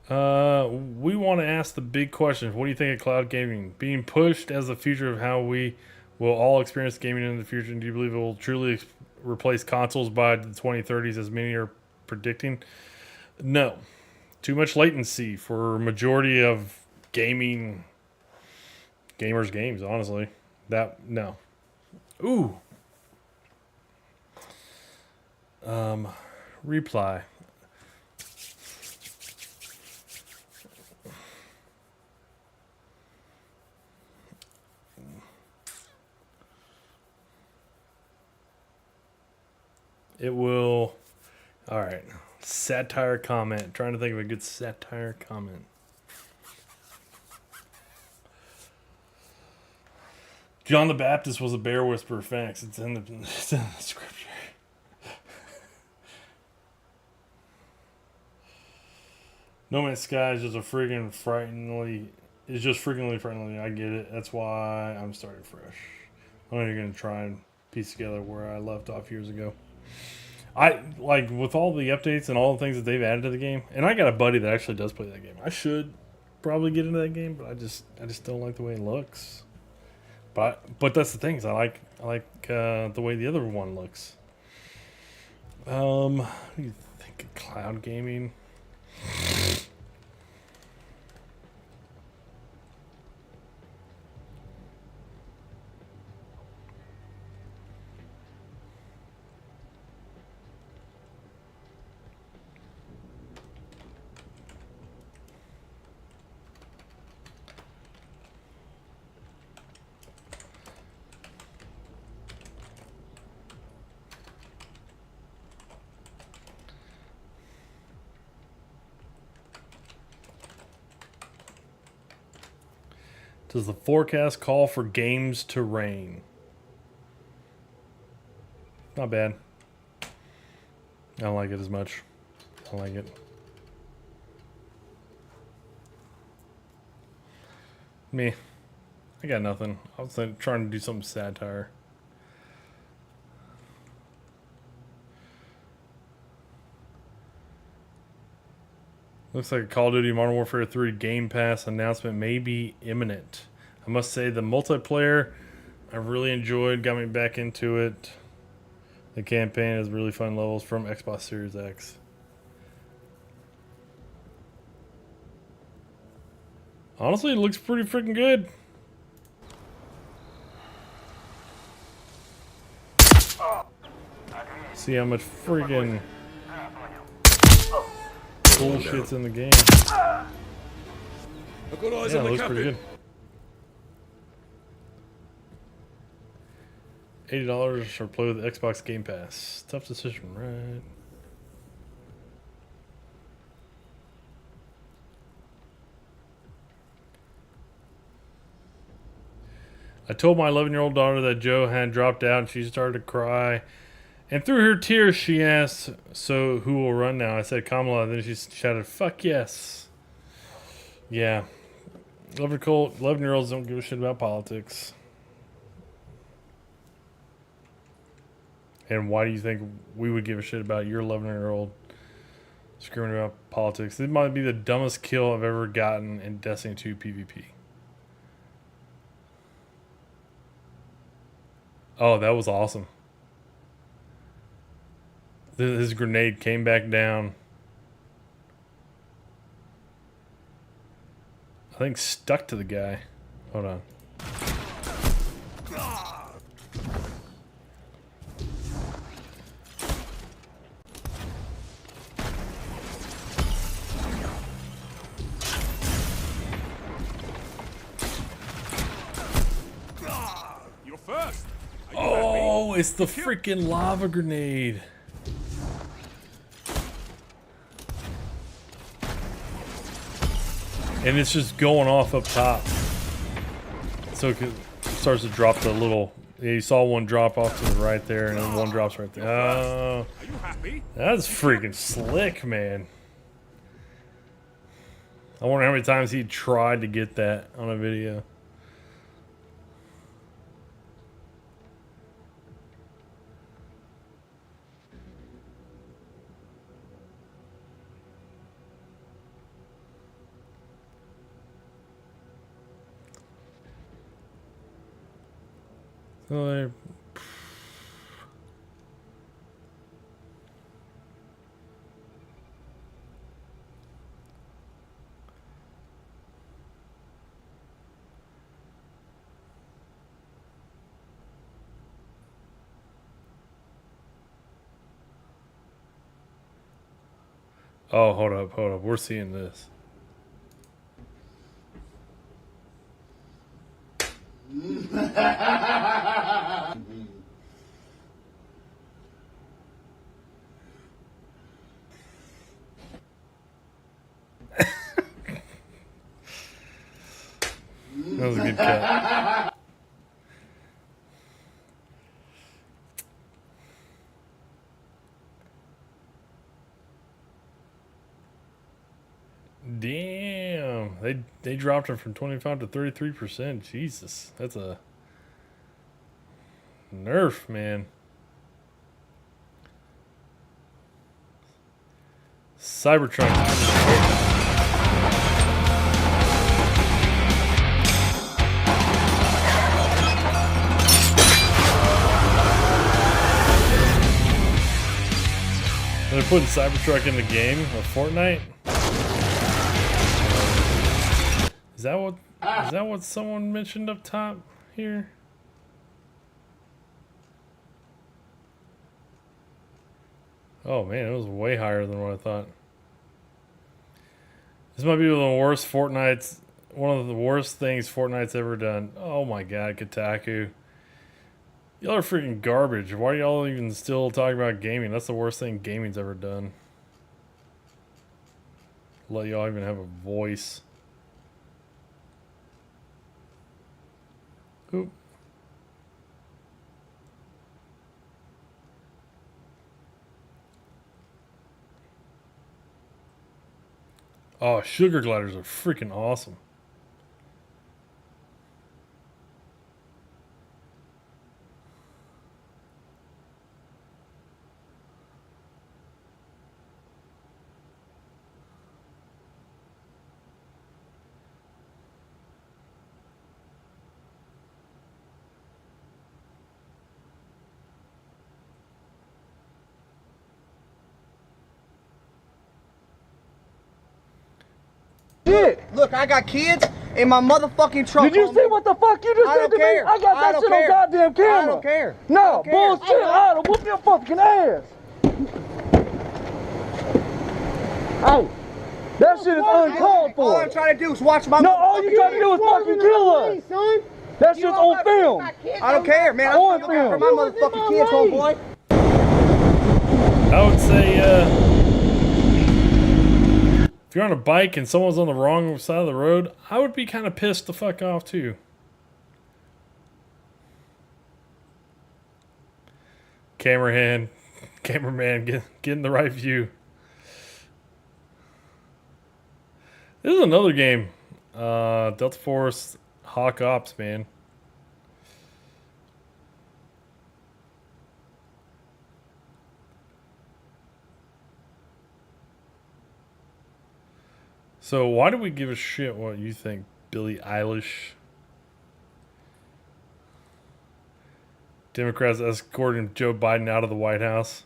A: We want to ask the big questions. What do you think of cloud gaming being pushed as the future of how we will all experience gaming in the future? And do you believe it will truly replace consoles by the 2030s, as many are predicting? No, too much latency for majority of gamers games. Honestly, no. Ooh. Reply. It will. All right. Satire comment. Trying to think of a good satire comment. John the Baptist was a bear whisperer. Facts. It's in the scripture. No Man's Sky is just freaking frighteningly frighteningly. I get it. That's why I'm starting fresh. I'm only going to try and piece together where I left off years ago. I like with all the updates and all the things that they've added to the game, and I got a buddy that actually does play that game. I should probably get into that game, but I just don't like the way it looks. But that's the thing is I like the way the other one looks. What do you think of cloud gaming? Does the forecast call for games to rain? Not bad. I don't like it as much. I don't like it. Me. I got nothing. I was trying to do something satire. Looks like a Call of Duty Modern Warfare 3 Game Pass announcement may be imminent. I must say the multiplayer I really enjoyed, got me back into it. The campaign has really fun levels from Xbox Series X. Honestly, it looks pretty freaking good. See how much freaking bullshit's in the game. Yeah, it looks pretty good. $80 or play with Xbox Game Pass. Tough decision, right? I told my 11-year-old daughter that Joe had dropped out and she started to cry. And through her tears, she asked, "So who will run now?" I said, "Kamala." Then she shouted, "Fuck yes." Yeah. 11-year-olds don't give a shit about politics. And why do you think we would give a shit about your 11-year-old screaming about politics? This might be the dumbest kill I've ever gotten in Destiny 2 PvP. Oh, that was awesome. His grenade came back down. I think stuck to the guy. Hold on.
I: You're first.
A: Oh, it's the freaking lava grenade. And it's just going off up top. So it starts to drop the little... Yeah, you saw one drop off to the right there, and then one drops right there. Oh,
I: Are you happy?
A: that's freaking slick, man. I wonder how many times he tried to get that on a video. Oh, oh, hold up. We're seeing this. That was a good cut. Damn, they dropped it from 25 to 33%. Jesus, that's a nerf, man. Cybertruck. They're putting Cybertruck in the game of Fortnite. Is that what someone mentioned up top here? Oh man, it was way higher than what I thought. This might be one of the worst things Fortnite's ever done. Oh my god, Kotaku. Y'all are freaking garbage. Why are y'all even still talking about gaming? That's the worst thing gaming's ever done. Let y'all even have a voice. Oop. Oh, sugar gliders are freaking awesome.
O: Shit. Look, I got kids in my motherfucking truck.
Q: Did you see what the fuck you just did to me? I got that shit on goddamn camera.
O: I don't care.
Q: No, bullshit. I'll whoop your fucking ass. Hey, that shit is uncalled for.
O: All I'm trying to do is watch my.
Q: No, all you trying to do is fucking kill us. Son. That shit's on film.
O: I don't care, man. I'm looking for my motherfucking kids, homeboy.
A: I would say, if you're on a bike and someone's on the wrong side of the road, I would be kind of pissed the fuck off too. Cameraman, getting the right view. This is another game. Delta Force Hawk Ops, man. So why do we give a shit what you think, Billie Eilish? Democrats escorting Joe Biden out of the White House.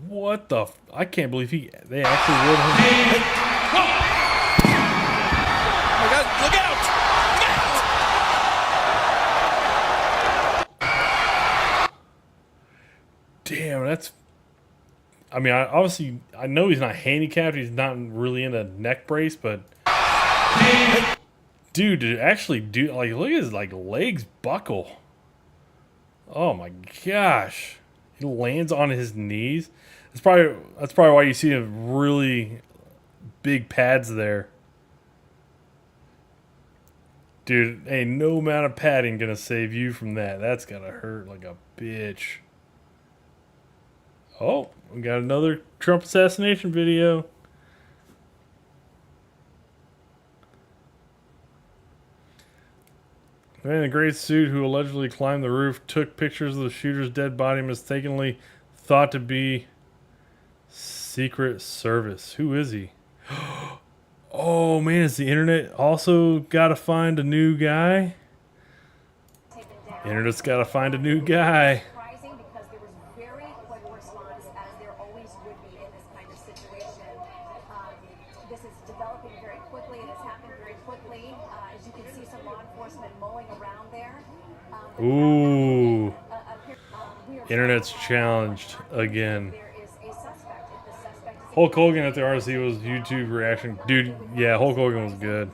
A: What the? I can't believe they actually wrote him.
I: Oh my God! Look out!
A: Damn, that's. I mean, I know he's not handicapped. He's not really in a neck brace, but dude, to actually do look at his legs buckle. Oh my gosh, he lands on his knees. That's probably why you see him really big pads there. Dude, ain't no amount of padding gonna save you from that. That's gotta hurt like a bitch. Oh, we got another Trump assassination video. The man in the gray suit who allegedly climbed the roof took pictures of the shooter's dead body, mistakenly thought to be Secret Service. Who is he? Oh man, is the internet also got to find a new guy? Internet's got to find a new guy.
H: Surprising because there was very quick response, as there always would be in this kind of situation. This is developing very quickly. It has happened very quickly. As you can see, some law enforcement mowing around there.
A: Ooh. Internet's challenged again. Hulk Hogan at the RC was YouTube reaction. Dude, yeah, Hulk Hogan was good.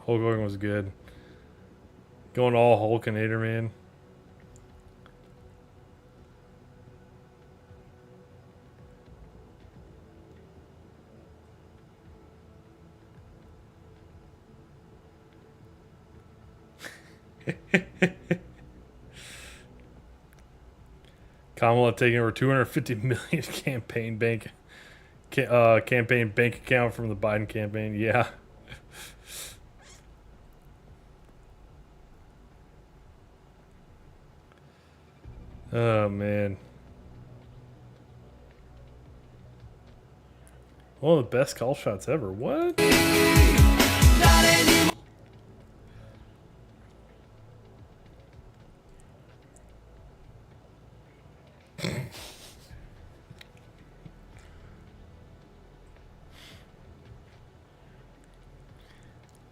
A: Hulk Hogan was good. Going all Hulkinator, man. Kamala taking over 250 million campaign bank account from the Biden campaign. Yeah. Oh man. One of the best call shots ever. What?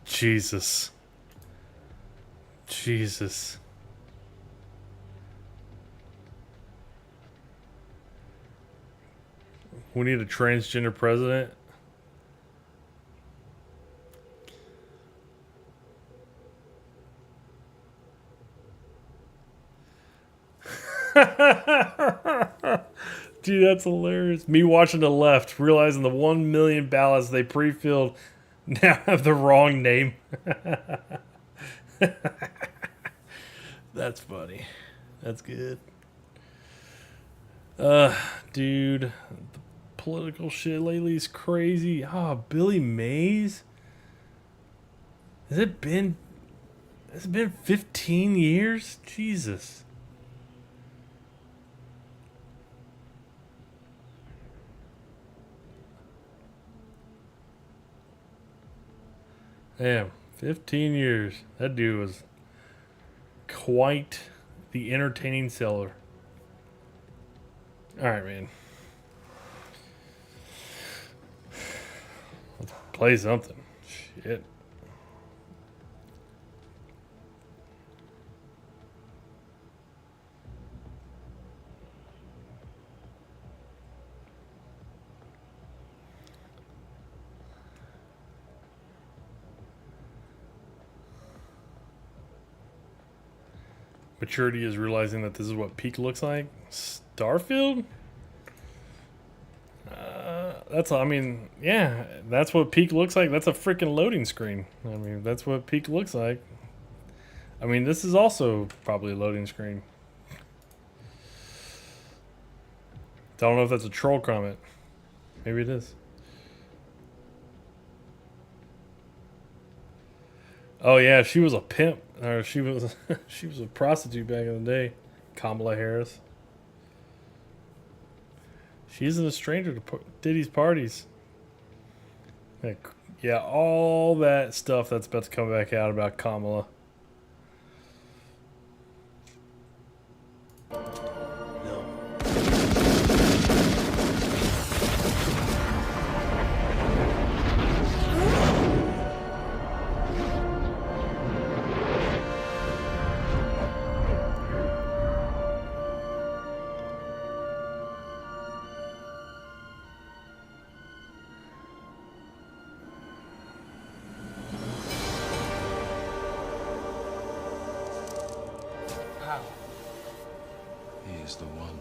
A: Jesus. Jesus. We need a transgender president. Dude, that's hilarious. Me watching the left, realizing the 1 million ballots they pre-filled now have the wrong name. That's funny. That's good. Dude, the political shit lately is crazy. Oh, Billy Mays? Has it been 15 years? Jesus. Damn, 15 years. That dude was quite the entertaining seller. Alright, man. Let's play something. Shit. Maturity is realizing that this is what peak looks like. Starfield? I mean, yeah, that's what peak looks like. That's a freaking loading screen. I mean, that's what peak looks like. I mean, this is also probably a loading screen. Don't know if that's a troll comment. Maybe it is. Oh yeah, she was a pimp. Or she was a prostitute back in the day. Kamala Harris. She isn't a stranger to Diddy's parties. Like, yeah, all that stuff that's about to come back out about Kamala.
S: He is the one.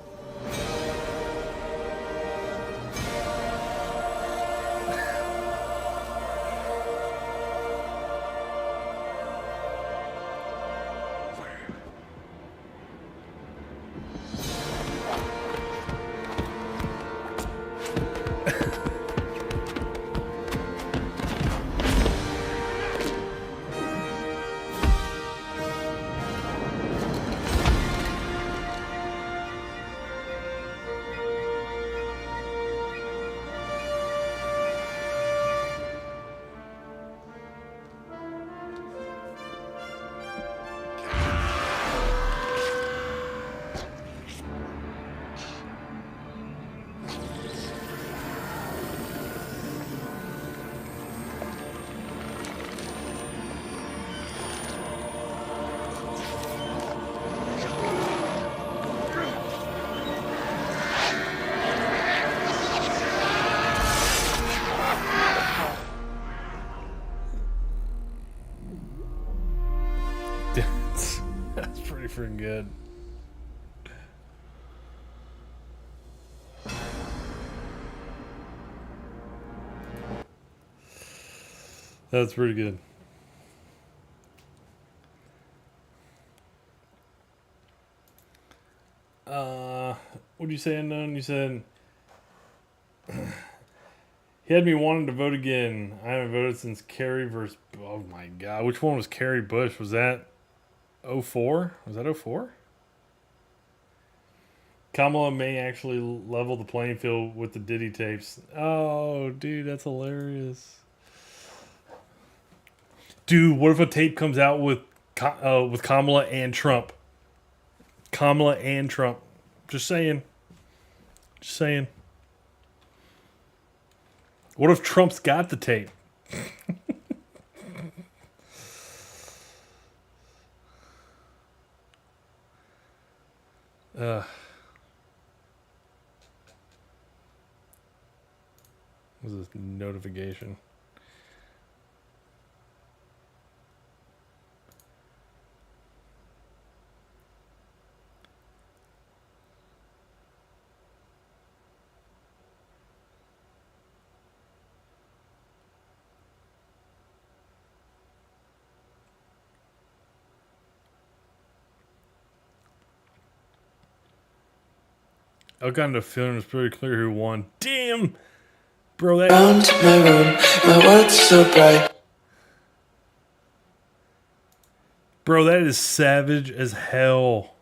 A: freaking good. That's pretty good. What did you say, Unknown? You said he had me wanting to vote again. I haven't voted since Kerry versus... Oh my god. Which one was Kerry Bush? Was that 04? Was that 04? Kamala may actually level the playing field with the Diddy tapes. Oh, dude, that's hilarious. Dude, what if a tape comes out with Kamala and Trump? Kamala and Trump. Just saying. Just saying. What if Trump's got the tape? What was this notification? I got the feeling it's pretty clear who won. Damn! Bro, that...
D: Round my room, my world's so bright.
A: Bro, that is savage as hell.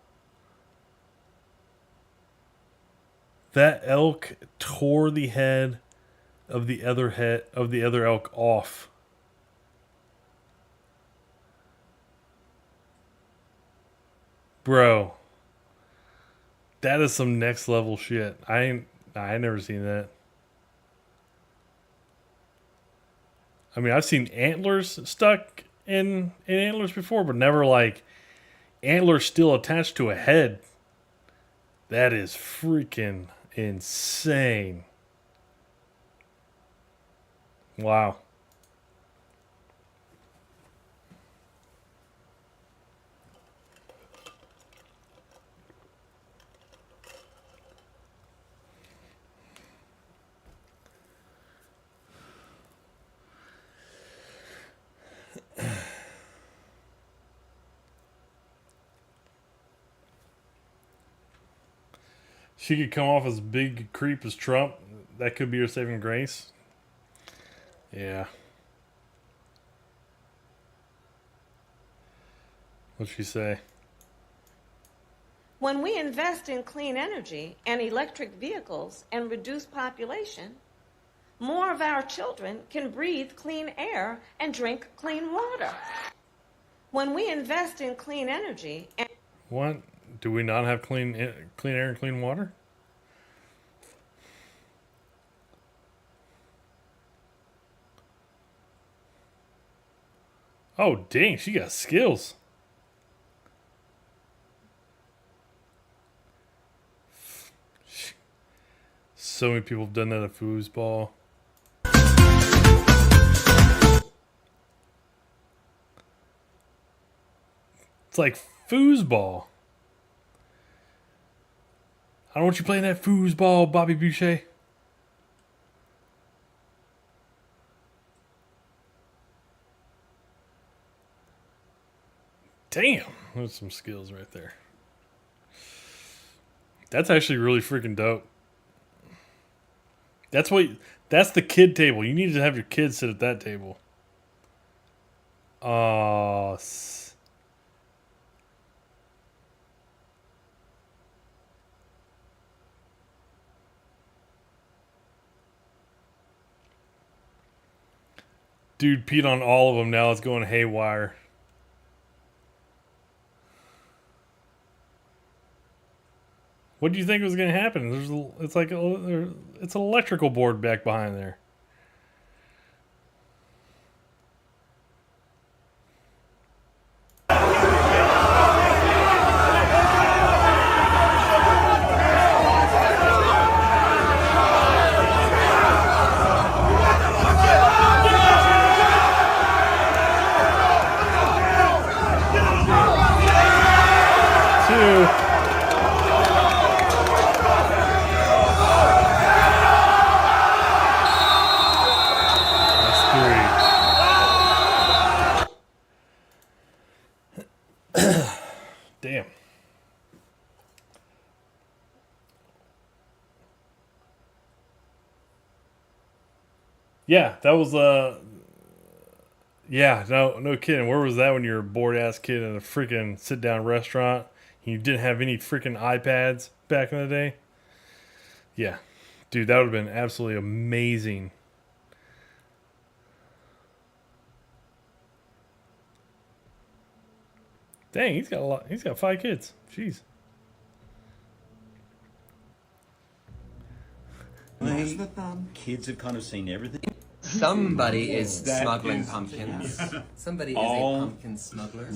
A: That elk tore the head of the other elk off. Bro. That is some next level shit. I ain't never seen that. I mean, I've seen antlers stuck in antlers before, but never like antlers still attached to a head. That is freaking insane. Wow. She could come off as big creep as Trump. That could be her saving grace. Yeah. What'd she say?
S: When we invest in clean energy and electric vehicles and reduce population, more of our children can breathe clean air and drink clean water. When we invest in clean energy and...
A: What? Do we not have clean air and clean water? Oh, dang, she got skills. So many people have done that at foosball. It's like foosball. I don't want you playing that foosball, Bobby Boucher. Damn, there's some skills right there. That's actually really freaking dope. That's the kid table. You need to have your kids sit at that table. Dude peed on all of them. Now it's going haywire. What do you think was going to happen? It's an electrical board back behind there. Yeah, that was yeah, no kidding. Where was that when you were a bored ass kid in a freaking sit down restaurant? And you didn't have any freaking iPads back in the day. Yeah, dude, that would have been absolutely amazing. Dang, he's got a lot. He's got 5 kids. Jeez.
C: Kids have kind of seen everything.
J: Somebody is smuggling pumpkins. Somebody is a pumpkin smuggler.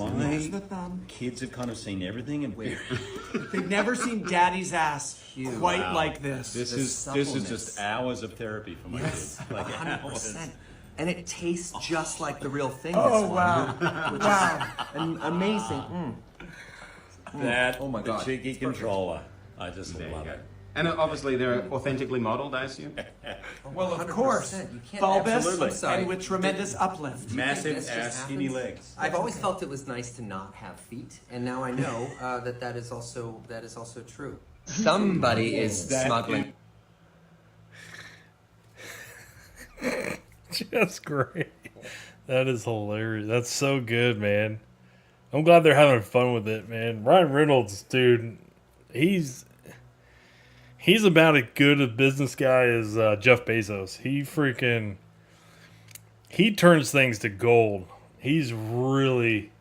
C: Kids have kind of seen everything, and
N: they've never seen Daddy's ass quite like this.
C: This is just hours of therapy for my kids. Like
N: 100%. And it tastes just like the real thing.
O: Oh, wow.
N: Wow. Amazing.
C: Oh my God. The cheeky controller. I just love it.
V: And obviously they're authentically modeled, I assume?
N: Well, of course. Bulbous and with tremendous uplift.
C: Massive ass, skinny legs.
J: I've always felt it was nice to not have feet, and now I know that is also true. Somebody is smuggling.
A: Just great. That is hilarious. That's so good, man. I'm glad they're having fun with it, man. Ryan Reynolds, dude, he's about as good a business guy as Jeff Bezos. He turns things to gold. He's really,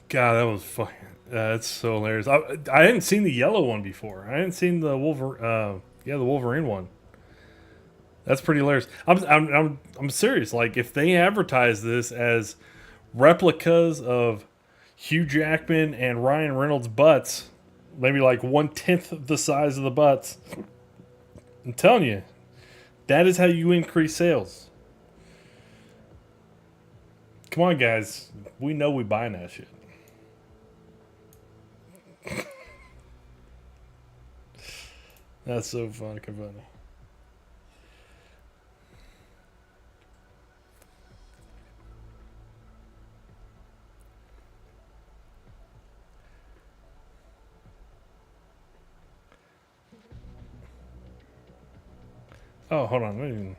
A: God, that was fucking. That's so hilarious. I hadn't seen the yellow one before. I hadn't seen the Wolverine one. That's pretty hilarious. I'm serious. Like, if they advertise this as replicas of Hugh Jackman and Ryan Reynolds' butts, maybe like 1/10 of the size of the butts, I'm telling you, that is how you increase sales. Come on, guys. We know we buying that shit. That's so fucking funny. Oh, hold on. Wait a minute.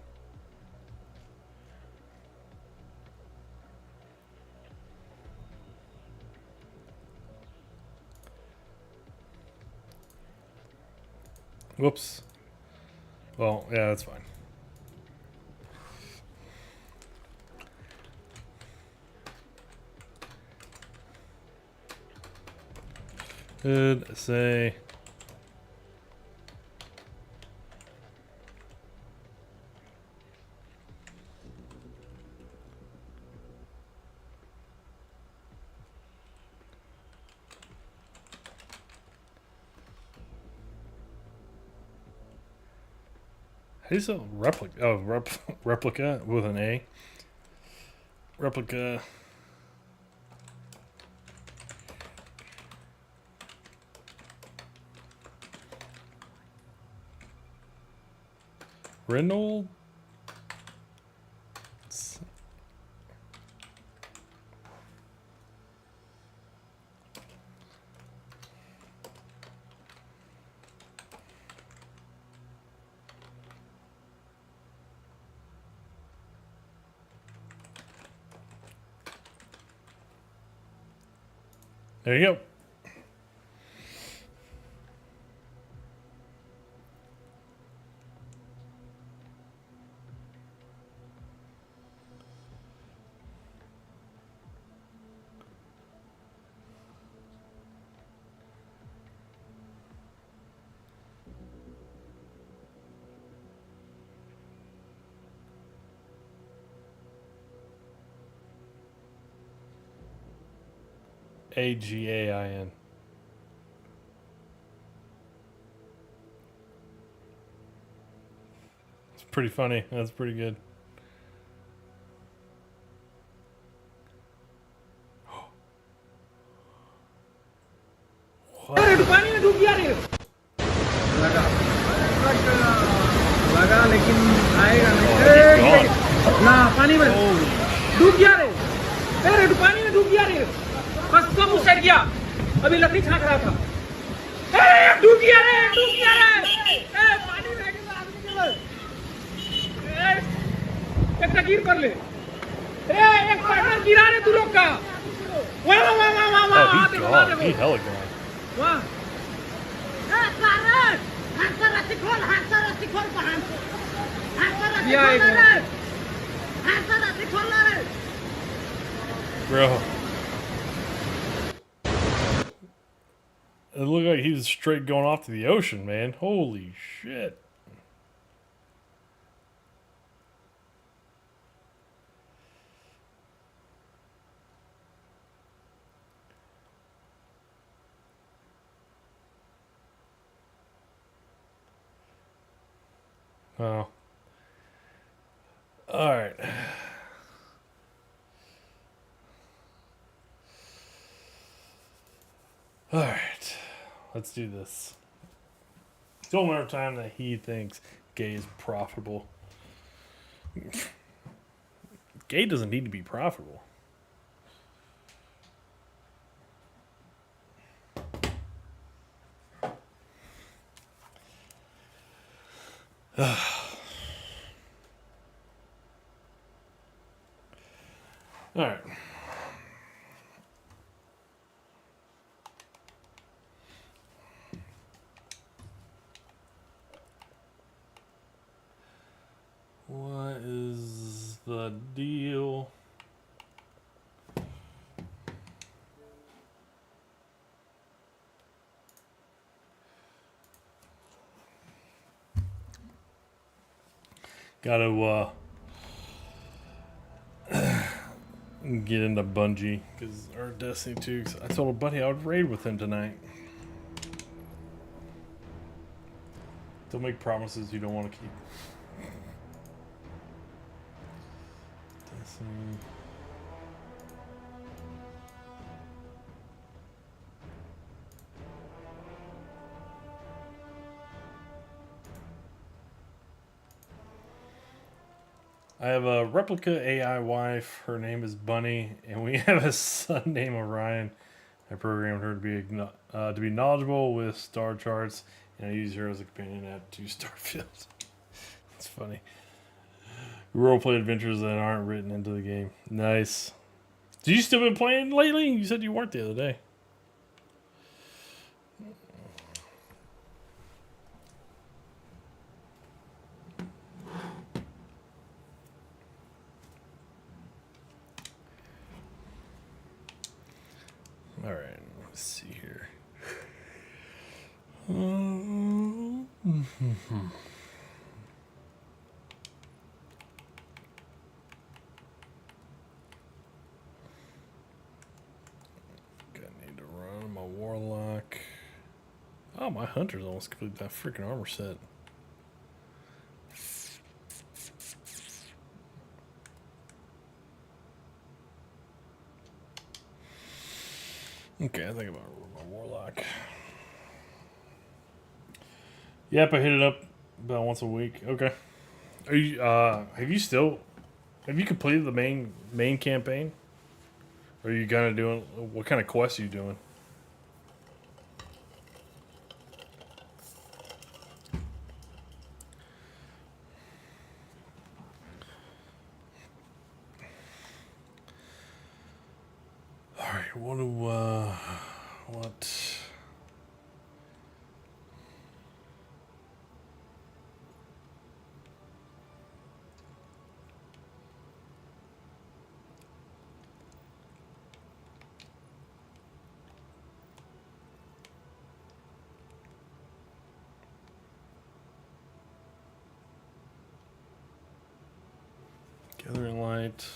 A: Whoops. Well, yeah, that's fine. Could say. How do you spell replica? Oh, replica with an A. Replica. Reynolds. There you go. AGAIN. It's pretty funny. That's pretty good.
Q: पानी में डूब गया रे लगा लेकिन आएगा नहीं ना पानी में डूब गया रे अरे पानी में डूब गया रे कसम उछल गया अभी लकड़ी छाक रहा था डूब गया रे पानी में गिर पर ले एक पार्टनर गिरा रे तू लोग का वाह वाह वाह वाह वाह
A: Oh, he's gone. He hella gone.
Q: वाह
A: Bro. It looked like he was straight going off to the ocean, man. Holy shit. Oh. All right. All right. Let's do this. It's the only time that he thinks gay is profitable. Gay doesn't need to be profitable. All right. What is the deal? Gotta get into Bungie or Destiny 2. 'Cause I told a buddy I would raid with him tonight. Don't make promises you don't want to keep. Destiny. I have a replica AI wife. Her name is Bunny, and we have a son named Orion. I programmed her to be knowledgeable with star charts, and I use her as a companion at 2 Starfield. It's funny. Roleplay adventures that aren't written into the game. Nice. Do you still been playing lately? You said you weren't the other day. All right, let's see here. Need to run my warlock. Oh, my hunter's almost completed that freaking armor set. Okay, I think about my warlock. Yep, I hit it up about once a week. Okay. Are you have you completed the main campaign? Or are you kind of doing, what kind of quests are you doing? Alright, what? Gathering light.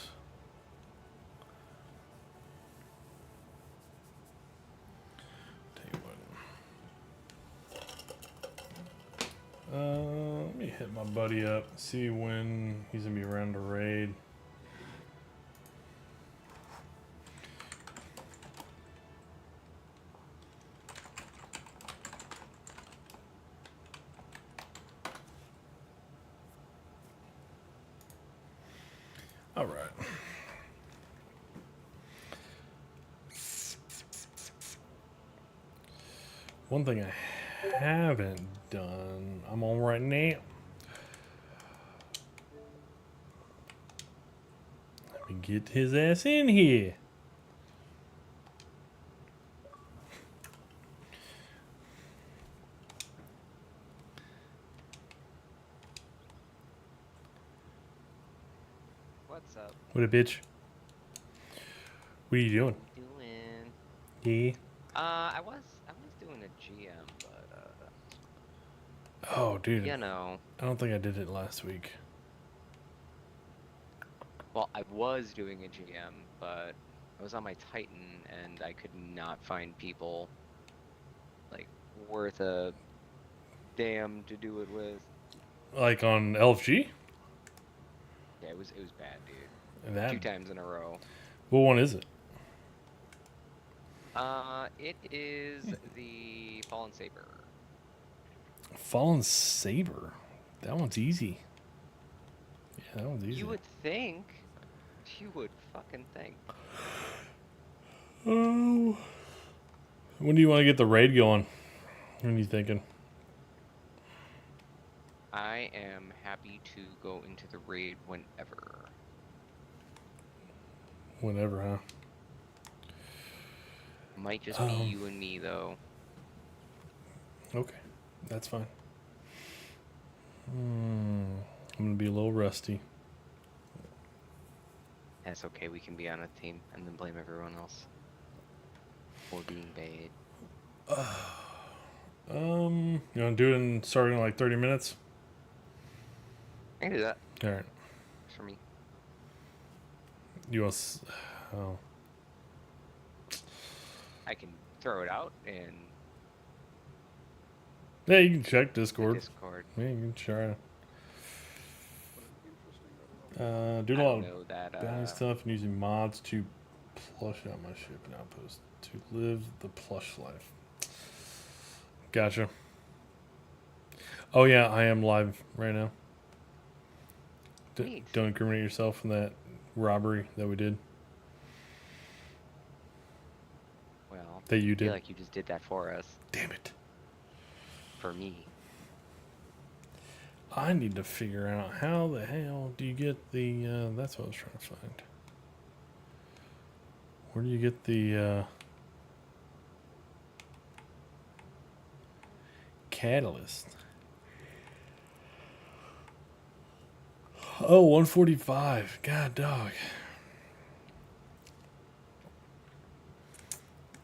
A: Let me hit my buddy up, see when he's gonna be around to raid. All right. One thing I haven't done, I'm on right now. Get his ass in here.
M: What's up?
A: What a bitch. What are you doing?
M: Doing.
A: Yeah.
M: I was doing a GM, but
A: Oh, dude.
M: you know.
A: I don't think I did it last week.
M: Well, I was doing a GM, but I was on my Titan and I could not find people like worth a damn to do it with.
A: Like on LFG?
M: Yeah, it was bad, dude.
A: And that-
M: 2 times in a row.
A: What one is it?
M: It is the Fallen Saber.
A: Fallen Saber. That one's easy. Yeah, that one's easy.
M: You would think. You would fucking think.
A: Oh. When do you want to get the raid going? When are you thinking?
M: I am happy to go into the raid whenever.
A: Whenever, huh?
M: Might just be you and me, though.
A: Okay, that's fine. I'm gonna be a little rusty.
M: That's okay, we can be on a team and then blame everyone else for being bad.
A: You want to do it in starting in like 30 minutes?
M: I can do that.
A: All right.
M: For me.
A: You want? Oh.
M: I can throw it out and.
A: Yeah, you can check Discord.
M: Discord.
A: Yeah, you can try. Doing a lot of bounty stuff and using mods to plush out my ship and outpost to live the plush life. Gotcha. Oh yeah, I am live right now. Don't incriminate yourself in that robbery that we did.
M: Well,
A: that you
M: I
A: did.
M: feel like you just did that for us.
A: Damn it.
M: For me.
A: I need to figure out how the hell do you get the, that's what I was trying to find. Where do you get the, catalyst? Oh, 145. God, dog.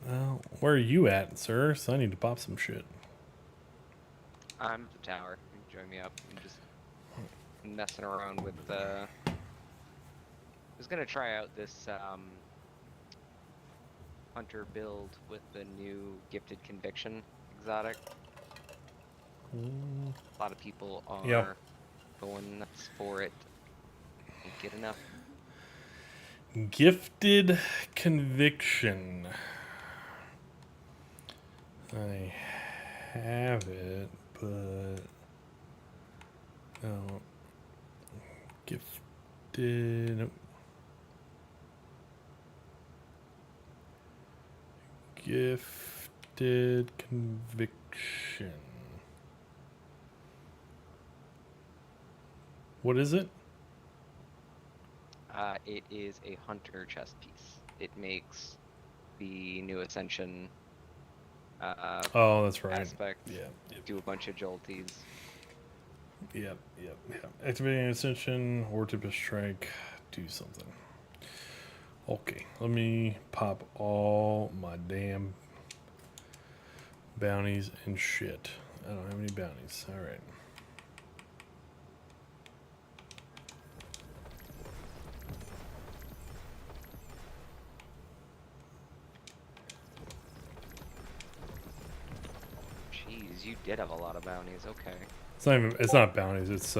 A: Well, where are you at, sir? So I need to pop some shit.
M: I'm at the tower. You can join me up. I'm just messing around with I was gonna try out this hunter build with the new gifted conviction exotic. A lot of people are going nuts for it. Can't get enough.
A: Gifted conviction. I have it, but no. Gifted. Nope. Gifted conviction. What is it?
M: It is a hunter chest piece. It makes the new ascension
A: oh, that's right.
M: aspect
A: Yeah.
M: do a bunch of jolties.
A: Yep. Activating ascension or Tempest Strike, do something. Okay, let me pop all my damn bounties and shit. I don't have any bounties. All right.
M: Jeez, you did have a lot of bounties. Okay.
A: It's not even, it's not bounties, it's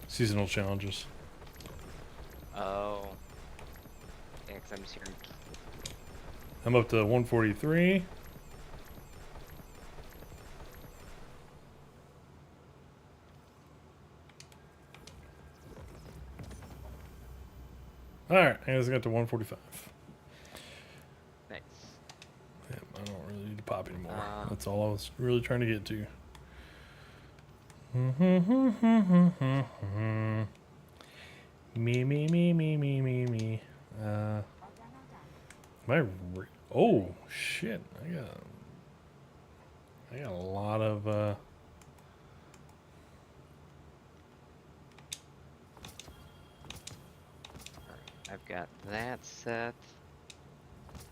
A: seasonal challenges.
M: Oh. Yeah, 'cause I'm just hearing.
A: I'm up to 143. Alright, I just got to 145.
M: Nice.
A: Yeah, I don't really need to pop anymore. That's all I was really trying to get to. Me. Oh shit! I got a lot of.
M: I've got that set.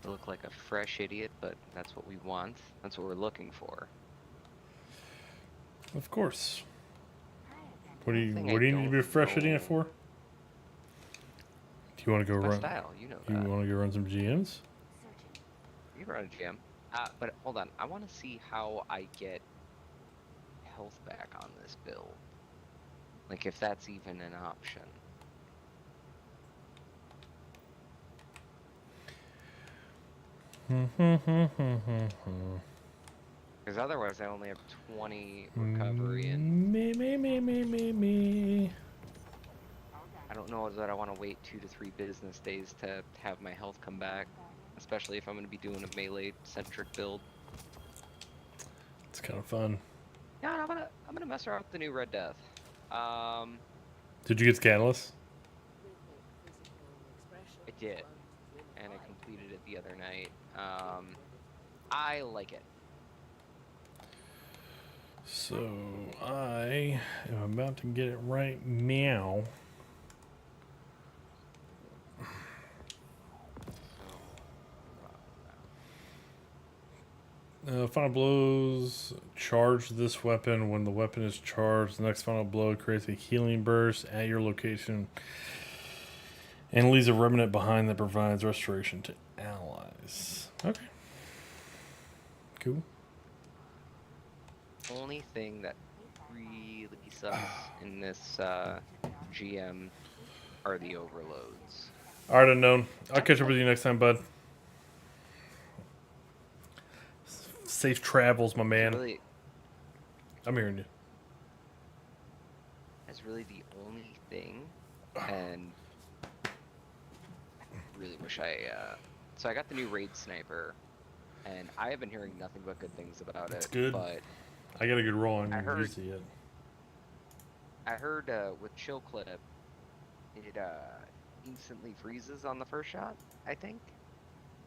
M: I look like a fresh idiot, but that's what we want. That's what we're looking for.
A: Of course. What do you
M: Thing
A: What
M: I
A: do you need to be a
M: don't
A: fresh idiot
M: know-
A: for? Do you want to go
M: My
A: run?
M: style, you know
A: Do you
M: that.
A: want to go run some GMs?
M: You can run a GM. But hold on, I want to see how I get health back on this build. Like if that's even an option. Because otherwise I only have 20 recovery and...
A: Me.
M: I don't know that I want to wait 2 to 3 business days to have my health come back. Especially if I'm going to be doing a melee-centric build.
A: It's kind of fun.
M: Yeah, I'm gonna mess around with the new Red Death.
A: Did you get Catalyst?
M: I did. And I completed it the other night. I like it.
A: So I am about to get it right now. Final blows charge this weapon. When the weapon is charged, the next final blow creates a healing burst at your location and leaves a remnant behind that provides restoration to allies. Okay. Cool.
M: Only thing that really sucks in this GM are the overloads.
A: Alright, Unknown. I'll catch up with you next time, bud. Safe travels, my man.
M: Really,
A: I'm hearing you.
M: that's really the only thing, and I really wish so I got the new raid sniper, and I have been hearing nothing but good things about it.
A: It's good.
M: But
A: I got a good roll on
M: I heard-
A: use it.
M: I heard with chill clip, it instantly freezes on the first shot. I think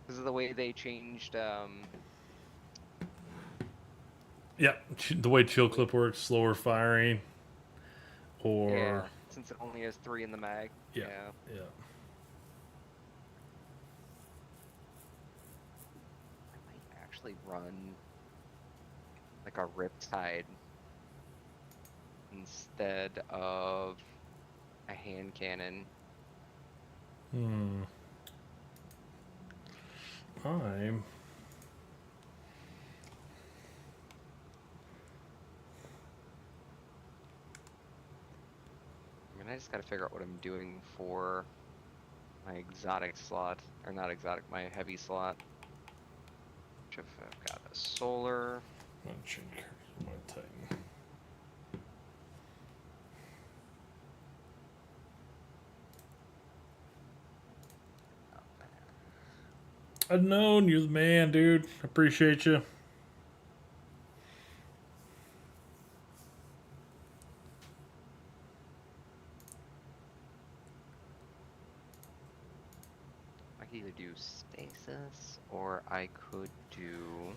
M: because of the way they changed.
A: Yeah, the way chill clip works, slower firing, or
M: Yeah, since it only has 3 in the mag.
A: Yeah.
M: I might actually run like a Riptide instead of a hand cannon. I just gotta figure out what I'm doing for my exotic slot, or not exotic, my heavy slot. Which I've got a solar.
A: I'm gonna change my Titan. Unknown, you're the man, dude. Appreciate you.
M: I could either do stasis or I could do.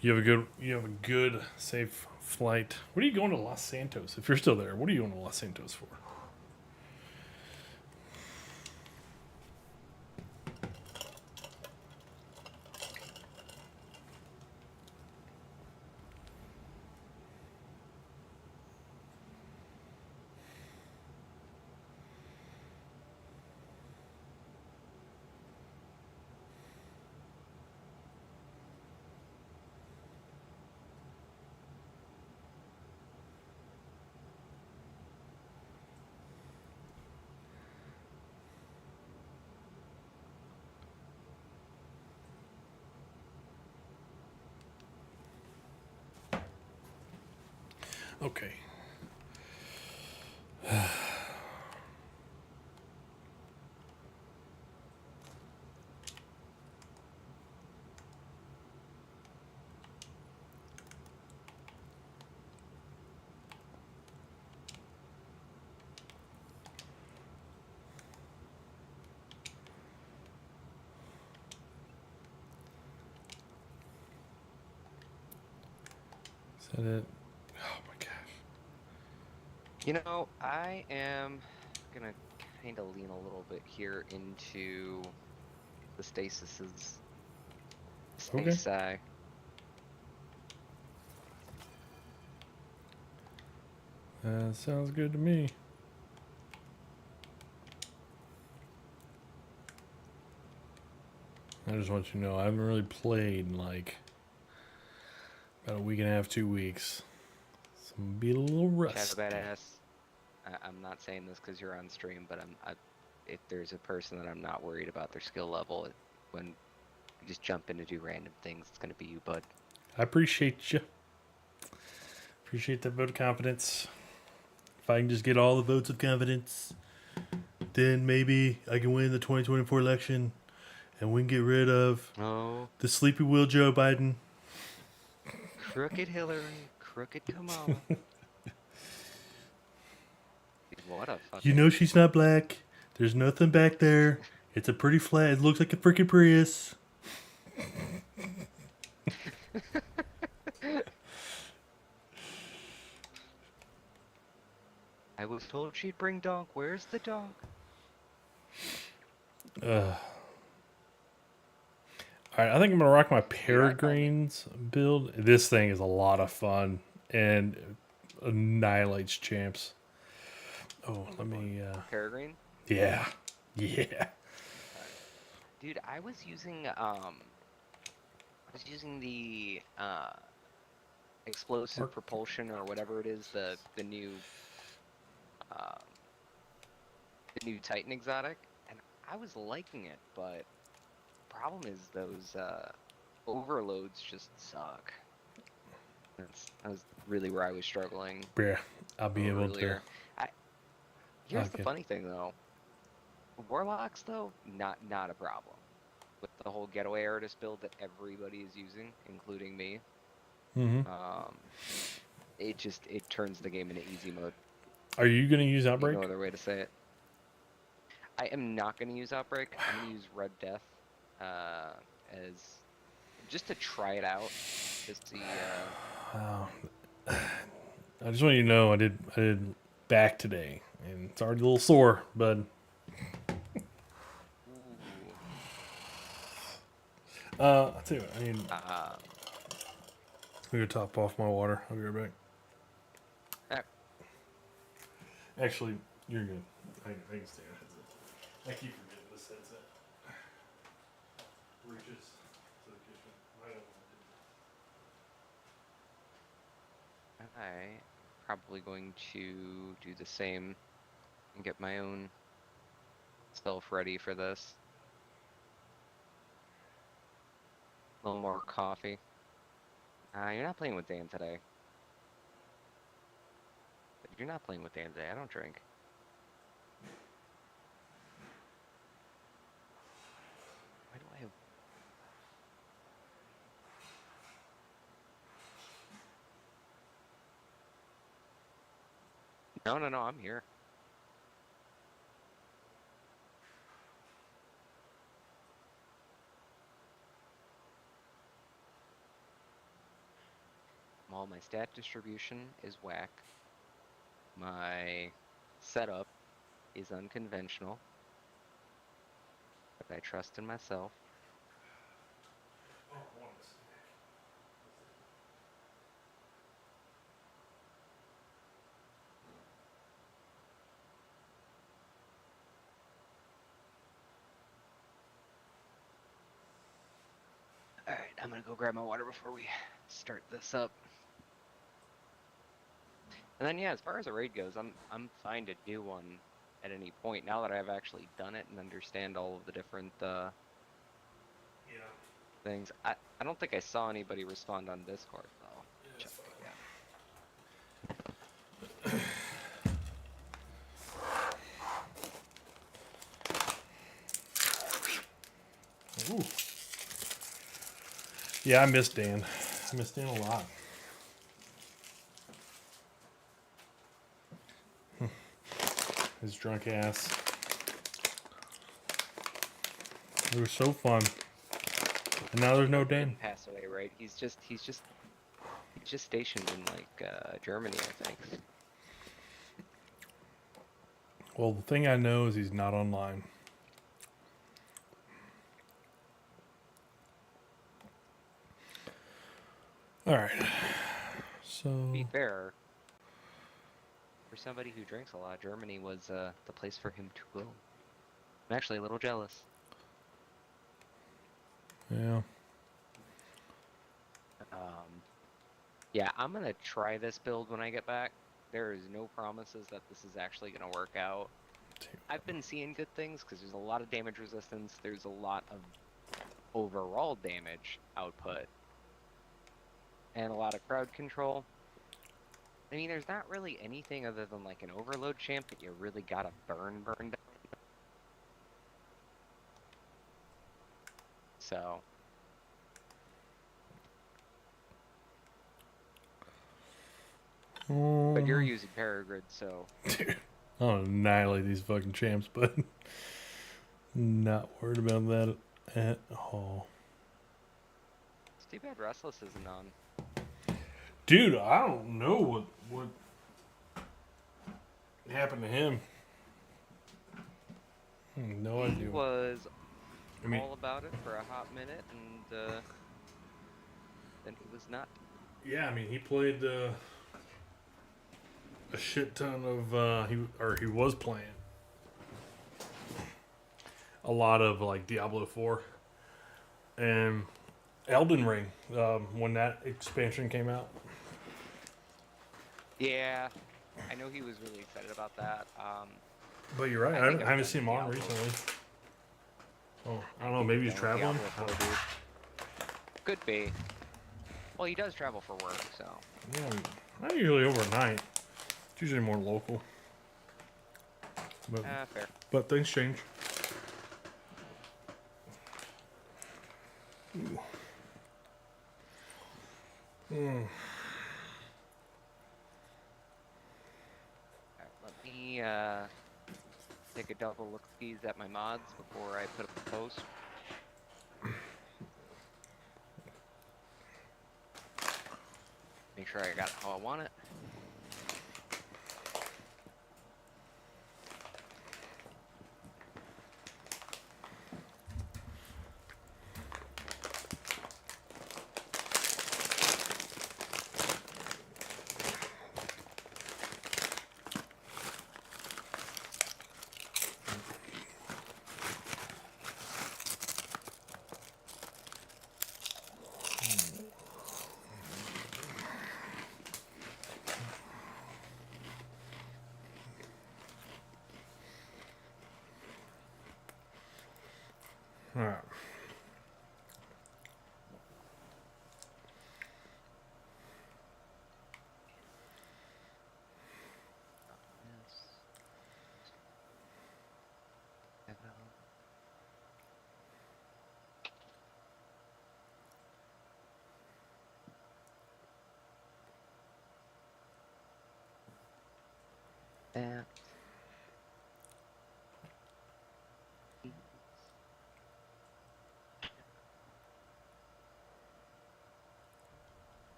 A: You have a good safe flight. What are you going to Los Santos? If you're still there, what are you going to Los Santos for? Okay. that it? Oh my gosh.
M: You know, I am gonna kind of lean a little bit here into the stasis's
A: Okay.
M: space.
A: Sounds good to me. I just want you to know I haven't really played in like about a week and a half, 2 weeks. So I'm gonna be a little rusty.
M: ShadowBadass. I'm not saying this because you're on stream, but if there's a person that I'm not worried about their skill level, when you just jump in to do random things, it's gonna be you, bud.
A: I appreciate you. Appreciate that vote of confidence. If I can just get all the votes of confidence, then maybe I can win the 2024 election and we can get rid of the sleepy Will Joe Biden.
M: Crooked Hillary, crooked Kamala. What a fucking...
A: You know she's not black. There's nothing back there. It's a pretty flat. It looks like a freaking Prius.
M: I was told she'd bring dog. Where's the dog?
A: Alright, I think I'm going to rock my Peregrines build. This thing is a lot of fun and annihilates champs. Oh, let me...
M: Peregrine?
A: Yeah. Yeah.
M: Dude, I was using the explosive propulsion or whatever it is, the new Titan exotic, and I was liking it, but problem is those overloads just suck. That was really where I was struggling.
A: Yeah, I'll be able to.
M: Here's the funny thing though. Warlocks though, not a problem. With the whole getaway artist build that everybody is using, including me.
A: Mm-hmm.
M: It turns the game into easy mode.
A: Are you gonna use Outbreak?
M: No other way to say it. I am not gonna use Outbreak. I'm gonna use Red Death as just to try it out. Just see.
A: I just want you to know I did back today, and it's already a little sore, but. I'll tell you what, I need. I'm gonna top off my water. I'll be right back. Actually, you're good. I can stay on headset. I keep forgetting this headset reaches to the kitchen.
M: I'm probably going to do the same and get my own self ready for this. A little more coffee. You're not playing with Dan today. If you're not playing with Dan today, I don't drink. Why do I have... No, I'm here. Well, my stat distribution is whack. My setup is unconventional. But I trust in myself. Alright, I'm gonna go grab my water before we start this up. And then yeah, as far as a raid goes, I'm fine to do one at any point now that I've actually done it and understand all of the different things. I don't think I saw anybody respond on Discord though. Check again.
A: Ooh. Yeah, I miss Dan. I miss Dan a lot. His drunk ass. It was so fun. And now there's no Dan.
M: Passed away, right? He He's just stationed in like Germany, I think.
A: Well, the thing I know is he's not online. All right. So.
M: To be fair, for somebody who drinks a lot, Germany was the place for him to go. I'm actually a little jealous.
A: Yeah.
M: Yeah, I'm gonna try this build when I get back. There is no promises that this is actually gonna work out. I've been seeing good things because there's a lot of damage resistance. There's a lot of overall damage output. And a lot of crowd control. I mean, there's not really anything other than like an overload champ that you really gotta burn down. So. But you're using Paragrid, so.
A: Dude, I'll annihilate these fucking champs, but not worried about that at all.
M: It's too bad Restless isn't on.
A: Dude, I don't know what happened to him. No idea.
M: He was all about it for a hot minute, and then he was not.
A: Yeah, I mean, he played a shit ton of he was playing a lot of like Diablo 4 and Elden Ring when that expansion came out.
M: Yeah, I know he was really excited about that.
A: But you're right, I haven't seen him on recently. Oh, I don't know, maybe he's traveling.
M: Could be. Well, he does travel for work, so.
A: Yeah, not usually overnight. It's usually more local. But,
M: fair.
A: But things change. Ooh. Mm.
M: Let me take a double look-sees at my mods before I put up the post. Make sure I got it how I want it.
A: All right.
M: That.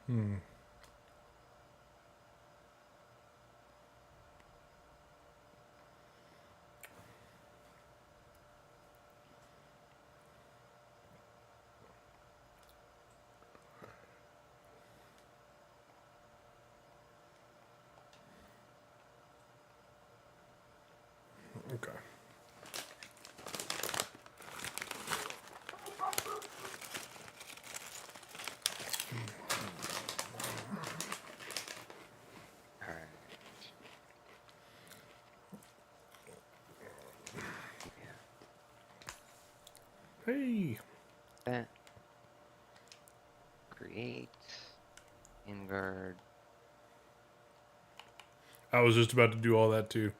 A: Hmm. Okay. Hey.
M: That. Create. Invert.
A: I was just about to do all that too.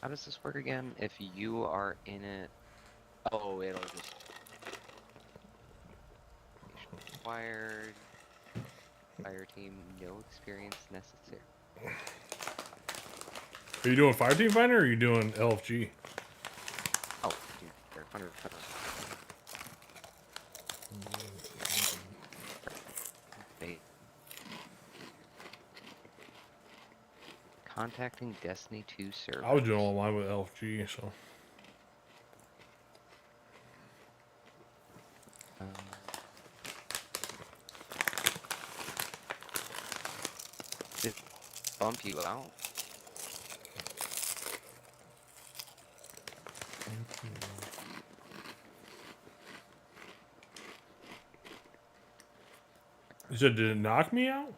M: How does this work again? If you are in it, oh, it'll just. required. Fire team, no experience necessary.
A: Are you doing Fire Team Finder or are you doing LFG?
M: Oh, 100%. Contacting Destiny 2 server.
A: I was doing online with LFG, so.
M: Did it bump you out?
A: You said, did it knock me out?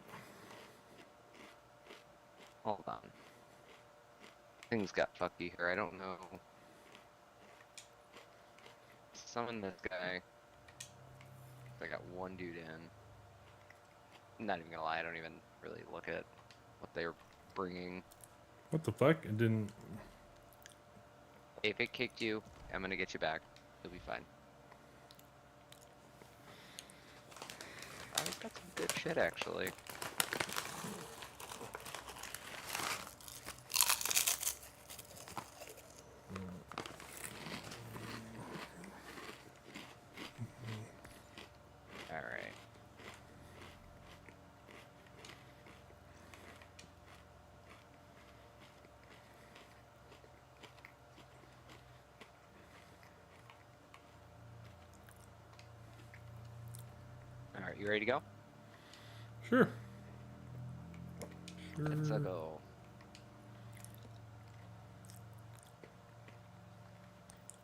M: Hold on. Things got fucky here. I don't know. Summon this guy. I got one dude in. I'm not even gonna lie, I don't even really look at what they're bringing.
A: What the fuck? It didn't.
M: If it kicked you, I'm gonna get you back. You'll be fine. I've got some good shit actually. Alright. Alright, you ready to go?
A: Sure.
M: Let's go.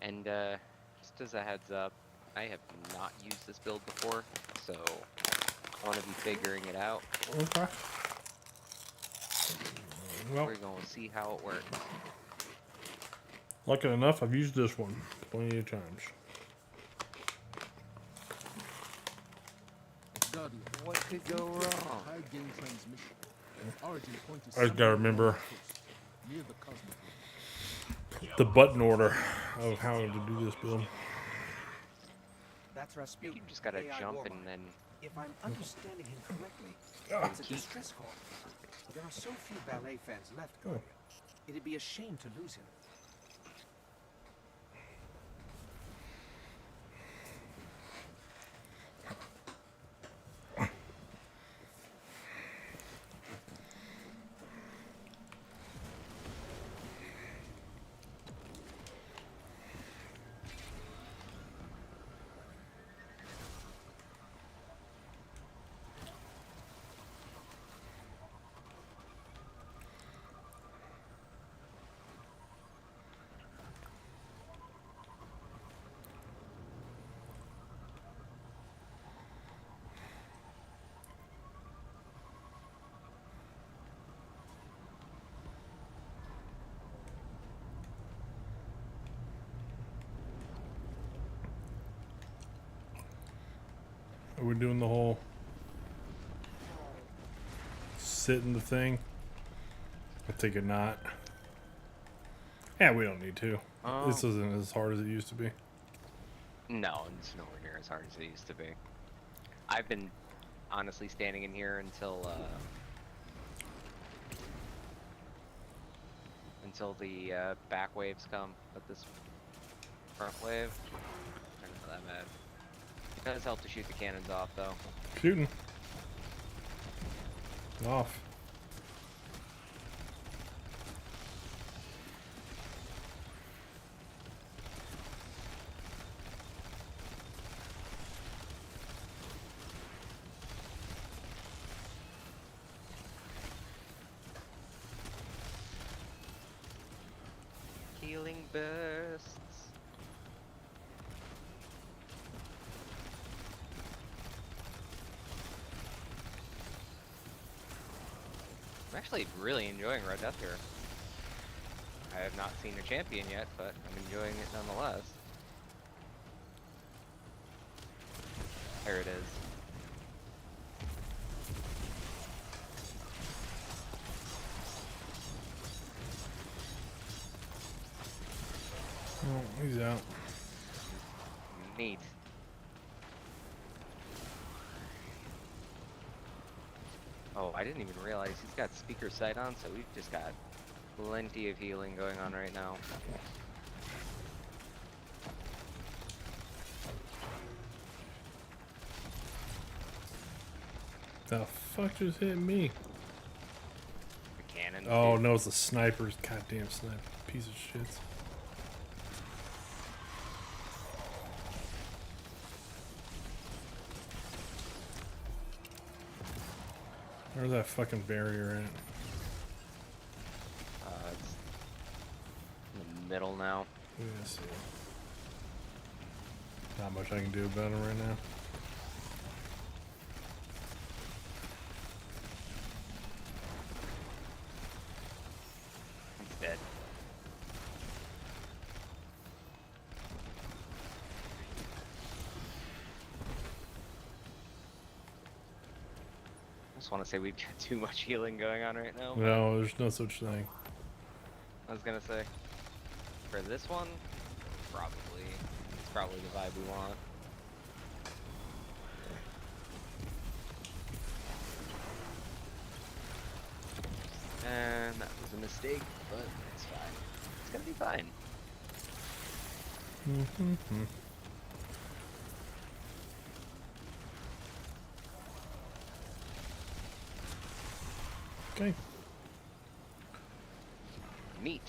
M: And just as a heads up, I have not used this build before, so I want to be figuring it out.
A: Okay. Well,
M: we're going to see how it works.
A: Lucky enough, I've used this one plenty of times.
M: What could go wrong?
A: I just gotta remember the button order of how to do this build.
M: That's Rasputin. You just gotta jump and then.
B: If I'm understanding him correctly, it's a distress call. There are so few ballet fans left. It'd be a shame to lose him.
A: Are we doing the whole sit in the thing? I think it not. Yeah, we don't need to. This isn't as hard as it used to be.
M: No, it's nowhere near as hard as it used to be. I've been honestly standing in here until the back waves come, but this front wave, I'm not that mad. It does help to shoot the cannons off, though.
A: Shooting. Off.
M: Healing bursts. I'm actually really enjoying Red Death here. I have not seen a champion yet, but I'm enjoying it nonetheless. There it is.
A: Oh, he's out.
M: Neat. Oh, I didn't even realize he's got speaker sight on, so we've just got plenty of healing going on right now.
A: The fuck just hit me?
M: The cannon.
A: Oh no, it's the snipers. Goddamn sniper. Piece of shit. Where's that fucking barrier at?
M: It's in the middle now.
A: Yeah, see. Not much I can do about him right now.
M: He's dead. I just want to say we've got too much healing going on right now.
A: No, there's no such thing.
M: I was gonna say, for this one, probably. It's probably the vibe we want. And that was a mistake, but it's fine. It's gonna be fine.
A: Mm-hmm. Okay.
M: Meat.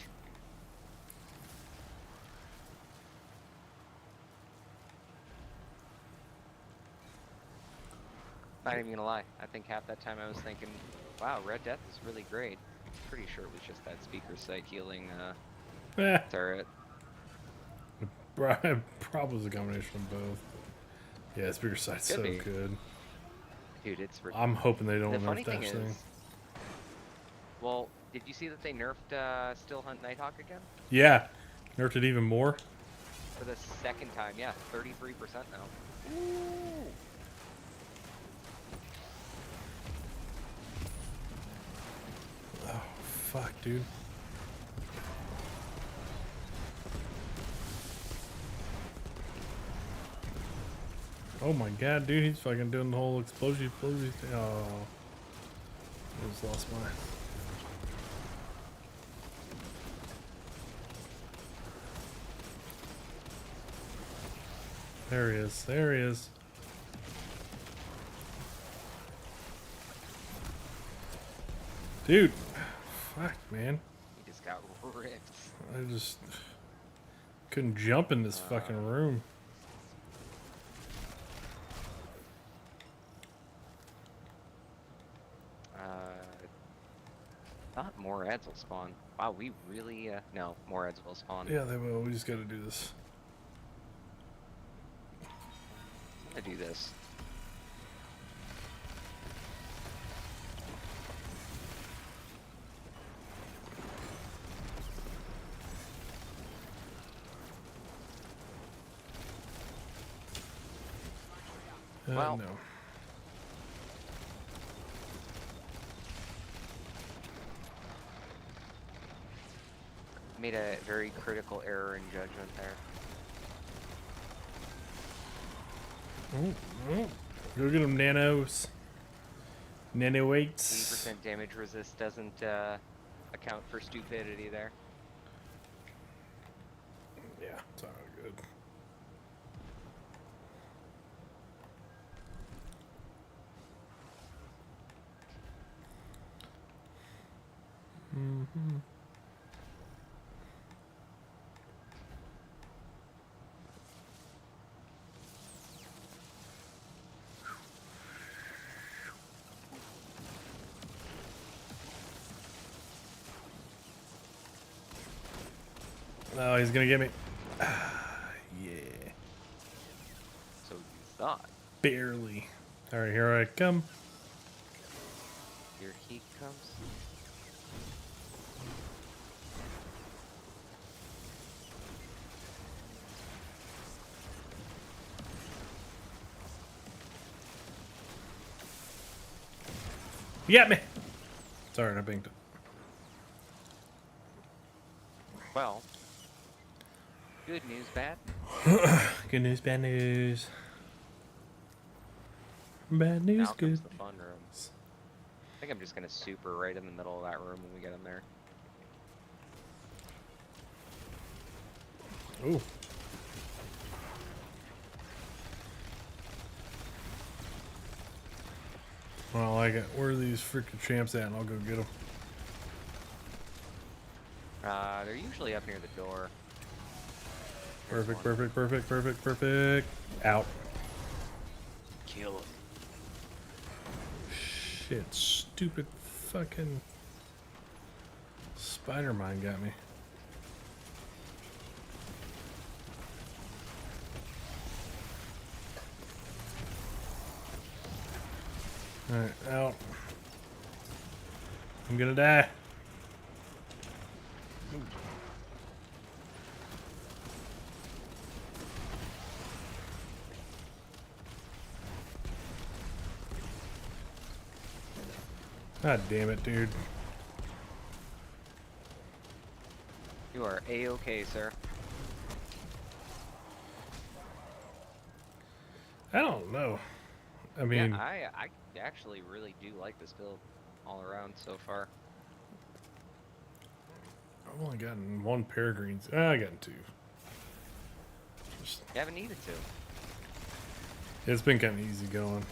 M: Not even gonna lie, I think half that time I was thinking, wow, Red Death is really great. Pretty sure it was just that speaker sight healing turret.
A: Probably was a combination of both. Yeah, speaker sight's so
M: be.
A: good.
M: Dude, it's
A: I'm hoping they don't
M: the
A: nerf
M: funny
A: that
M: thing
A: thing.
M: is, well, did you see that they nerfed Still Hunt Nighthawk again?
A: Yeah, nerfed it even more.
M: For the second time, yeah, 33% now. Ooh.
A: Oh, fuck, dude. Oh my god, dude, he's fucking doing the whole explosion thing. Oh. I just lost my... There he is. There he is. Dude. Fuck, man.
M: He just got ripped.
A: I just couldn't jump in this fucking room.
M: Thought more ads will spawn. Wow, we really, no, more ads will spawn.
A: Yeah, they will. We just gotta do this.
M: I'm gonna do this. Well,
A: no.
M: Made a very critical error in judgment there.
A: Oh. Go get them, nanos. Nano weights.
M: 80% damage resist doesn't account for stupidity there.
A: Yeah, it's all good. Mm-hmm. Oh, he's gonna get me. Yeah.
M: So you thought.
A: Barely. Alright, here I come.
M: Here he comes.
A: You got me. Sorry, I binged it.
M: Well, good news, bad.
A: Good news, bad news. Bad news,
M: Now
A: good.
M: comes the fun rooms. think I'm just gonna super right in the middle of that room when we get in there.
A: Ooh. Well, I like it. Where are these freaking champs at? And I'll go get them.
M: They're usually up near the door.
A: Perfect, perfect, perfect, perfect, perfect. Out.
M: Kill him.
A: Shit, stupid fucking spider mine got me. Alright, out. I'm gonna die. God damn it, dude.
M: You are A-okay, sir.
A: I don't know. I mean,
M: yeah, I actually really do like this build all around so far.
A: I've only gotten one pair of greens. I got two. Just,
M: You haven't needed to.
A: it's been kind of easy going.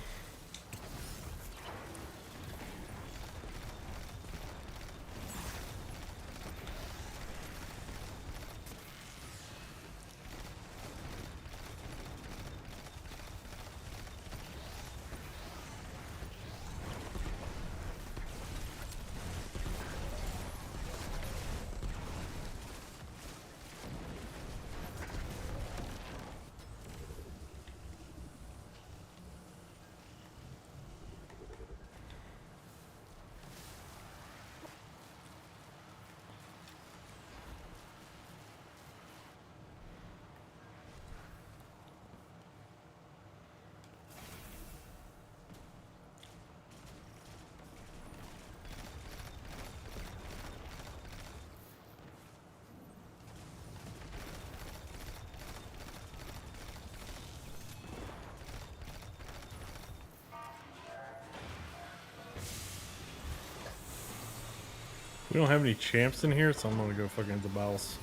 A: We don't have any champs in here, so I'm gonna go fucking hit the boss.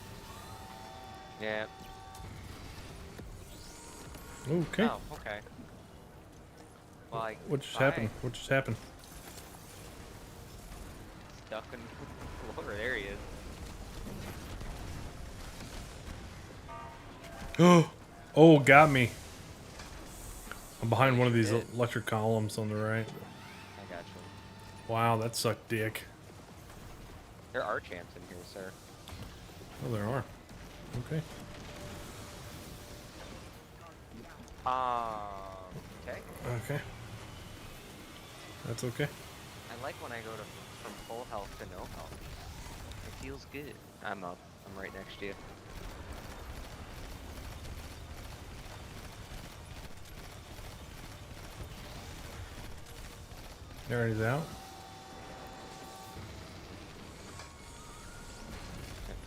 M: Yeah.
A: Okay.
M: Oh, okay. Well,
A: What just happened? What just happened?
M: Stuck in lower areas.
A: Oh, got me. I'm behind one of these
M: did.
A: electric columns on the right.
M: I got you.
A: Wow, that sucked dick.
M: There are champs in here, sir.
A: Oh, there are. Okay.
M: Okay.
A: Okay. That's okay.
M: I like when I go from full health to no health. It feels good. I'm up. I'm right next to you.
A: There he's out.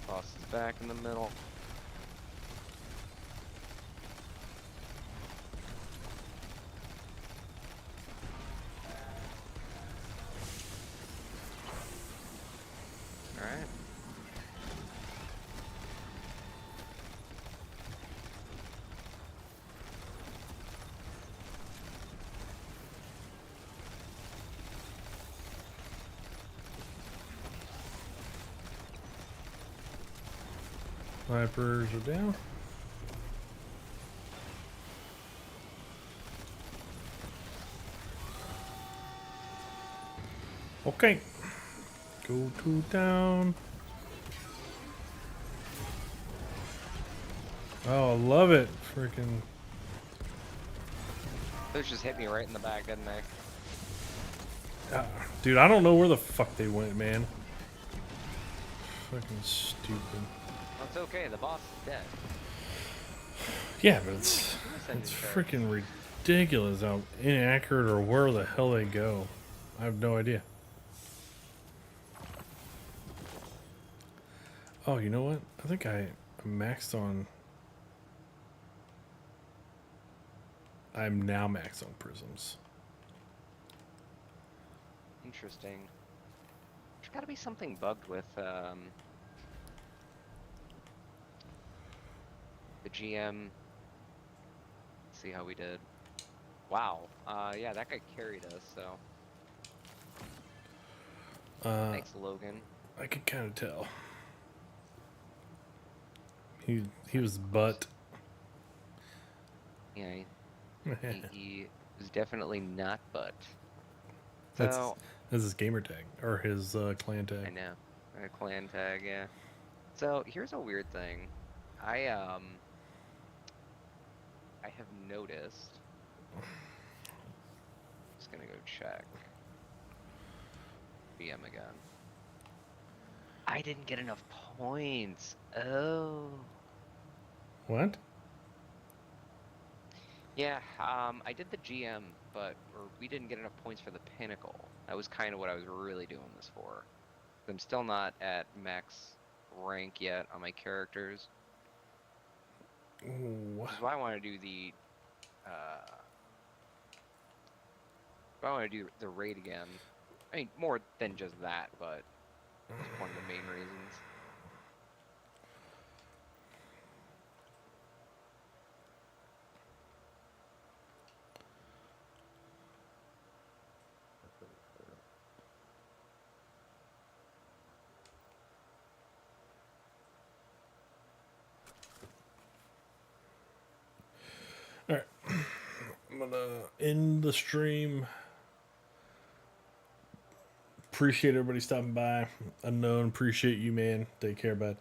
M: Boss is back in the middle. Alright.
A: Snipers are down. Okay. Go to town. Oh, I love it. Freaking.
M: Those just hit me right in the back, didn't they?
A: Dude, I don't know where the fuck they went, man. Fucking stupid.
M: Well, it's okay. The boss is dead.
A: Yeah, but it's freaking ridiculous how inaccurate or where the hell they go. I have no idea. Oh, you know what? I think I'm maxed on. I'm now maxed on prisms.
M: interesting. There's got to be something bugged with the GM. Let's see how we did. Wow. Yeah, that guy carried us. So. Thanks, Logan.
A: I could kind of tell. He was butt.
M: Yeah, he was definitely not butt.
A: That's
M: So
A: his gamer tag or his clan tag.
M: I know, a clan tag. Yeah. So here's a weird thing. I have noticed. Just gonna go check. BM again. I didn't get enough points. Oh.
A: What?
M: Yeah, I did the GM, but we didn't get enough points for the pinnacle. That was kind of what I was really doing this for. I'm still not at max rank yet on my characters. Which is why I want to do the raid again. I mean, more than just that, but it's one of the main reasons.
A: Alright. I'm gonna end the stream. Appreciate everybody stopping by. Unknown, appreciate you, man. Take care, bud.